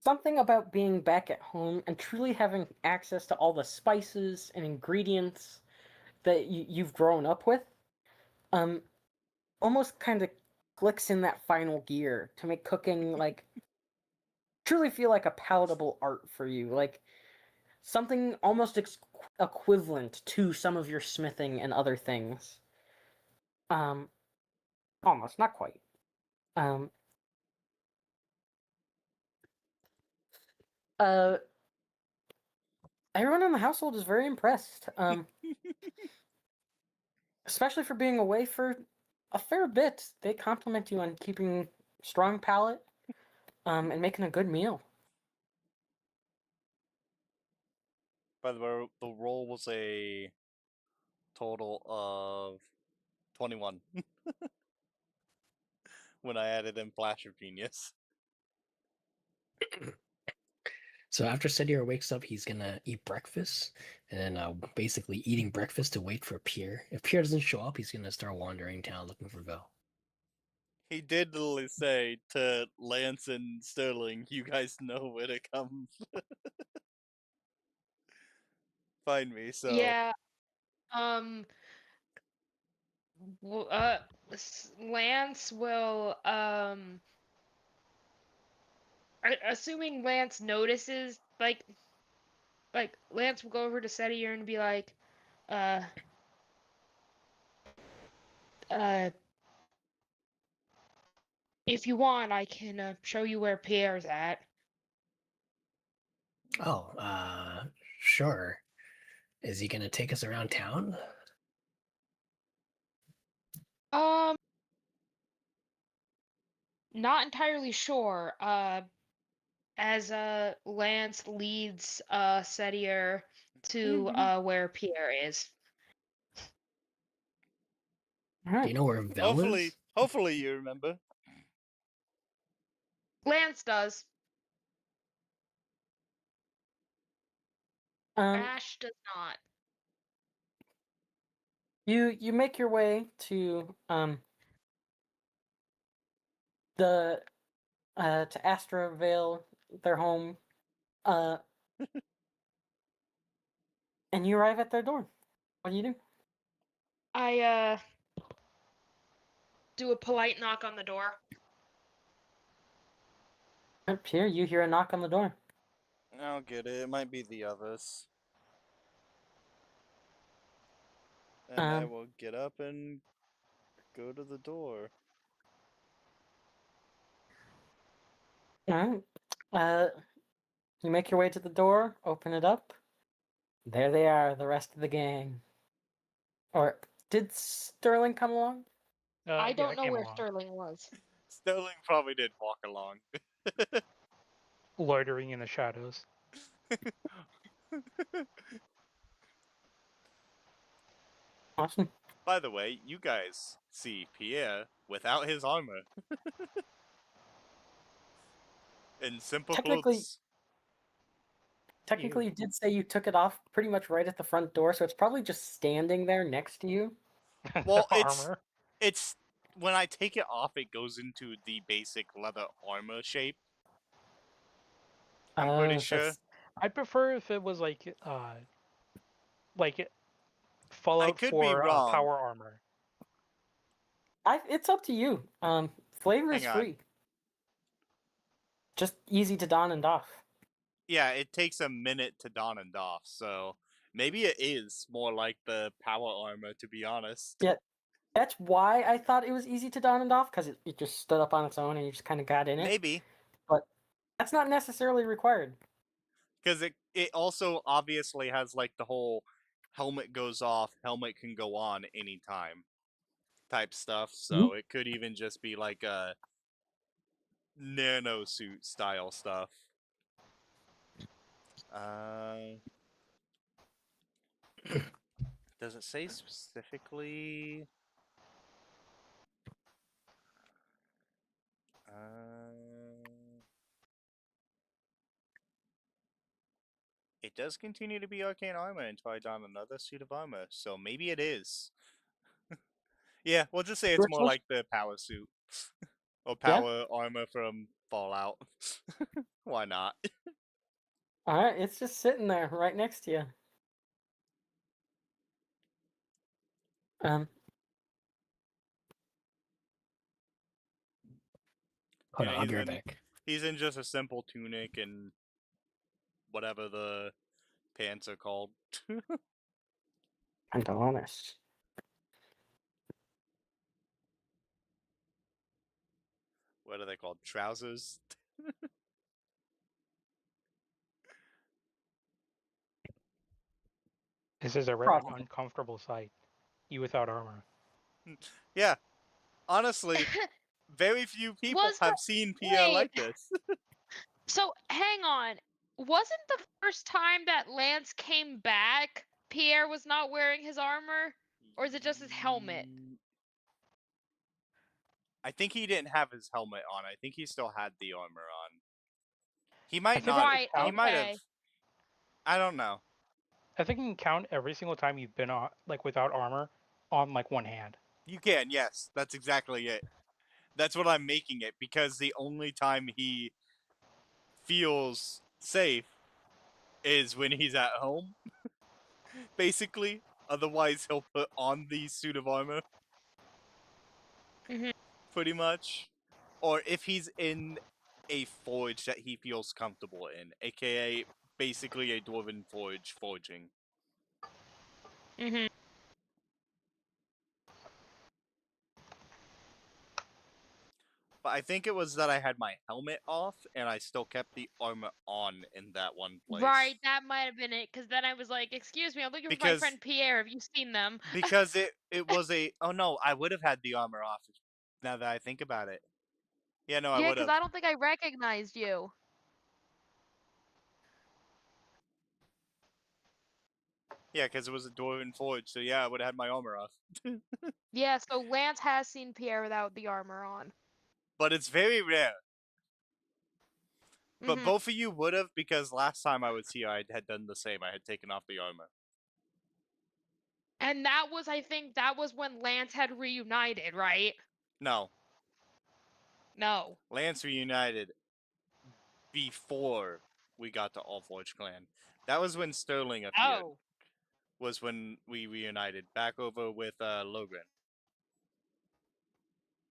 Something about being back at home and truly having access to all the spices and ingredients that you've grown up with, um, almost kind of clicks in that final gear to make cooking like truly feel like a palatable art for you, like something almost equivalent to some of your smithing and other things. Um, almost, not quite. Um, uh, everyone in the household is very impressed. Especially for being away for a fair bit. They compliment you on keeping strong palate, and making a good meal. By the way, the roll was a total of 21 when I added in Flash of Genius. So after Setier wakes up, he's gonna eat breakfast, and then basically eating breakfast to wait for Pierre. If Pierre doesn't show up, he's gonna start wandering town looking for Vel. He did literally say to Lance and Sterling, "You guys know where to come find me." So Yeah. Lance will assuming Lance notices, like Lance will go over to Setier and be like, uh uh if you want, I can show you where Pierre's at. Oh, sure. Is he gonna take us around town? Um, not entirely sure. As Lance leads Setier to where Pierre is. All Do right. you know where Vel is? hopefully you remember. Lance does. Um, Ash does not. you make your way to the to Astra Vale, their home, uh, and you arrive at their door. What do you do? I do a polite knock on the door. Up here, you hear a knock on the door. I'll get it. It might be the others. And I Um, will get up and go to the door. all right. You make your way to the door, open it up. There they are, the rest of the gang. Or did Sterling come along? I Yeah, I don't know came where along, Sterling was. Sterling probably did walk along. loitering in the shadows. Awesome. By the way, you guys see Pierre without his armor in simple Technically, clothes. technically, you did say you took it off pretty much right at the front door, so it's probably just standing there next to you. Well, The armor. it's when I take it off, it goes into the basic leather armor shape. I'm pretty So sure. it's, I'd prefer if it was like I Fallout could be 4 wrong. power armor. it's up to you. Flavor is Hang on. free. Just easy to don and doff. Yeah, it takes a minute to don and doff, so maybe it is more like the power armor, to be honest. Yeah, that's why I thought it was easy to don and doff, because it just stood up on its own and you just kind of got in it. Maybe. But that's not necessarily required. Because it also obviously has like the whole helmet goes off, helmet can go on anytime type stuff, so it could even just be like a nano suit style stuff. Does it say specifically? It does continue to be arcane armor until I don another suit of armor, so maybe it is. Yeah, we'll just say it's more Ritual? like the power suit. Or Yeah. power armor from Fallout. Why not? All right, it's just sitting there right next to you. Um, Hold on, Yeah, I'll be right back. he's in just a simple tunic and whatever the pants are called. I'm honest. What are they called? Trousers? This is a very Probably. uncomfortable sight. You without armor. Yeah, honestly, very few people Was have the seen Pierre wait? like this. So hang on. Wasn't the first time that Lance came back, Pierre was not wearing his armor? Or is it just his helmet? I think he didn't have his helmet on. I think he still had the armor on. He might think not. you Right, can He count. might have. okay. I don't know. I think you can count every single time you've been on, like without armor, on like one hand. You can, yes. That's exactly it. That's what I'm making it, because the only time he feels safe is when he's at home, basically. Otherwise, he'll put on the suit of armor, Mhm. pretty much. Or if he's in a forge that he feels comfortable in, aka basically a dwarven forge forging. Mhm. But I think it was that I had my helmet off and I still kept the armor on in that one place. Right, that might have been it. Because then I was like, "Excuse me, I'm looking for my Because- friend Pierre. Have you seen them?" Because it was a oh no, I would have had the armor off now that I think about it. Yeah, no, I Yeah, would because have. I don't think I recognized you. Yeah, because it was a dwarven forge, so yeah, I would have had my armor off. Yeah, so Lance has seen Pierre without the armor on. But it's very rare. But Mhm. both of you would have, because last time I was here, I had done the same. I had taken off the armor. And that was, I think, that was when Lance had reunited, right? No, No. Lance reunited before we got to All Forge Clan. That was when Sterling appeared. Oh. Was when we reunited back over with Logren.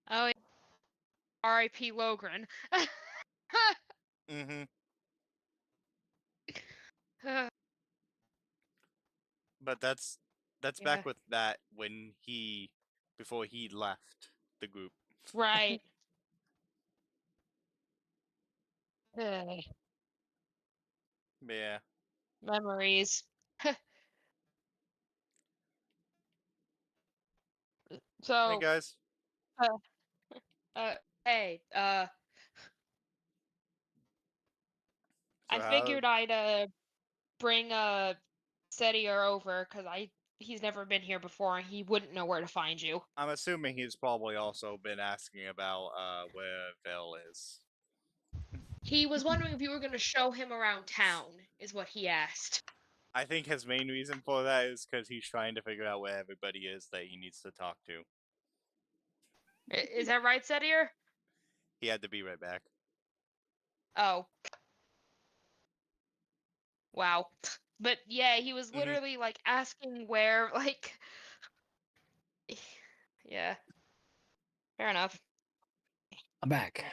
Oh. R.I.P. Logren. Mm-hmm. Uh, But that's yeah. back with that when before he left the group. Right. Ugh, Yeah. memories. Hey So, guys. uh, hey, So I figured I'd bring Setier over because he's never been here before and he wouldn't know where to find you. I'm assuming he's probably also been asking about where Vel is. He was wondering if you were going to show him around town, is what he asked. I think his main reason for that is because he's trying to figure out where everybody is that he needs to talk to. Is that right, Setier? He had to be right back. Oh. Wow. But yeah, he was literally like asking where, like. Yeah. Fair enough. I'm back.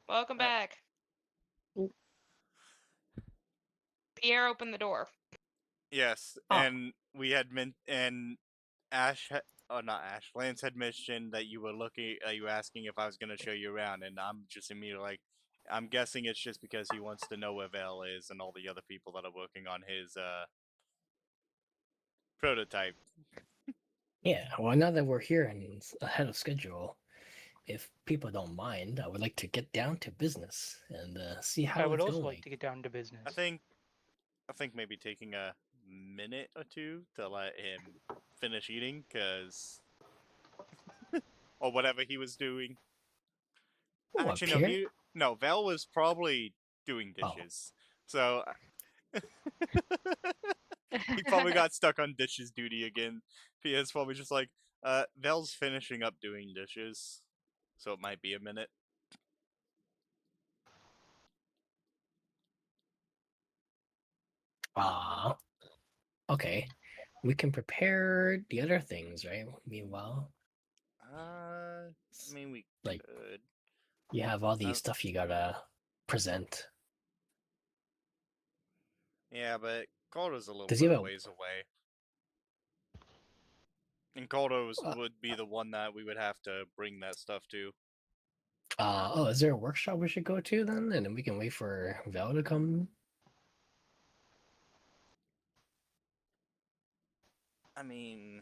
Welcome Alright. back. Pierre opened the door. Yes, Oh. and we had and oh not Ash, Lance had mentioned that you were you were asking if I was gonna show you around, and I'm just immediately like, I'm guessing it's just because he wants to know where Val is and all the other people that are working on his prototype. Yeah, well, now that we're here and it's ahead of schedule, if people don't mind, I would like to get down to business and see how I would it's also going. like to get down to business. I think maybe taking a minute or two to let him finish eating, cause or whatever he was doing. Oh, up Actually, no. here? Val was probably doing Oh. dishes. So he probably got stuck on dishes duty again. Pia's probably just like, Val's finishing up doing dishes, so it might be a minute. Ah. Okay. We can prepare the other things, right? Meanwhile, I mean, we like could. you have all Uh, these stuff you gotta present. Yeah, but Caldo's a little Does bit he of have ways away. And Caldo's a? would be the one that we would have to bring that stuff to. Oh, is there a workshop we should go to then? And then we can wait for Val to come. I mean,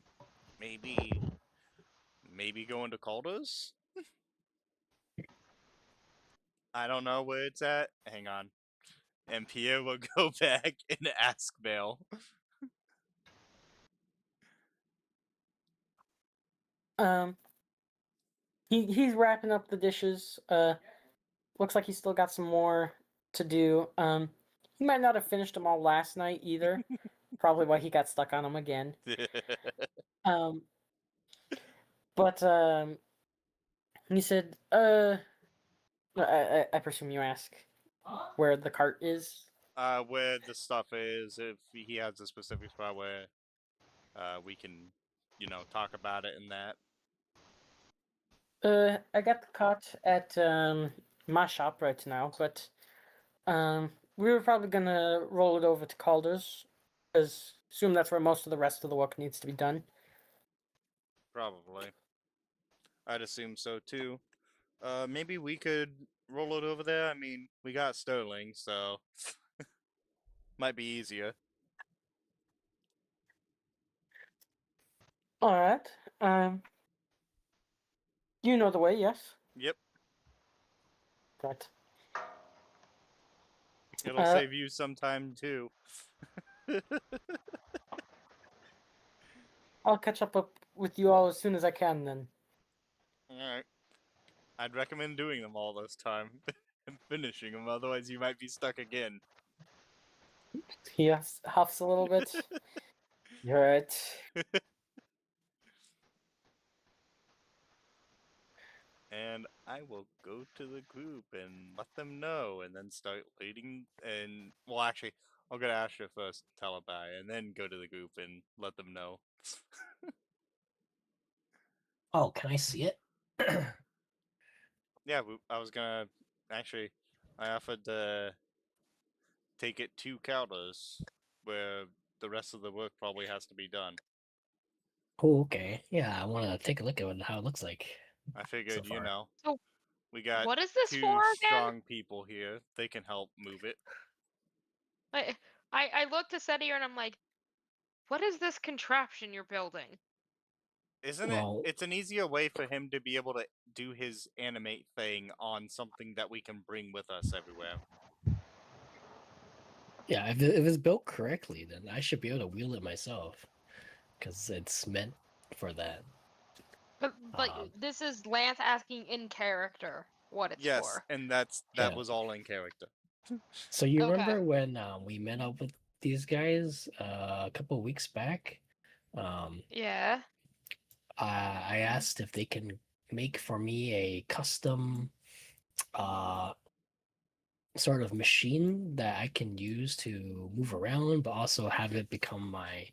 maybe going to Caldo's? I don't know where it's at. Hang on. And Pierre will go back and ask Val. Um, he's wrapping up the dishes. Looks like he's still got some more to do. He might not have finished them all last night either. Probably why he got stuck on them again. Um, but he said, I presume you ask where the cart is. Where the stuff is, if he has a specific spot where we can, talk about it and that. I got the cart at my shop right now, but we were probably gonna roll it over to Calder's, because assume that's where most of the rest of the work needs to be done. Probably. I'd assume so too. Maybe we could roll it over there. I mean, we got Sterling, so might be easier. All right. You know the way, yes? Yep. Right. It'll save you some time too. I'll catch up with you all as soon as I can then. Alright. I'd recommend doing them all this time and finishing them, otherwise you might be stuck again. He huffs a little bit. You're right. And I will go to the group and let them know, and then start leading. And well, actually, I'll go to Asher first, tell her bye, and then go to the group and let them know. Oh, can I see it? Yeah, I was gonna actually. I offered to take it to Caldas, where the rest of the work probably has to be done. Oh, okay. Yeah, I want to take a look at how it looks like. I figured, So far. So, we got what is this two for again? strong people here. They can help move it. I looked to Seti and I'm like, what is this contraption you're building? Isn't it? Well, It's an easier way for him to be able to do his animate thing on something that we can bring with us everywhere. yeah, if it's built correctly, then I should be able to wield it myself, because it's meant for that. But like, Um, this is Lance asking in character what it's Yes, for. and that Yeah. was all in character. So you Okay. remember when we met up with these guys a couple weeks back? Yeah. I asked if they can make for me a custom sort of machine that I can use to move around, but also have it become my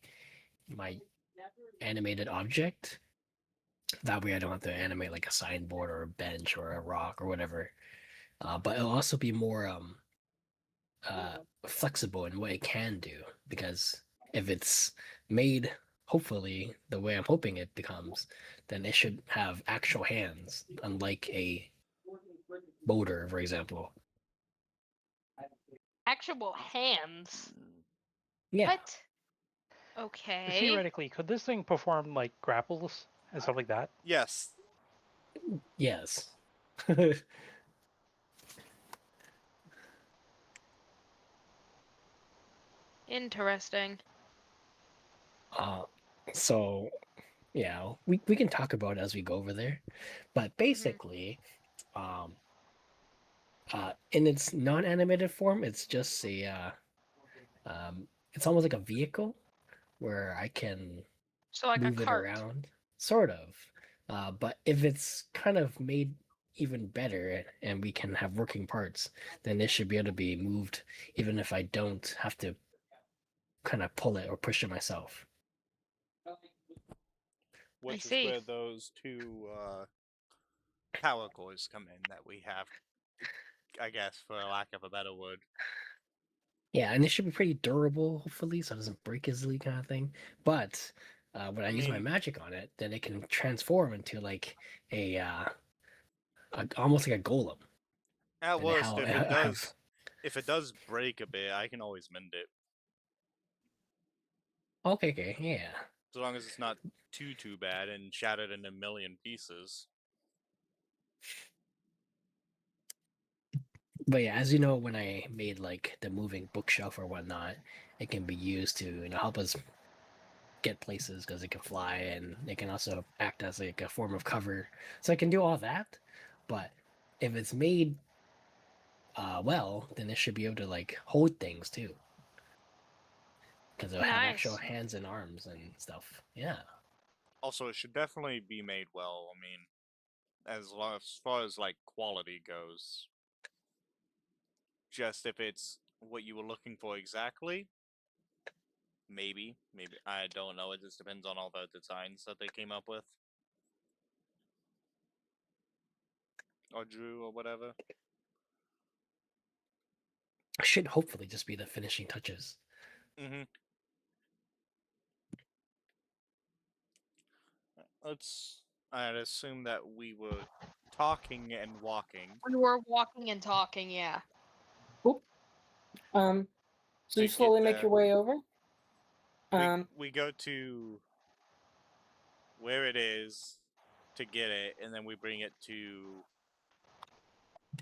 animated object. That way I don't have to animate like a signboard or a bench or a rock or whatever. But it'll also be more flexible in what it can do, because if it's made hopefully the way I'm hoping it becomes, then it should have actual hands, unlike a motor, for example. Actual hands. Yeah. What? Okay. Theoretically, could this thing perform like grapples and stuff like that? Yes. Yes. Interesting. uh, so yeah, we can talk about it as we go over there. But basically, In its non-animated form, it's just it's almost like a vehicle where I can So like a move it cart. around, sort of. But if it's kind of made even better and we can have working parts, then it should be able to be moved even if I don't have to kind of pull it or push it myself. Which is see. where those two power cores come in that we have, I guess, for lack of a better word. Yeah, and it should be pretty durable, hopefully, so it doesn't break easily, kind of thing. But when I use my mean- magic on it, then it can transform into like almost like a golem. At And worst, how if I it have does, if it does break a bit, I can always mend it, okay, yeah. as long as it's not too bad and shattered in a million pieces. But yeah, as you know, when I made like the moving bookshelf or whatnot, it can be used to help us get places because it can fly and it can also act as like a form of cover. So I can do all that. But if it's made well, then it should be able to like hold things too, because it'll have actual Nice. hands and arms and stuff. Yeah. Also, it should definitely be made well. I mean, as far as like quality goes, just if it's what you were looking for exactly, maybe I don't know. It just depends on all the designs that they came up with or drew or whatever. Should hopefully just be the finishing touches. Mm-hmm. I'd assume that we were talking and walking We were walking and talking, yeah. So you to get slowly make there. your way over. We go to where it is to get it, and then we bring it to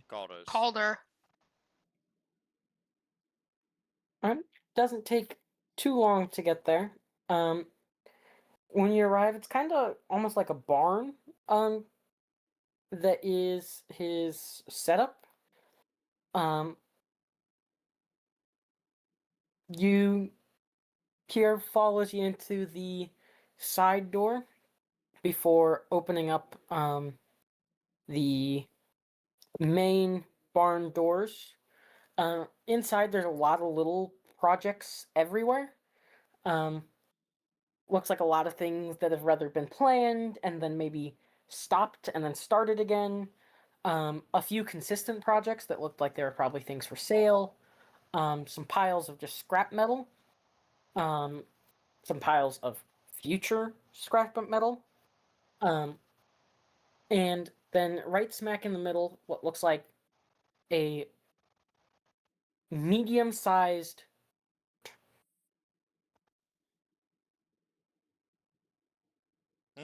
Calder's. Calder. Doesn't take too long to get there. Um, when you arrive, it's kind of almost like a barn. That is his setup. Um, you Kier follows you into the side door before opening up the main barn doors. Inside, there's a lot of little projects everywhere. Um, looks like a lot of things that have rather been planned and then maybe stopped and then started again. A few consistent projects that looked like they were probably things for sale. Some piles of just scrap metal. Um, some piles of future scrap metal. Um, and then right smack in the middle, what looks like a medium-sized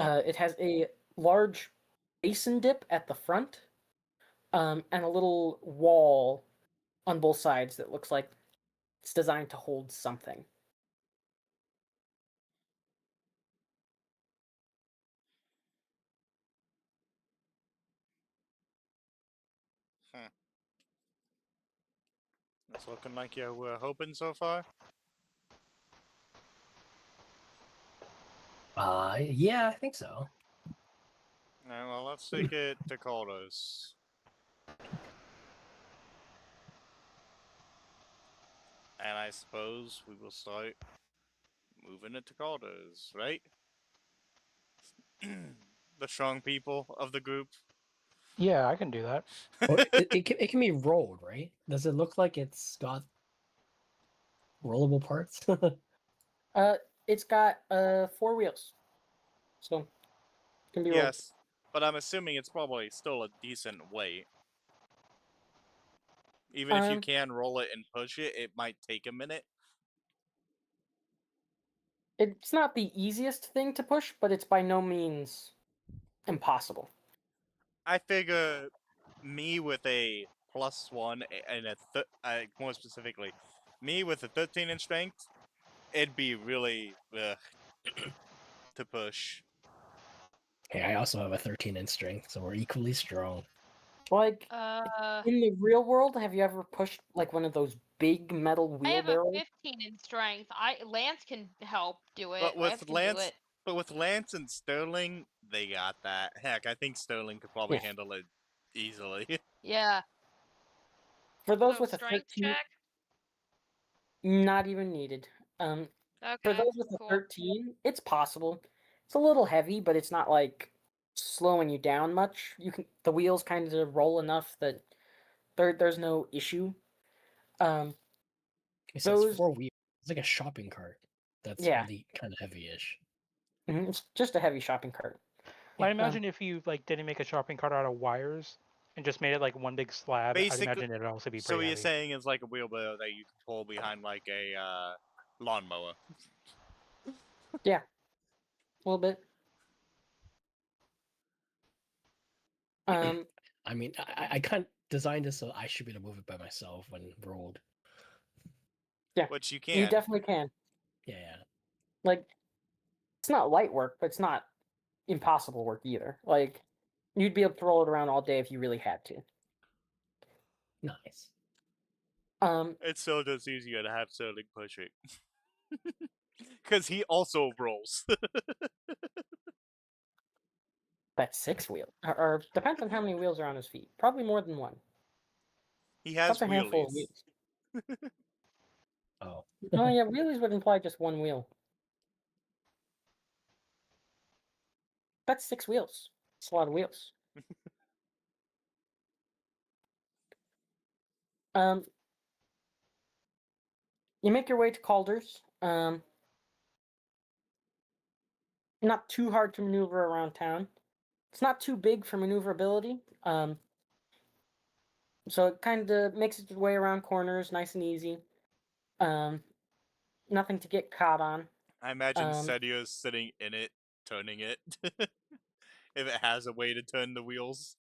it has a large basin dip at the front, and a little wall on both sides that looks like it's designed to hold something. Hmm. It's looking like you were hoping so far. Yeah, I think so. Well, let's take it to Calder's. And I suppose we will start moving it to Calder's, right? The strong people of the group. Yeah, I can do that. Or it can be rolled, right? Does it look like it's got rollable parts? It's got 4 wheels, so it can be rolled. Yes, but I'm assuming it's probably still a decent weight. Even if you Um, can roll it and push it, it might take a minute. it's not the easiest thing to push, but it's by no means impossible. I figure me with a +1 and more specifically, me with a 13 in strength, it'd be really to push. Hey, I also have a 13 in strength, so we're equally strong. Like I in the real world, have you ever pushed like one of those big metal have a wheelbarrows? 15 in strength. Lance can help do it. But Lance with can do Lance, it. but with Lance and Sterling, they got that. Heck, I think Sterling could probably Yeah. handle it easily. Yeah. For those So with a strength 13, check. not even needed. For Okay. those with a Cool. 13, it's possible. It's a little heavy, but it's not like slowing you down much. The wheels kind of roll enough that there's no issue. Okay, so it's Those 4 wheels. It's like a shopping cart. That's yeah, really kind of heavy-ish. it's just a heavy shopping cart. I Yeah. imagine if you like didn't make a shopping cart out of wires and just made it like one big slab, I'd Basically, imagine it'd also be so pretty you're heavy. saying it's like a wheelbarrow that you can pull behind like a lawnmower. Yeah, a little bit. Um, I mean, I can't design this so I should be able to move it by myself when rolled. yeah, Which you you can. definitely can. Yeah. Like, it's not light work, but it's not impossible work either. Like, you'd be able to roll it around all day if you really had to. Nice. It's so just easier to have Sterling push it. Because he also rolls. That's 6 wheels, or depends on how many wheels are on his feet. Probably more than one. He has That's a handful of wheelies. wheels. Oh. Oh yeah, wheelies would imply just one wheel. That's 6 wheels. It's a lot of wheels. Um, you make your way to Calder's. Not too hard to maneuver around town. It's not too big for maneuverability. So it kind of makes its way around corners, nice and easy. Um, nothing to get caught on. I imagine Um, Setia's sitting in it, turning it. If it has a way to turn the wheels.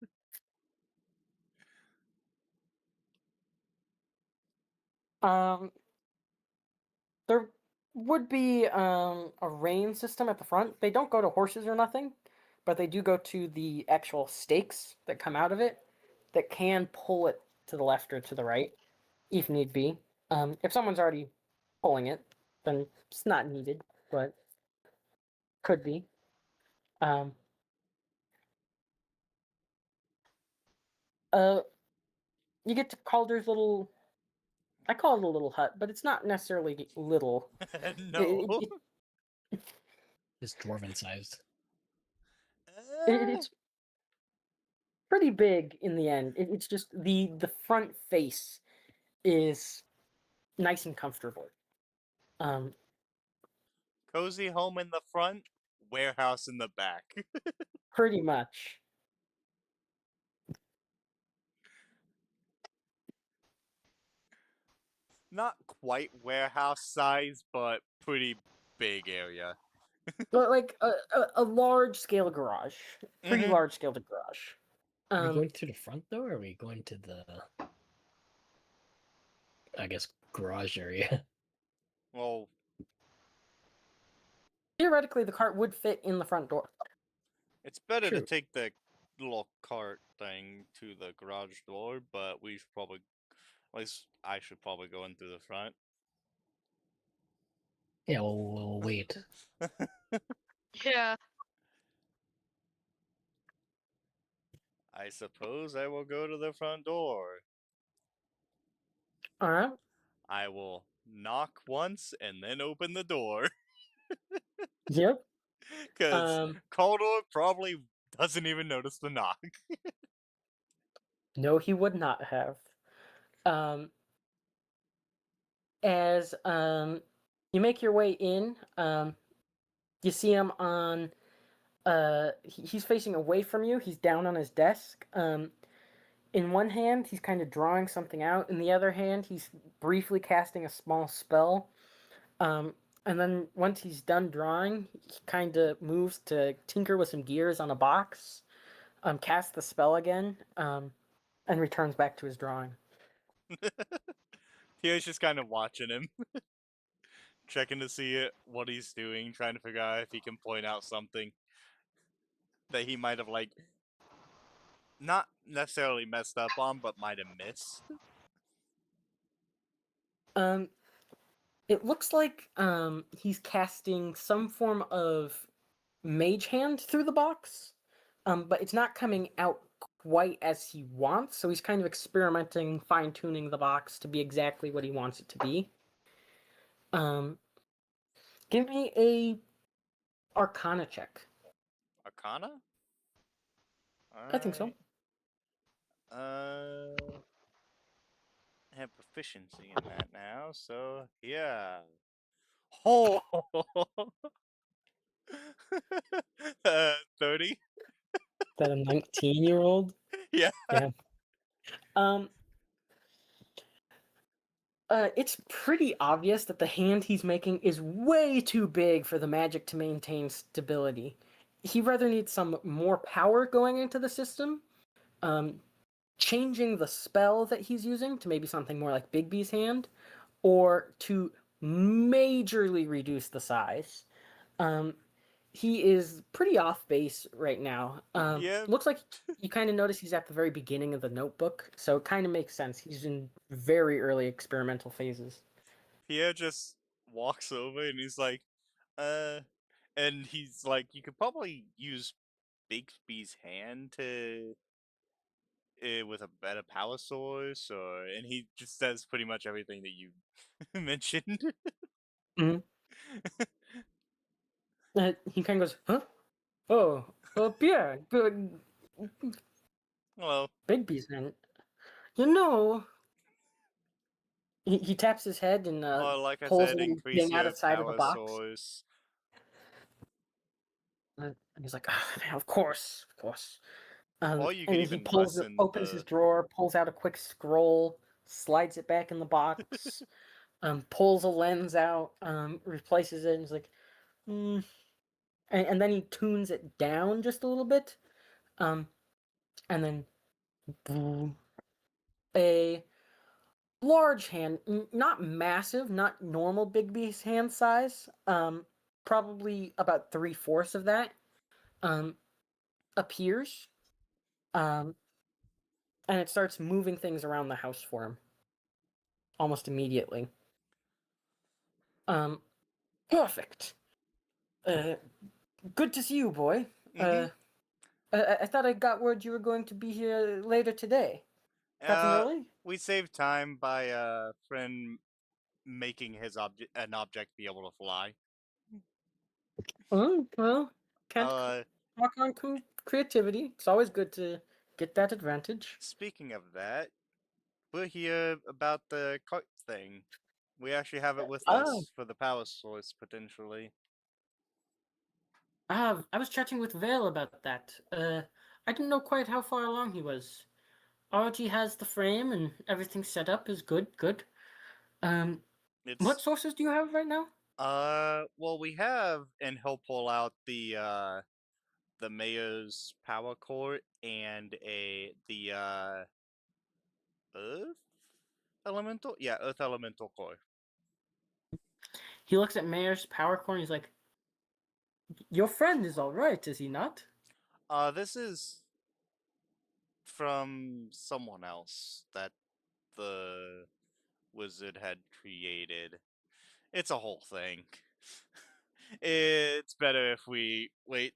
um, there would be a rein system at the front. They don't go to horses or nothing, but they do go to the actual stakes that come out of it that can pull it to the left or to the right if need be. If someone's already pulling it, then it's not needed, but could be. Um, uh, you get to Calder's little. I call it a little hut, but it's not necessarily little. No. It, It's dwarven sized. it's pretty big in the end. It's just the front face is nice and comfortable. Um, Cozy home in the front, warehouse in the back. pretty much. Not quite warehouse size, but pretty big area. But like a large scale garage, pretty Mm-hmm. large scale garage. Are we going to the front though, or are we going to the, I guess, garage area? Well, Theoretically, the cart would fit in the front door. it's better to True. take the little cart thing to the garage door, but we should probably, at least I should probably go in through the front. Yeah, we'll wait. Yeah. I suppose I will go to the front door. All right. I will knock once and then open the door. Yep. Because Um, Caldor probably doesn't even notice the knock. no, he would not have. Um, as you make your way in, you see him on. He's facing away from you. He's down on his desk. In one hand, he's kind of drawing something out. In the other hand, he's briefly casting a small spell. And then once he's done drawing, he kind of moves to tinker with some gears on a box, cast the spell again, and returns back to his drawing. Tio's just kind of watching him, checking to see what he's doing, trying to figure out if he can point out something that he might have, like, not necessarily messed up on, but might have missed. Um, it looks like he's casting some form of mage hand through the box, but it's not coming out quite as he wants. So he's kind of experimenting, fine tuning the box to be exactly what he wants it to be. Give me a Arcana check. Arcana? I think so. Alright. I have proficiency in that now, so yeah. Oh! 30? That a 19-year-old? Yeah. Yeah. Um. It's pretty obvious that the hand he's making is way too big for the magic to maintain stability. He rather needs some more power going into the system. Um, changing the spell that he's using to maybe something more like Bigby's hand, or to majorly reduce the size. Um, he is pretty off base right now. Yeah. Looks like you kind of notice he's at the very beginning of the notebook, so it kind of makes sense. He's in very early experimental phases. Pierre just walks over and he's like, and he's like, you could probably use Bigby's hand to with a better power source, or and he just says pretty much everything that you mentioned. Mhm. He kind of goes, huh? Oh, Pierre, good. Well, Bigby's in it. You know, he taps his head and well, like I pulls a said, little increase thing out your of the side of the power box. source. And he's like, "Ah, of course, of course." Or you could And he even pulls, lessen opens his the. drawer, pulls out a quick scroll, slides it back in the box, pulls a lens out, replaces it, and he's like, mm. And then he tunes it down just a little bit, and then boom, a large hand, not massive, not normal Bigby's hand size, probably about 3/4 of that, um, appears, um, and it starts moving things around the house for him almost immediately. Um, perfect. Uh, good to see you, boy. Mm-hmm. I thought I got word you were going to be here later today. That Uh, early? we saved time by a friend making an object be able to fly. Oh, well, can't Uh, knock on creativity. It's always good to get that advantage. speaking of that, we're here about the cart thing. We actually have it with Oh, us for the power source potentially. I was chatting with Vale about that. I didn't know quite how far along he was. Already has the frame and everything set up is good. Um, what It's sources do you have right now? well, we have, and he'll pull out the mayor's power core and the earth elemental, yeah, earth elemental core. He looks at Mayor's power core and he's like, "Your friend is all right, is he not?" This is from someone else that the wizard had created. It's a whole thing. It's better if we wait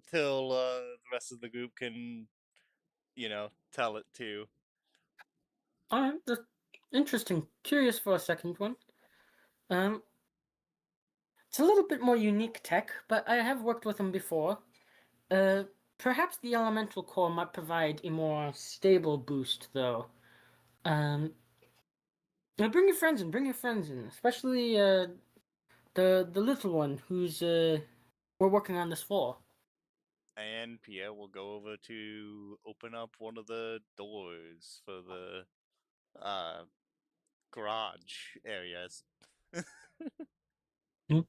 till the rest of the group can, tell it too. All right, that's interesting. Curious for a second one. Um, it's a little bit more unique tech, but I have worked with him before. Uh, perhaps the elemental core might provide a more stable boost, though. Um, now bring your friends in. Bring your friends in, especially the little one who's we're working on this for. And Pierre will go over to open up one of the doors for the uh, garage areas. Hmm.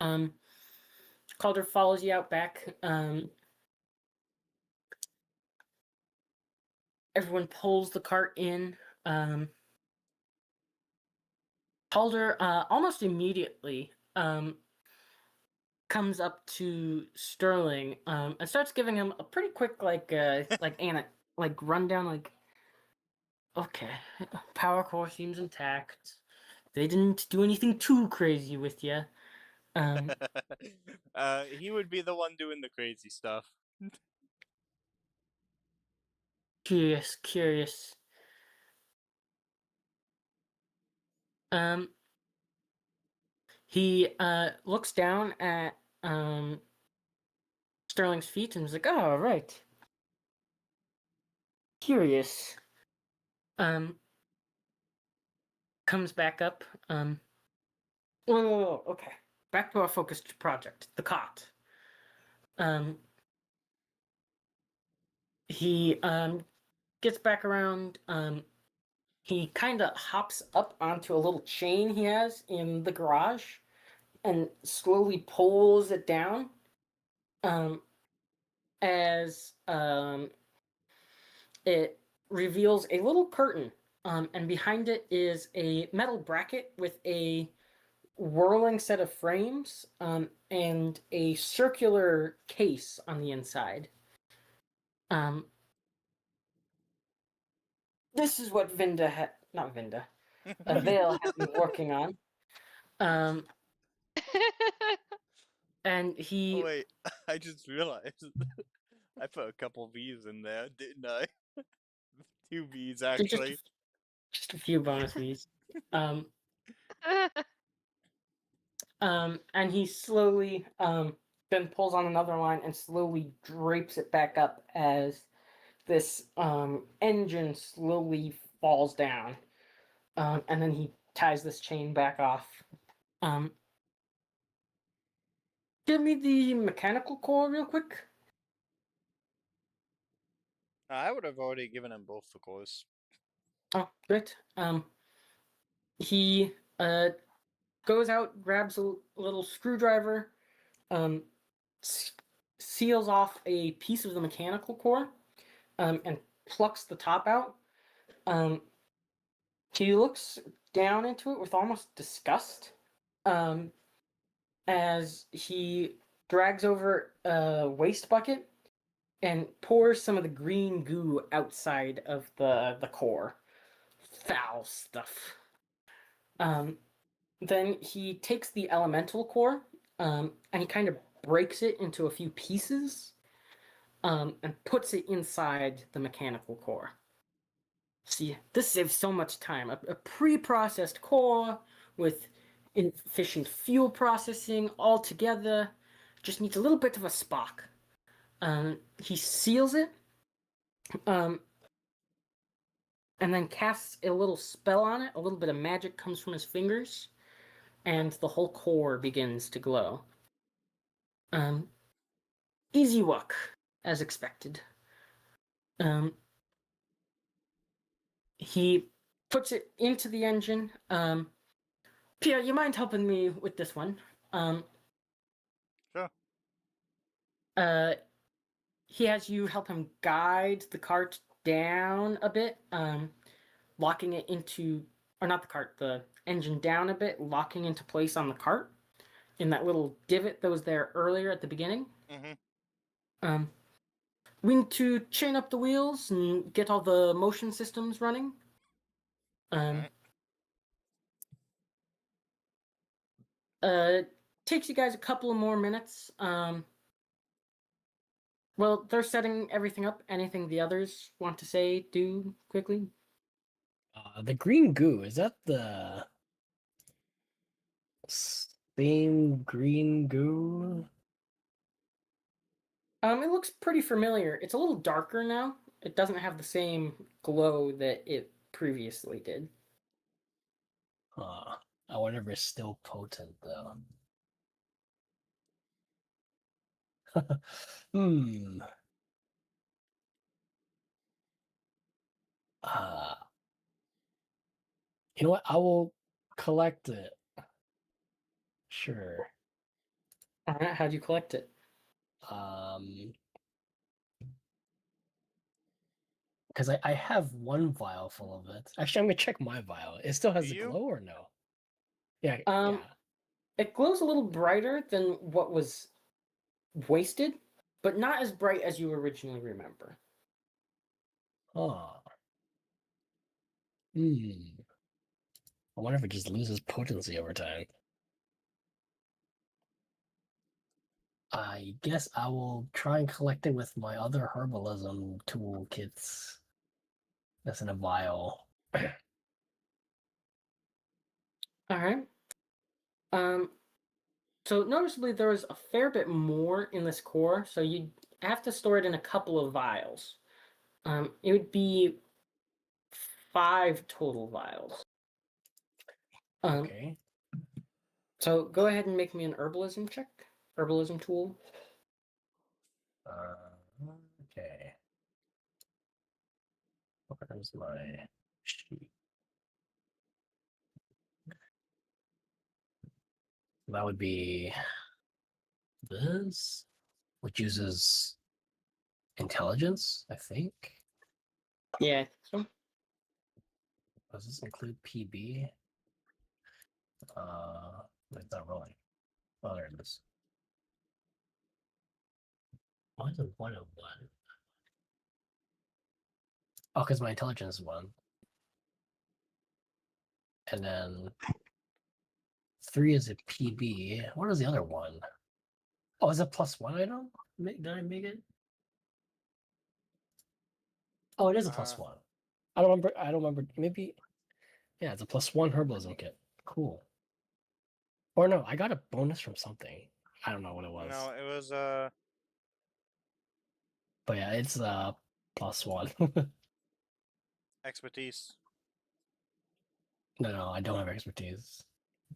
Um, Calder follows you out back. Everyone pulls the cart in. Calder almost immediately comes up to Sterling and starts giving him a pretty quick rundown. Like, okay, power core seems intact. They didn't do anything too crazy with you. He would be the one doing the crazy stuff. Curious. Um, he looks down at Sterling's feet and is like, "Oh, right. Curious." Um, comes back up. Whoa, okay. Back to our focused project, the cot. Um, he gets back around. He kind of hops up onto a little chain he has in the garage and slowly pulls it down. As it reveals a little curtain, and behind it is a metal bracket with a whirling set of frames, and a circular case on the inside. This is what not Vinda, Vale had been working on. And Oh he wait, I just realized I put a couple V's in there, didn't I? 2 V's just actually. just a few bonus V's. And he slowly then pulls on another line and slowly drapes it back up as this engine slowly falls down. And then he ties this chain back off. Give me the mechanical core real quick. I would have already given him both, of course. Oh, great. He goes out, grabs a little screwdriver, um, seals off a piece of the mechanical core, and plucks the top out. He looks down into it with almost disgust, as he drags over a waste bucket and pours some of the green goo outside of the core. Foul stuff. Then he takes the elemental core, and he kind of breaks it into a few pieces, and puts it inside the mechanical core. See, this saves so much time. A pre-processed core with efficient fuel processing all together just needs a little bit of a spark. He seals it, and then casts a little spell on it. A little bit of magic comes from his fingers, and the whole core begins to glow. Easy work, as expected. He puts it into the engine. Pierre, you mind helping me with this one? Sure. He has you help him guide the cart down a bit, locking it into, or not the cart, the engine down a bit, locking into place on the cart in that little divot that was there earlier at the beginning. Mm-hmm. We need to chain up the wheels and get all the motion systems running. Alright. Takes you guys a couple of more minutes. Well, they're setting everything up. Anything the others want to say, do quickly? The green goo, is that the same green goo? It looks pretty familiar. It's a little darker now. It doesn't have the same glow that it previously did. I wonder if it's still potent though. Hmm. Uh, you know what? I will collect it. Sure. All right, how'd you collect it? Because I have one vial full of it. Actually, I'm gonna check my vial. It still has Do a you? glow or no? Yeah, Um, yeah. It glows a little brighter than what was wasted, but not as bright as you originally remember. Oh. Hmm. I wonder if it just loses potency over time. I guess I will try and collect it with my other herbalism toolkits. That's in a vial. All right. So noticeably there is a fair bit more in this core, so you have to store it in a couple of vials. It would be 5 total vials. Okay. So go ahead and make me an herbalism check. Herbalism tool. Okay. Where's my sheet? That would be this, which uses intelligence, I think. Yeah, I think so. Does this include PB? It's not rolling. Oh, there it is. Why is it 101? Oh, because my intelligence is 1. And then 3 is a PB. What is the other one? Oh, is it +1 item? Did I make it? Oh, it is a +1. I don't remember. I don't remember. Maybe. Yeah, it's a +1 herbalism kit. Cool. Or no, I got a bonus from something. I don't know what it was. No, it was But yeah, it's +1. expertise. No, I don't have expertise.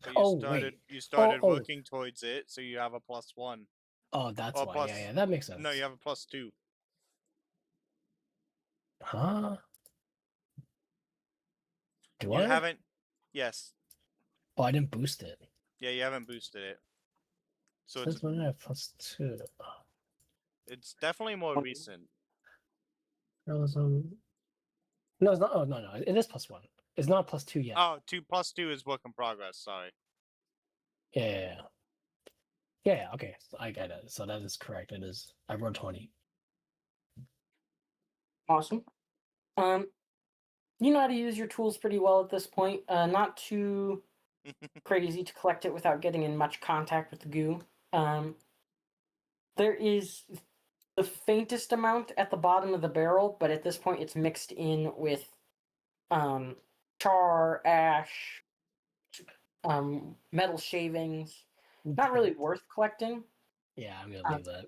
But Oh wait. you started Oh. working towards it, so you have a +1. Oh, that's Or why. plus, Yeah, that makes sense. no, you have a +2. Huh? Do You I? haven't. Yes. Oh, I didn't boost it. Yeah, you haven't boosted it. So Since when did I have +2? it's definitely more recent. Realism. No, it's not. Oh no, it is +1. It's not +2 yet. Oh, +2 is work in progress. Sorry. Yeah. Okay, so I get it. So that is correct. It is. I rolled 20. Awesome. You know how to use your tools pretty well at this point. Not too crazy to collect it without getting in much contact with the goo. There is the faintest amount at the bottom of the barrel, but at this point it's mixed in with char, ash, metal shavings. Not really worth collecting. Yeah, I'm gonna leave that.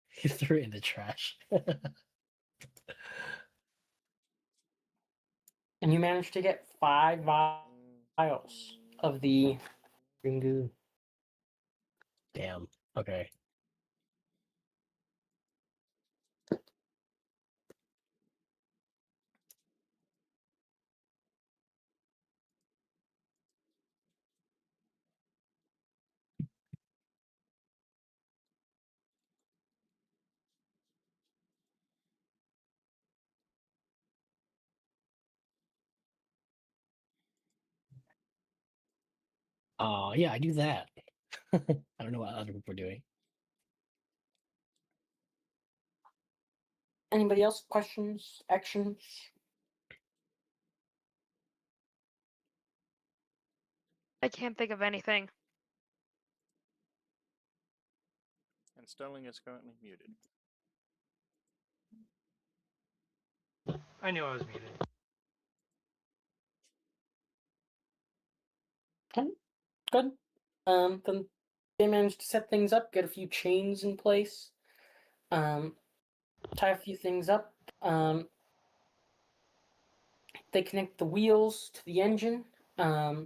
He threw it in the trash. And you managed to get 5 vials of the green goo. Damn. Okay. Yeah, I do that. I don't know what other people are doing. Anybody else? Questions? Actions? I can't think of anything. And Sterling is currently muted. I knew I was muted. Okay, good. Then they managed to set things up, get a few chains in place, tie a few things up. They connect the wheels to the engine. Uh,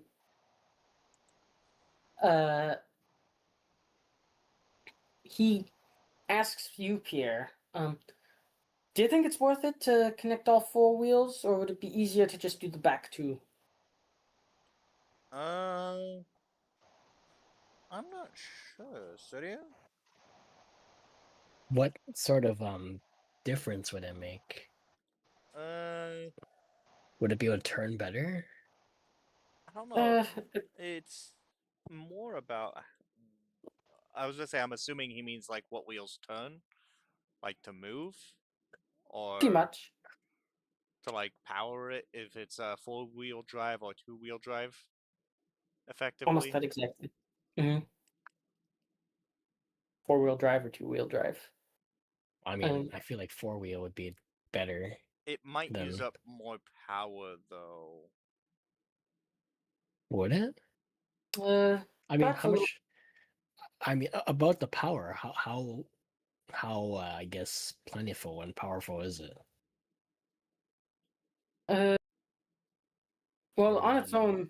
he asks you, Pierre, do you think it's worth it to connect all 4 wheels, or would it be easier to just do the back 2? I'm not sure. Studio? What sort of difference would it make? I Would it be able to turn better? don't know. Uh, It's more about. I was gonna say, I'm assuming he means like what wheels turn, like to move, Pretty or much. to like power it if it's a 4-wheel drive or 2-wheel drive, Almost effectively. that exactly. Mm-hmm. 4-wheel drive or 2-wheel drive. I mean, I feel like 4-wheel would be better It might use than up more power though. would it? Uh, I mean, perhaps how a little. much? I mean, about the power, how I guess plentiful and powerful is it? Uh, well, Or do you on not its know? own,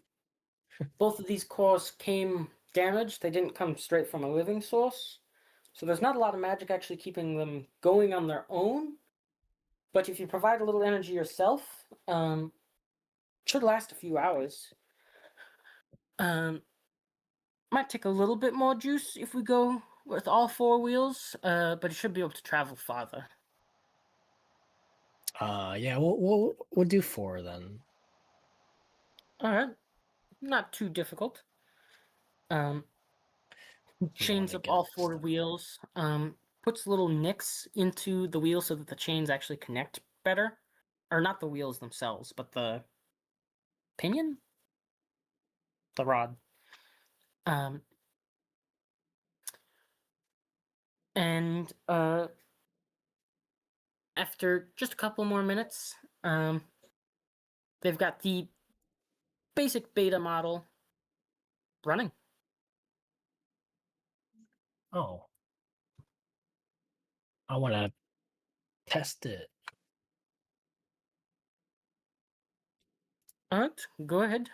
both of these cores came damaged. They didn't come straight from a living source, so there's not a lot of magic actually keeping them going on their own. But if you provide a little energy yourself, should last a few hours. Might take a little bit more juice if we go with all 4 wheels, but it should be able to travel farther. Yeah, we'll do 4 then. All right, not too difficult. We want Chains to up get all 4 wheels. Puts little nicks into the wheels so that the chains actually connect better, or not the wheels themselves, but the pinion, the rod. Um, and after just a couple more minutes, they've got the basic beta model running. Oh, I want to test it. All right, go ahead.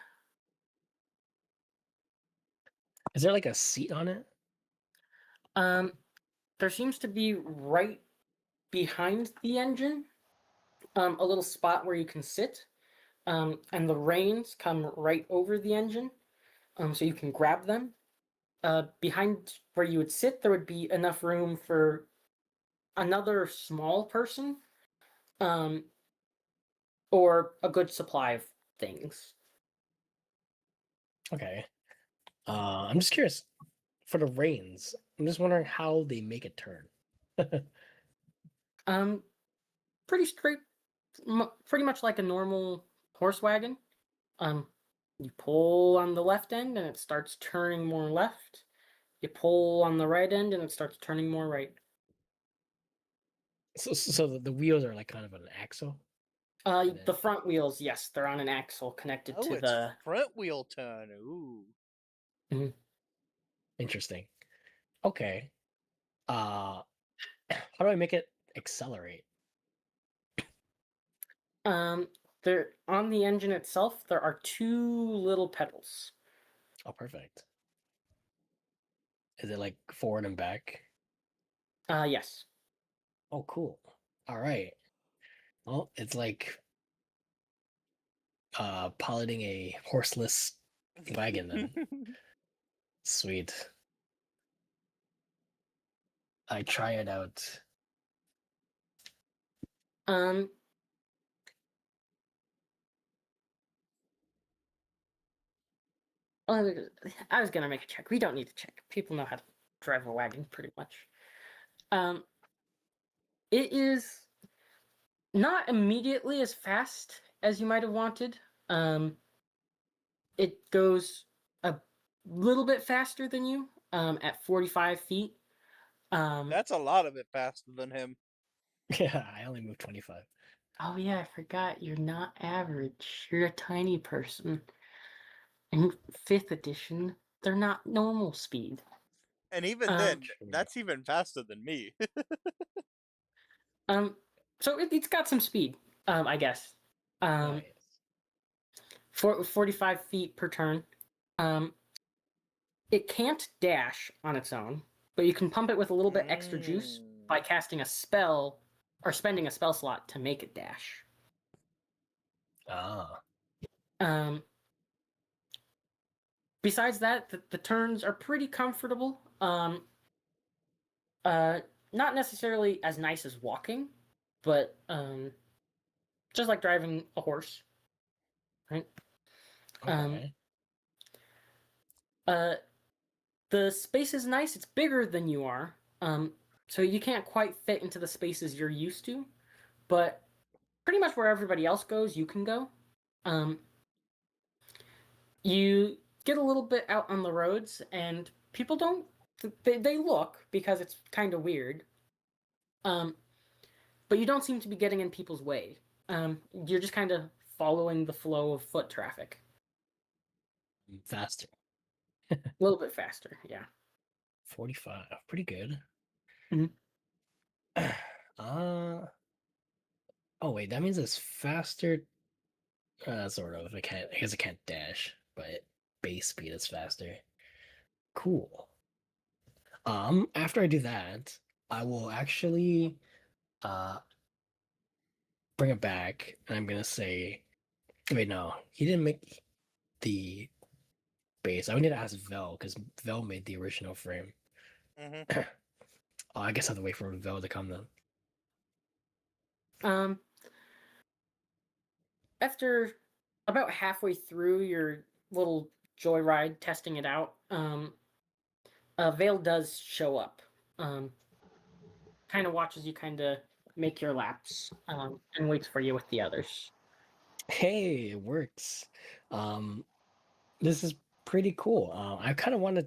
Is there like a seat on it? There seems to be right behind the engine, a little spot where you can sit, and the reins come right over the engine, so you can grab them. Behind where you would sit, there would be enough room for another small person, um, or a good supply of things. Okay. I'm just curious for the reins. I'm just wondering how they make it turn. Um, Pretty straight, pretty much like a normal horse wagon. Um, you pull on the left end and it starts turning more left. You pull on the right end and it starts turning more right. So the wheels are like kind of an axle. And The then front wheels, yes, they're on an axle connected Oh, to it's the. front wheel turn. Ooh. interesting. Okay. How do I make it accelerate? Um, there on the engine itself, there are 2 little pedals. Oh, perfect. Is it like forward and back? Yes. Oh, cool. All right. Well, it's like piloting a horseless wagon then. Sweet. I try it out. Um, uh, I was gonna make a check. We don't need to check. People know how to drive a wagon pretty much. Um, it is not immediately as fast as you might have wanted. Um, it goes a little bit faster than you, at 45 feet. That's a lot of it faster than him. Yeah, I only moved 25. Oh yeah, I forgot. You're not average. You're a tiny person. In 5th edition, they're not normal speed. And even Um, then, that's even faster than me. um, so it's got some speed, I guess. Um, Nice. 45 feet per turn. Um, it can't dash on its own, but you can pump it with a little bit extra juice by casting a spell or spending a spell slot to make it dash. Ah, Um, Besides that, the turns are pretty comfortable. Uh, Not necessarily as nice as walking, but just like driving a horse, right? Um, okay. The space is nice. It's bigger than you are. So you can't quite fit into the spaces you're used to, but pretty much where everybody else goes, you can go. Um, you get a little bit out on the roads, and people don't. They look because it's kind of weird. Um, but you don't seem to be getting in people's way. You're just kind of following the flow of foot traffic. Faster. A little bit faster, yeah. 45. Pretty good. Mhm. Oh wait, that means it's faster. Sort of. I guess it can't dash, but base speed is faster. Cool. After I do that, I will actually uh bring it back, and I'm gonna say, wait, no, he didn't make the base. I would need to ask Vel because Vel made the original frame. Mm-hmm. Oh, I guess I have to wait for Vel to come then. After about halfway through your little joyride testing it out, Vale does show up. Kind of watches you kind of make your laps, and waits for you with the others. Hey, it works. This is pretty cool. I kind of want to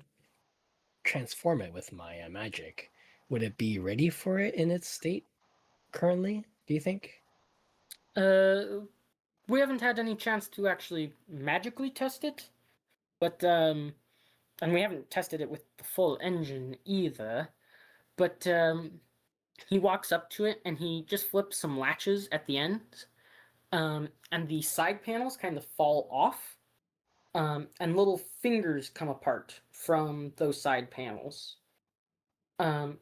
transform it with my magic. Would it be ready for it in its state currently? Do you think? We haven't had any chance to actually magically test it, but and we haven't tested it with the full engine either. But he walks up to it and he just flips some latches at the end, and the side panels kind of fall off, and little fingers come apart from those side panels. Um,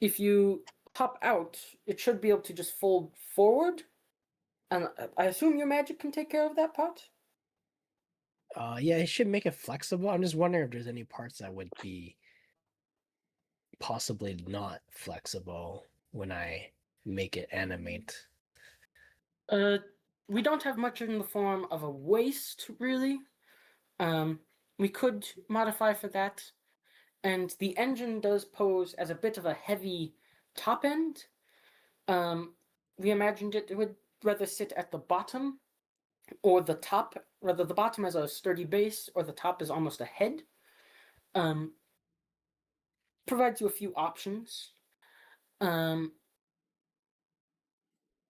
if you pop out, it should be able to just fold forward, and I assume your magic can take care of that part. Yeah, it should make it flexible. I'm just wondering if there's any parts that would be possibly not flexible when I make it animate. Uh, we don't have much in the form of a waist, really. Um, we could modify for that, and the engine does pose as a bit of a heavy top end. We imagined it would rather sit at the bottom or the top, rather the bottom has a sturdy base or the top is almost a head. Um, provides you a few options. Um,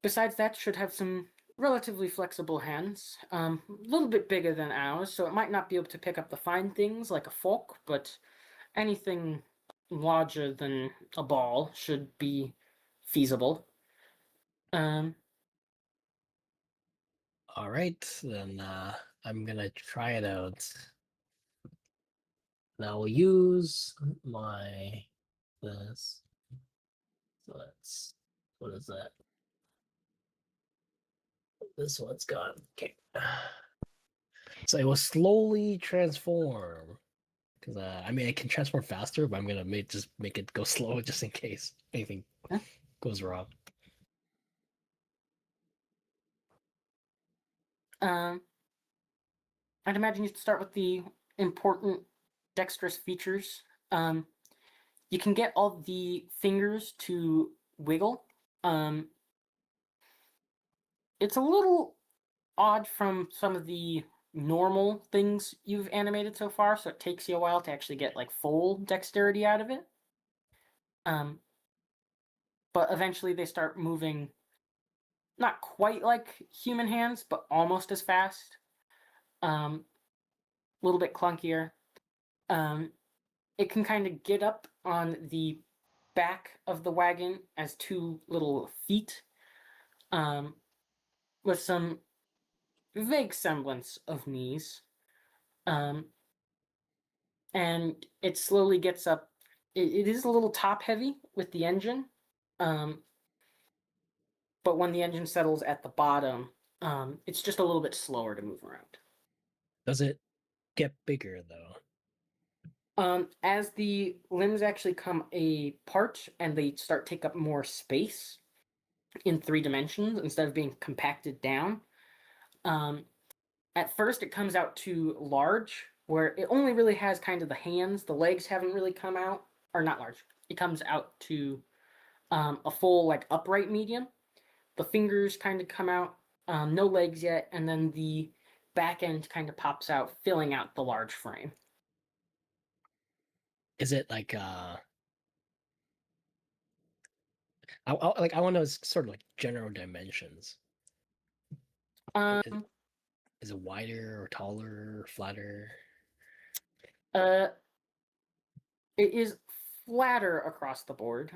besides that, should have some relatively flexible hands. A little bit bigger than ours, so it might not be able to pick up the fine things like a fork, but anything larger than a ball should be feasible. Um, All right, then I'm gonna try it out. And I'll use my this. So that's what is that? This one's gone. Okay. So it will slowly transform. Because I mean, I can transform faster, but I'm gonna just make it go slow just in case anything Yeah. goes wrong. um, I'd imagine you'd start with the important dexterous features. You can get all the fingers to wiggle. Um, it's a little odd from some of the normal things you've animated so far, so it takes you a while to actually get like full dexterity out of it. Um, but eventually they start moving, not quite like human hands, but almost as fast. A little bit clunkier. Um, it can kind of get up on the back of the wagon as two little feet, with some vague semblance of knees. Um, and it slowly gets up. It is a little top heavy with the engine, um, but when the engine settles at the bottom, it's just a little bit slower to move around. Does it get bigger though? As the limbs actually come apart and they start take up more space in 3 dimensions instead of being compacted down, at first it comes out to large, where it only really has kind of the hands. The legs haven't really come out, or not large. It comes out to a full like upright medium. The fingers kind of come out, no legs yet, and then the back end kind of pops out, filling out the large frame. Is it like I want to know sort of like general dimensions. Um, Is it wider or taller or flatter? uh, it is flatter across the board.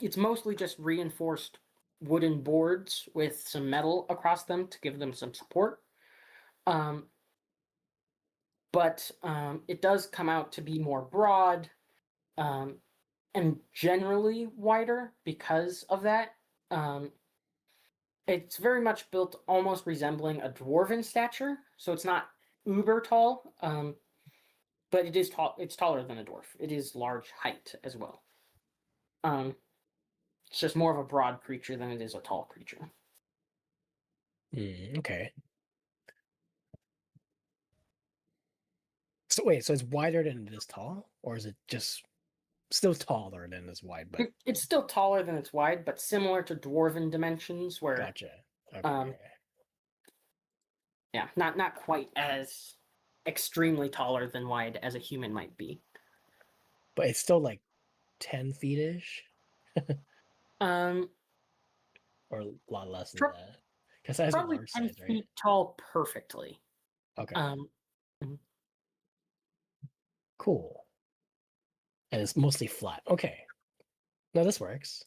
It's mostly just reinforced wooden boards with some metal across them to give them some support. Um, but it does come out to be more broad and generally wider because of that. Um, it's very much built almost resembling a dwarven stature, so it's not uber tall, but it is tall. It's taller than a dwarf. It is large height as well. Um, it's just more of a broad creature than it is a tall creature. Okay. So wait, so it's wider than it is tall, or is it just still taller than it's wide? But It's still taller than it's wide, but similar to dwarven dimensions, where gotcha. Okay. yeah, not quite as extremely taller than wide as a human might be. But it's still like 10 feet ish, Um, or a lot less than Pro- that. Because that's a probably large 10 size, right? feet tall perfectly. Okay. Um, Cool. And it's mostly flat. Okay. No, this works.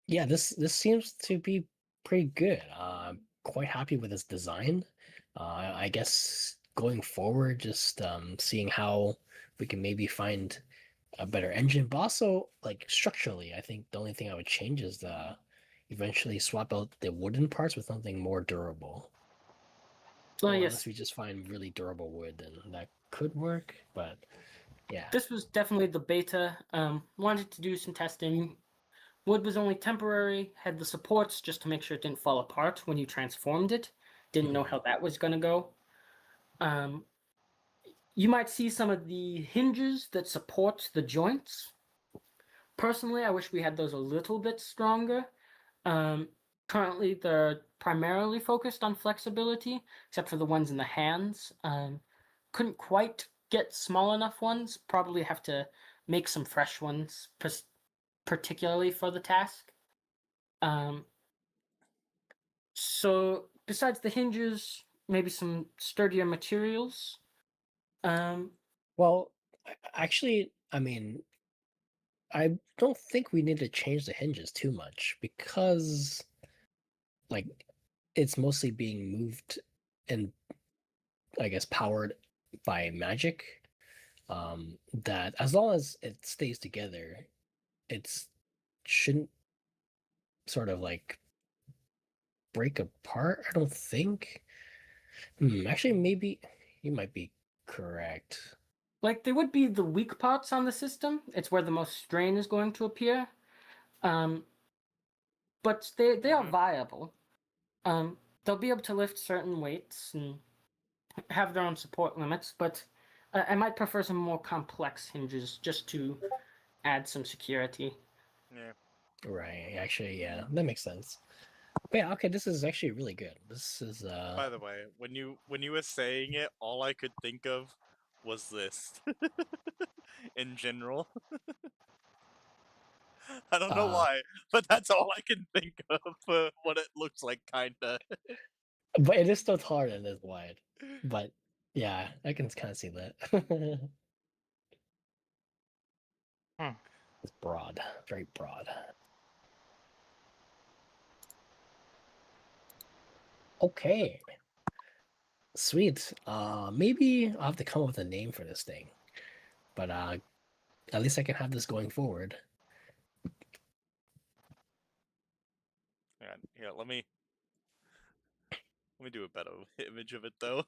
Yeah, this seems to be pretty good. Quite happy with its design. I guess going forward, just seeing how we can maybe find a better engine, but also like structurally, I think the only thing I would change is the eventually swap out the wooden parts with something more durable. well, Or yes, unless we just find really durable wood, then that could work. But yeah. this was definitely the beta. Wanted to do some testing. Wood was only temporary, had the supports just to make sure it didn't fall apart when you transformed it. Didn't know how that was going to go. You might see some of the hinges that support the joints. Personally, I wish we had those a little bit stronger. Currently, they're primarily focused on flexibility, except for the ones in the hands. Couldn't quite get small enough ones. Probably have to make some fresh ones, particularly for the task. So besides the hinges, maybe some sturdier materials. Well, actually, I mean, I don't think we need to change the hinges too much because, like, it's mostly being moved and I guess powered by magic. That as long as it stays together, it's shouldn't sort of like break apart. I don't think. Actually, maybe you might be correct. Like they would be the weak parts on the system. It's where the most strain is going to appear. Um, but they are viable. They'll be able to lift certain weights and have their own support limits. But I might prefer some more complex hinges just to add some security. Yeah. Right. Actually, yeah, that makes sense. But yeah, okay, this is actually really good. This is By the way, when you were saying it, all I could think of was this. In general, I don't know why, but that's all I can think of for what it looks like, kinda. but it is still taller than this wide. But yeah, I can kind of see that. Hmm. It's broad, very broad. Okay. Sweet. Maybe I'll have to come up with a name for this thing. But at least I can have this going forward. Yeah, let me do a better image of it though.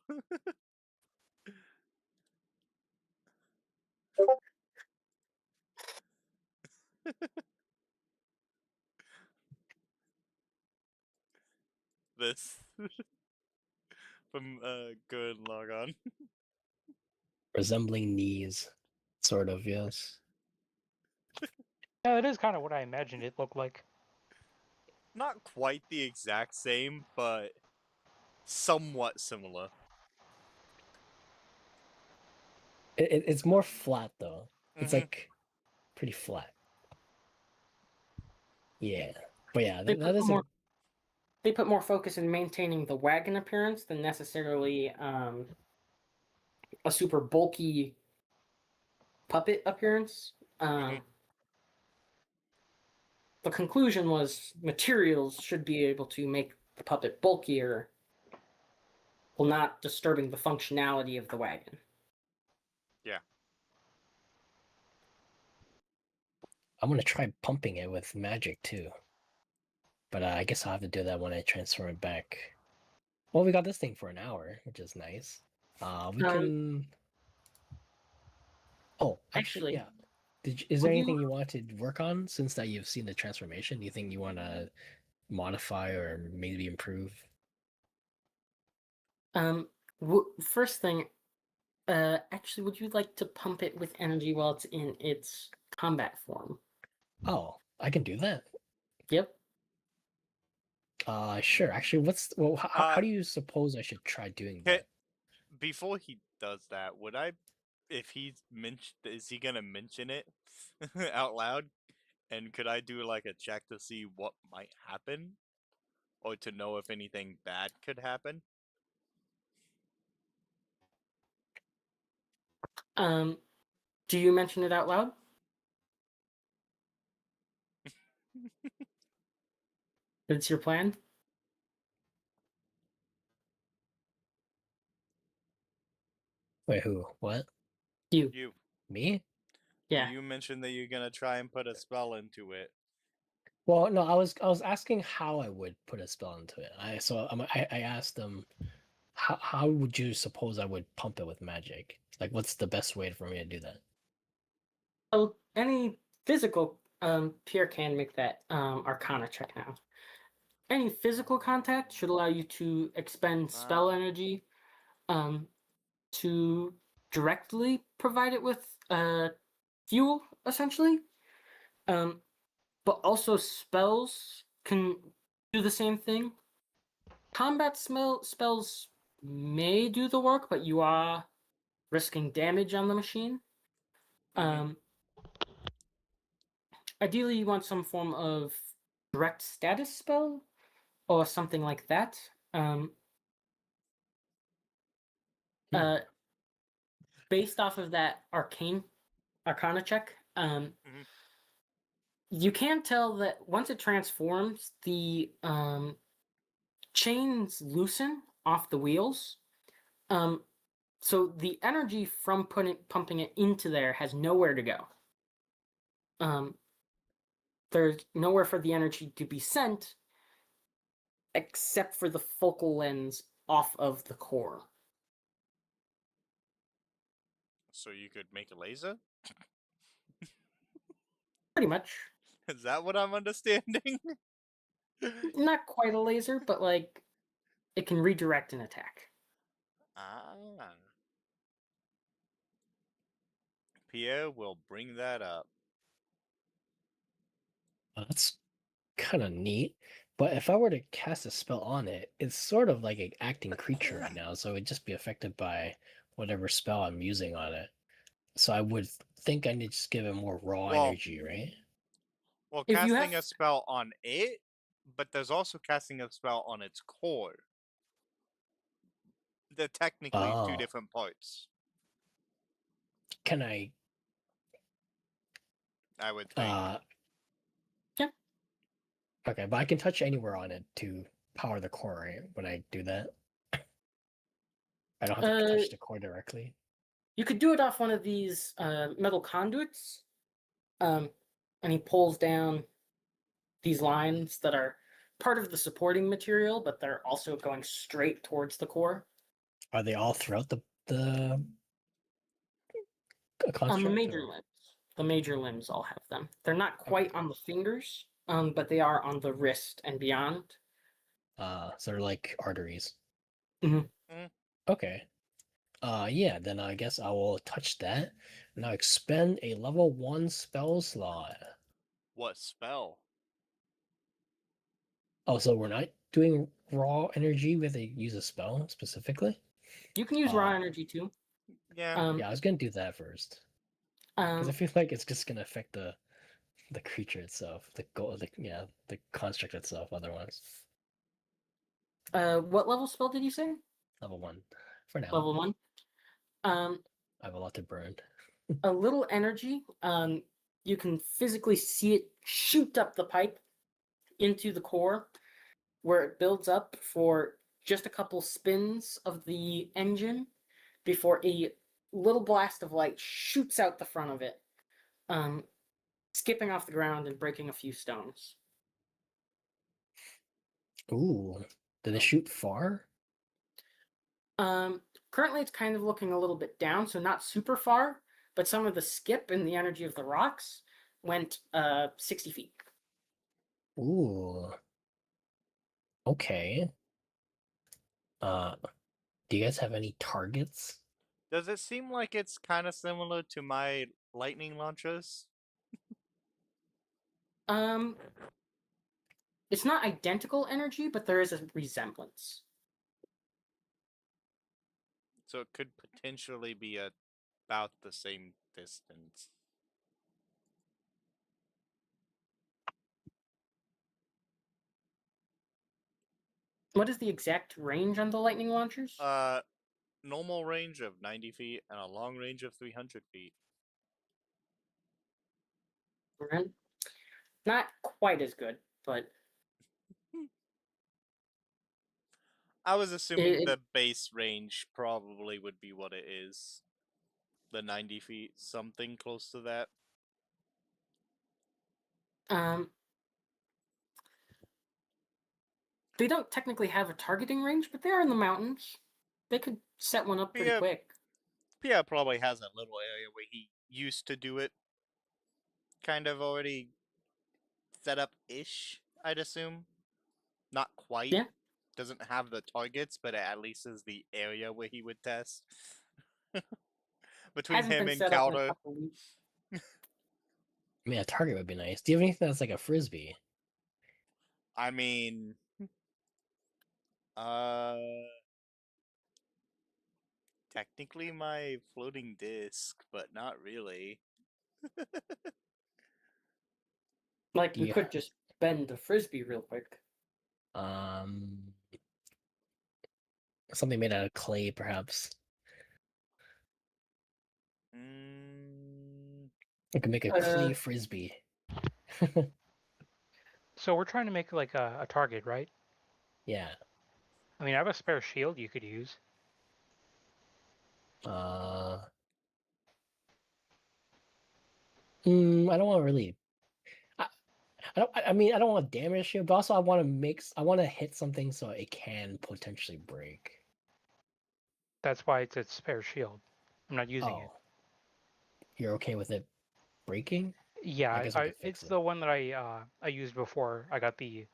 this from go ahead and log on. Resembling knees, sort of, yes. Yeah, it is kind of what I imagined it looked like. Not quite the exact same, but somewhat similar. It's more flat though. It's Mhm. like pretty flat. Yeah, but yeah, They that put is more. They put more focus in maintaining the wagon appearance than necessarily a super bulky puppet appearance. Mhm. The conclusion was materials should be able to make the puppet bulkier while not disturbing the functionality of the wagon. I'm gonna try pumping it with magic too. But I guess I'll have to do that when I transform it back. Well, we got this thing for an hour, which is nice. We Um, can. Oh, actually, Actually, yeah. Is there would anything you you want to work on since that you've seen the transformation? Do you think you want to modify or maybe improve? first thing, actually, would you like to pump it with energy while it's in its combat form? Oh, I can do that. Yep. Sure. Actually, how Uh, do you suppose I should try doing ca- that? before he does that, would I, if he's is he gonna mention it out loud? And could I do like a check to see what might happen, or to know if anything bad could happen? Um, do you mention it out loud? That's your plan? Wait, who? What? You. You Me? Yeah. you mentioned that you're gonna try and put a spell into it. Well, no, I was asking how I would put a spell into it. I asked them how would you suppose I would pump it with magic? Like, what's the best way for me to do that? Oh, any physical Pierre can make that Arcana check now. Any physical contact should allow you to expend spell Wow. energy to directly provide it with fuel, essentially. Um, but also spells can do the same thing. Combat spells may do the work, but you are risking damage on the machine. Mhm. Um, Ideally, you want some form of direct status spell or something like that. Um, Hmm. uh, Based off of that Arcana check, Mhm. you can tell that once it transforms, the chains loosen off the wheels. Um, so the energy from pumping it into there has nowhere to go. Um, there's nowhere for the energy to be sent except for the focal lens off of the core. So you could make a laser? Pretty much. Is that what I'm understanding? Not quite a laser, but like it can redirect an attack. Ah. Pierre will bring that up. That's kind of neat. But if I were to cast a spell on it, it's sort of like an acting creature right now, so it'd just be affected by whatever spell I'm using on it. So I would think I need to just give it more raw Well, energy, right? well, If you casting have a spell on it, but there's also casting a spell on its core. They're technically two Oh, different parts, can I I would think. uh yeah, okay, but I can touch anywhere on it to power the core, right? When I do that. I don't have to uh, touch the core directly. you could do it off one of these metal conduits. And he pulls down these lines that are part of the supporting material, but they're also going straight towards the core. Are they all throughout the On the construct major or limbs, the major limbs all have them. They're not quite on the fingers, but they are on the wrist and beyond. So they're like arteries. Mhm. Okay. Yeah, then I guess I will touch that. Now expend a level 1 spell slot. What spell? Oh, so we're not doing raw energy, we have to use a spell specifically? You can use raw Uh, energy too. Yeah. Yeah, I was gonna do that first. Because I feel like it's just gonna affect the creature itself, the construct itself otherwise. What level spell did you say? Level 1. For now. Level 1. Um, I have a lot to burn. a little energy. You can physically see it shoot up the pipe into the core, where it builds up for just a couple spins of the engine before a little blast of light shoots out the front of it, um, skipping off the ground and breaking a few stones. Ooh. Did it Well. shoot far? Currently, it's kind of looking a little bit down, so not super far, but some of the skip and the energy of the rocks went 60 feet. Ooh. Okay. Do you guys have any targets? Does it seem like it's kind of similar to my lightning launchers? Um, it's not identical energy, but there is a resemblance. So it could potentially be about the same distance. What is the exact range on the lightning launchers? Normal range of 90 feet and a long range of 300 feet. Right. Not quite as good, but I was assuming it, the base range probably would be what it is. The 90 feet, something close to that. um, they don't technically have a targeting range, but they're in the mountains. They could set one up pretty Yeah. quick. Pia probably has a little area where he used to do it. Kind of already set up ish, I'd assume. Not quite. Yeah. Doesn't have the targets, but it at least is the area where he would test. Between Hasn't him been and set up in a Calder, couple weeks. I mean, a target would be nice. Do you have anything that's like a frisbee? I mean, uh, technically my floating disc, but not really. Like you Yeah. could just bend the frisbee real quick. Um, Something made out of clay, perhaps. Mm, I could make a clay frisbee. So we're trying to make like a target, right? Yeah. I mean, I have a spare shield you could use. Uh, I don't want to really. I don't. I mean, I don't want to damage it, but also I want to I want to hit something so it can potentially break. That's why it's a spare shield. I'm not using it. Oh, you're okay with it breaking? Yeah, I guess we could fix it's it. the one that I used before. I got the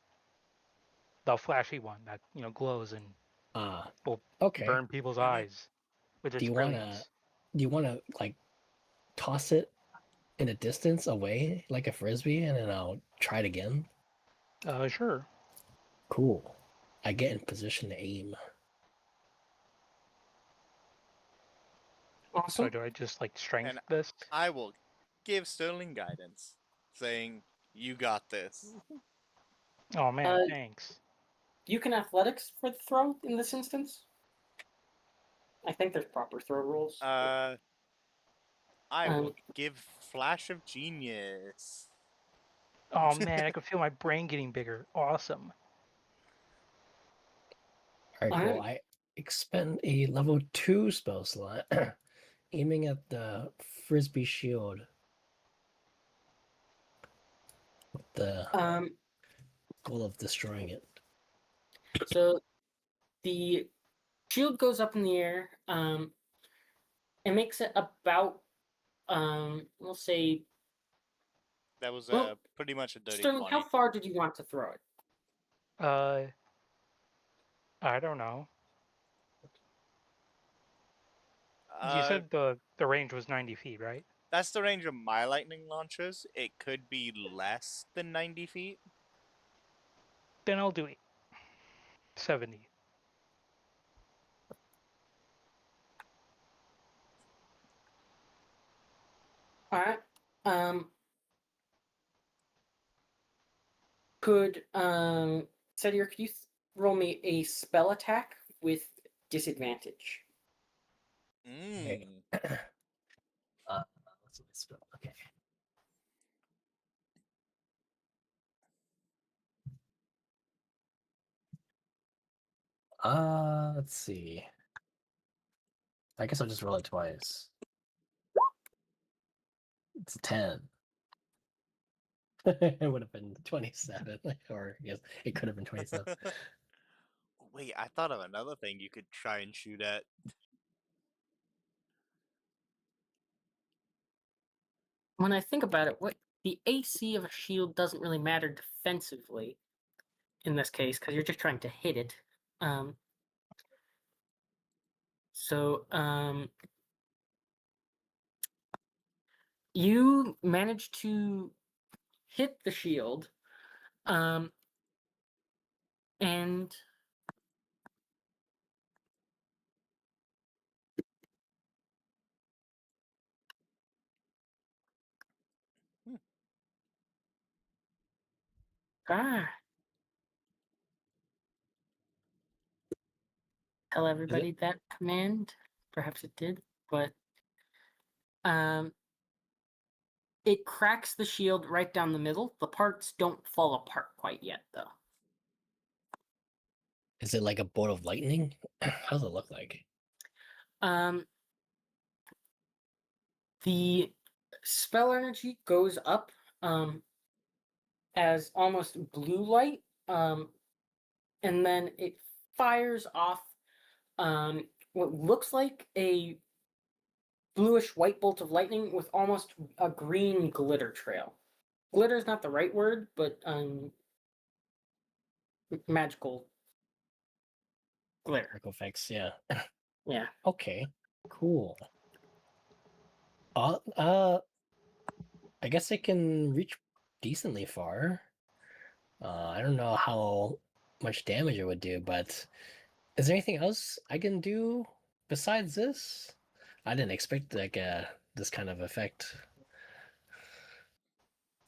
flashy one that glows and Ah, will okay. burn people's mhm. eyes with Do its you wanna? brilliance. Do you wanna like toss it in a distance away like a frisbee, and then I'll try it again? Sure. Cool. I get in position to aim. So Awesome. do I just like strength And this? I will give Sterling guidance, saying, "You got this." Oh man, Uh, thanks. you can athletics for the throw in this instance. I think there's proper throw rules. I will Um, give Flash of Genius. Oh man, I can feel my brain getting bigger. Awesome. All right, cool. Alright. I expend a level 2 spell slot, aiming at the frisbee shield. With the um, goal of destroying it. so the shield goes up in the air. It makes it about we'll say, That was well, pretty much a dirty Sterling, how 20. far did you want to throw it? Uh, I don't know. You Uh, said the range was 90 feet, right? that's the range of my lightning launches. It could be less than 90 feet. Then I'll do it. 70. All right. Could Setier, could you roll me a spell attack with disadvantage? Okay. Mm. Let's see this spell. Okay. Let's see. I guess I'll just roll it twice. It's a 10. It would have been 27, or yes, it could have been 27. Wait, I thought of another thing you could try and shoot at. When I think about it, what the AC of a shield doesn't really matter defensively in this case because you're just trying to hit it. Um, so you manage to hit the shield, and Hmm. ah, tell Is it? everybody that command. Perhaps it did, but um, it cracks the shield right down the middle. The parts don't fall apart quite yet, though. Is it like a bolt of lightning? How does it look like? Um, the spell energy goes up as almost blue light, and then it fires off what looks like a bluish white bolt of lightning with almost a green glitter trail. Glitter is not the right word, but magical glitter. Miracle effects, yeah. Yeah. Okay, cool. I guess it can reach decently far. I don't know how much damage it would do, but is there anything else I can do besides this? I didn't expect like this kind of effect.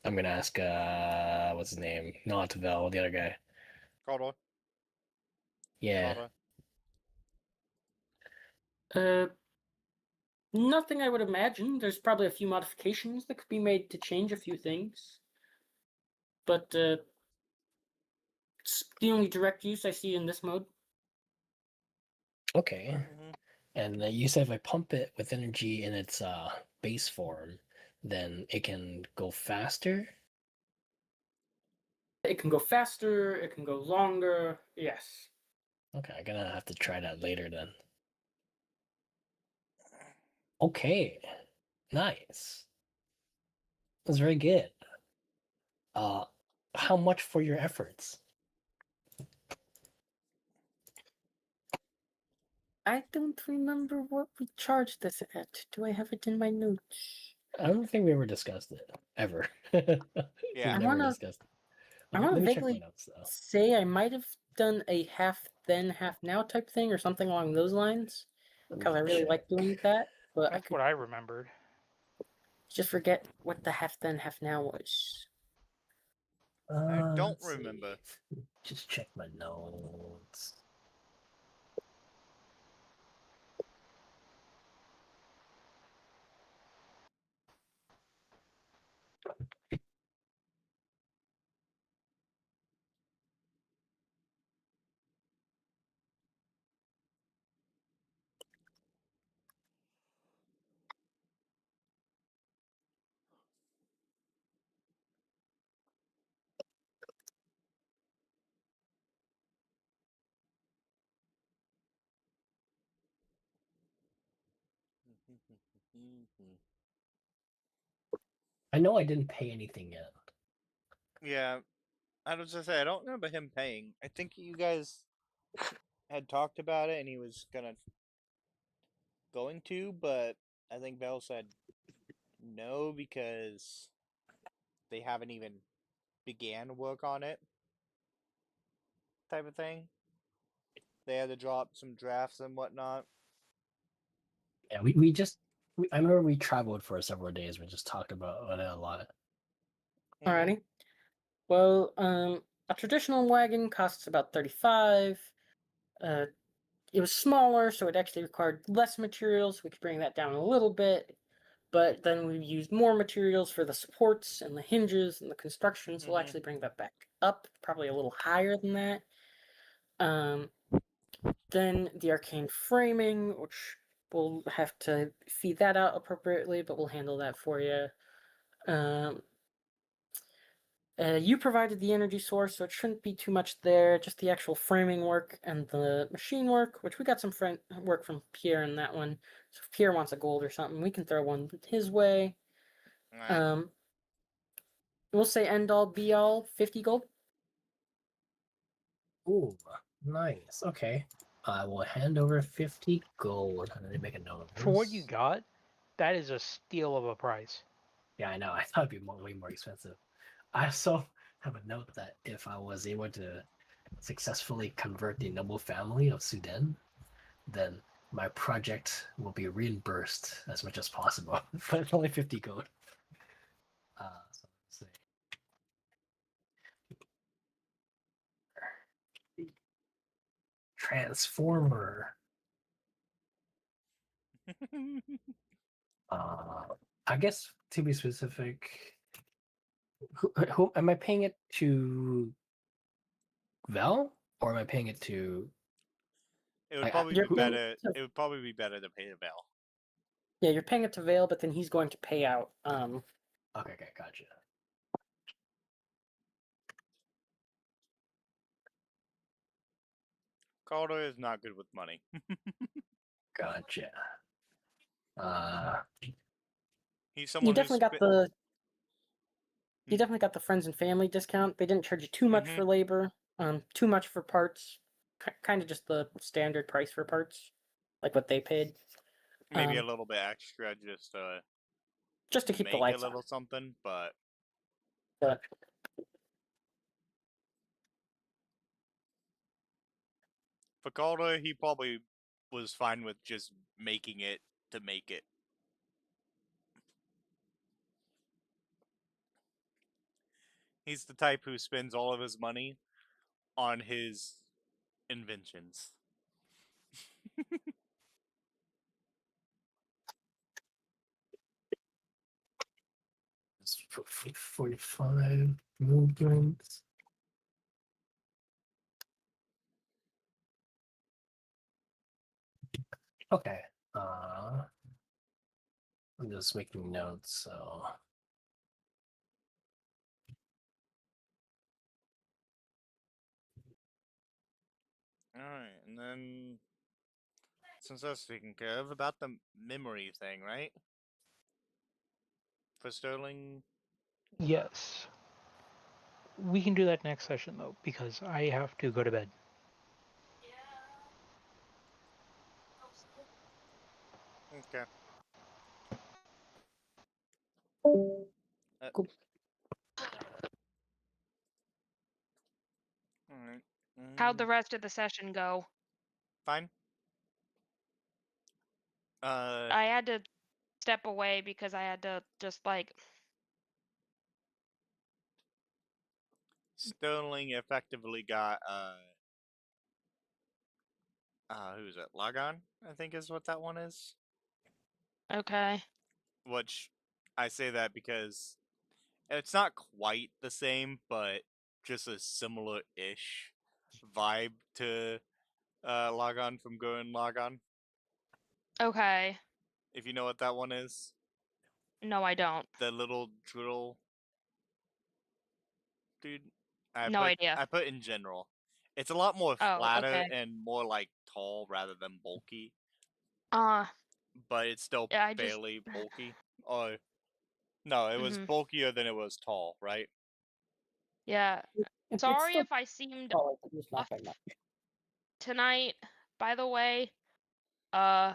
I'm gonna ask what's his name? Not Vel, the other guy. Caldwell. Yeah. Caldwell. Uh, Nothing I would imagine. There's probably a few modifications that could be made to change a few things, but it's the only direct use I see in this mode. Okay. Mhm. And you said if I pump it with energy in its base form, then it can go faster. It can go faster. It can go longer. Yes. Okay, I'm gonna have to try that later then. Okay, nice. That's very good. Uh, how much for your efforts? I don't remember what we charged this at. Do I have it in my notes? I don't think we ever discussed it ever. We've Yeah. I never wanna discussed it. I wanna Let me check my vaguely notes though. say I might have done a half then, half now type thing or something along those lines Let because me I really check. like doing that. But I That's could what I remembered. just forget what the half then, half now was. I don't Let's see. remember. Just check my notes. I know I didn't pay anything yet. Yeah, I was gonna say I don't remember him paying. I think you guys had talked about it and he was going to, but I think Bell said no because they haven't even began work on it, type of thing. They had to drop some drafts and whatnot. Yeah, we just I remember we traveled for several days. We just talked about it a lot. Mhm. Alrighty. Well, a traditional wagon costs about 35. It was smaller, so it actually required less materials. We could bring that down a little bit, but then we used more materials for the supports and the hinges and the construction, so we'll Mhm. actually bring that back up, probably a little higher than that. Then the arcane framing, which we'll have to feed that out appropriately, but we'll handle that for you. You provided the energy source, so it shouldn't be too much there. Just the actual framing work and the machine work, which we got some work from Pierre in that one. So if Pierre wants a gold or something, we can throw one his way. Alright. We'll say end all be all, 50 gold. Ooh, nice. Okay. I will hand over 50 gold. Let me make a note of this. For what you got, that is a steal of a price. Yeah, I know. I thought it'd be way more expensive. I also have a note that if I was able to successfully convert the noble family of Sudan, then my project will be reimbursed as much as possible. But it's only 50 gold. So let's see. Transformer. I guess to be specific, who am I paying it to? Val, or am I paying it to? It would Like, probably You're be paying better. to- It would probably be better to pay the Bell. yeah, you're paying it to Vale, but then he's going to pay out. Okay, gotcha. Calder is not good with money. Gotcha. Uh, You He's someone who's definitely got the you definitely got the friends and family discount. They didn't charge you too much for labor, too much for parts. Kind of just the standard price for parts, like what they paid. maybe a Um, little bit extra just to keep the make a lights on. little something, but But for Calder, he probably was fine with just making it to make it. He's the type who spends all of his money on his inventions. it's 45 movements. Okay. I'm just making notes. So Alright, and then since that's taken care of, about the memory thing, right? For Sterling. Yes. We can do that next session though, because I have to go to bed. Okay. cool. Alright. How'd the rest of the session go? Fine. I had to step away because I had to just like Sterling effectively got who's it? Logon, I think is what that one is. okay. Which I say that because it's not quite the same, but just a similar ish vibe to Logon from Gurren Logon. Okay. If you know what that one is. No, I don't. The little drill dude. No idea. I put in general. It's a lot more Oh, flatter okay. and more like tall rather than bulky, Uh, but it's still yeah, I just fairly bulky. Or no, it was mhm. bulkier than it was tall, right? Yeah. It's Sorry still if I seemed solid, but just not off. by much. tonight, by the way. Uh,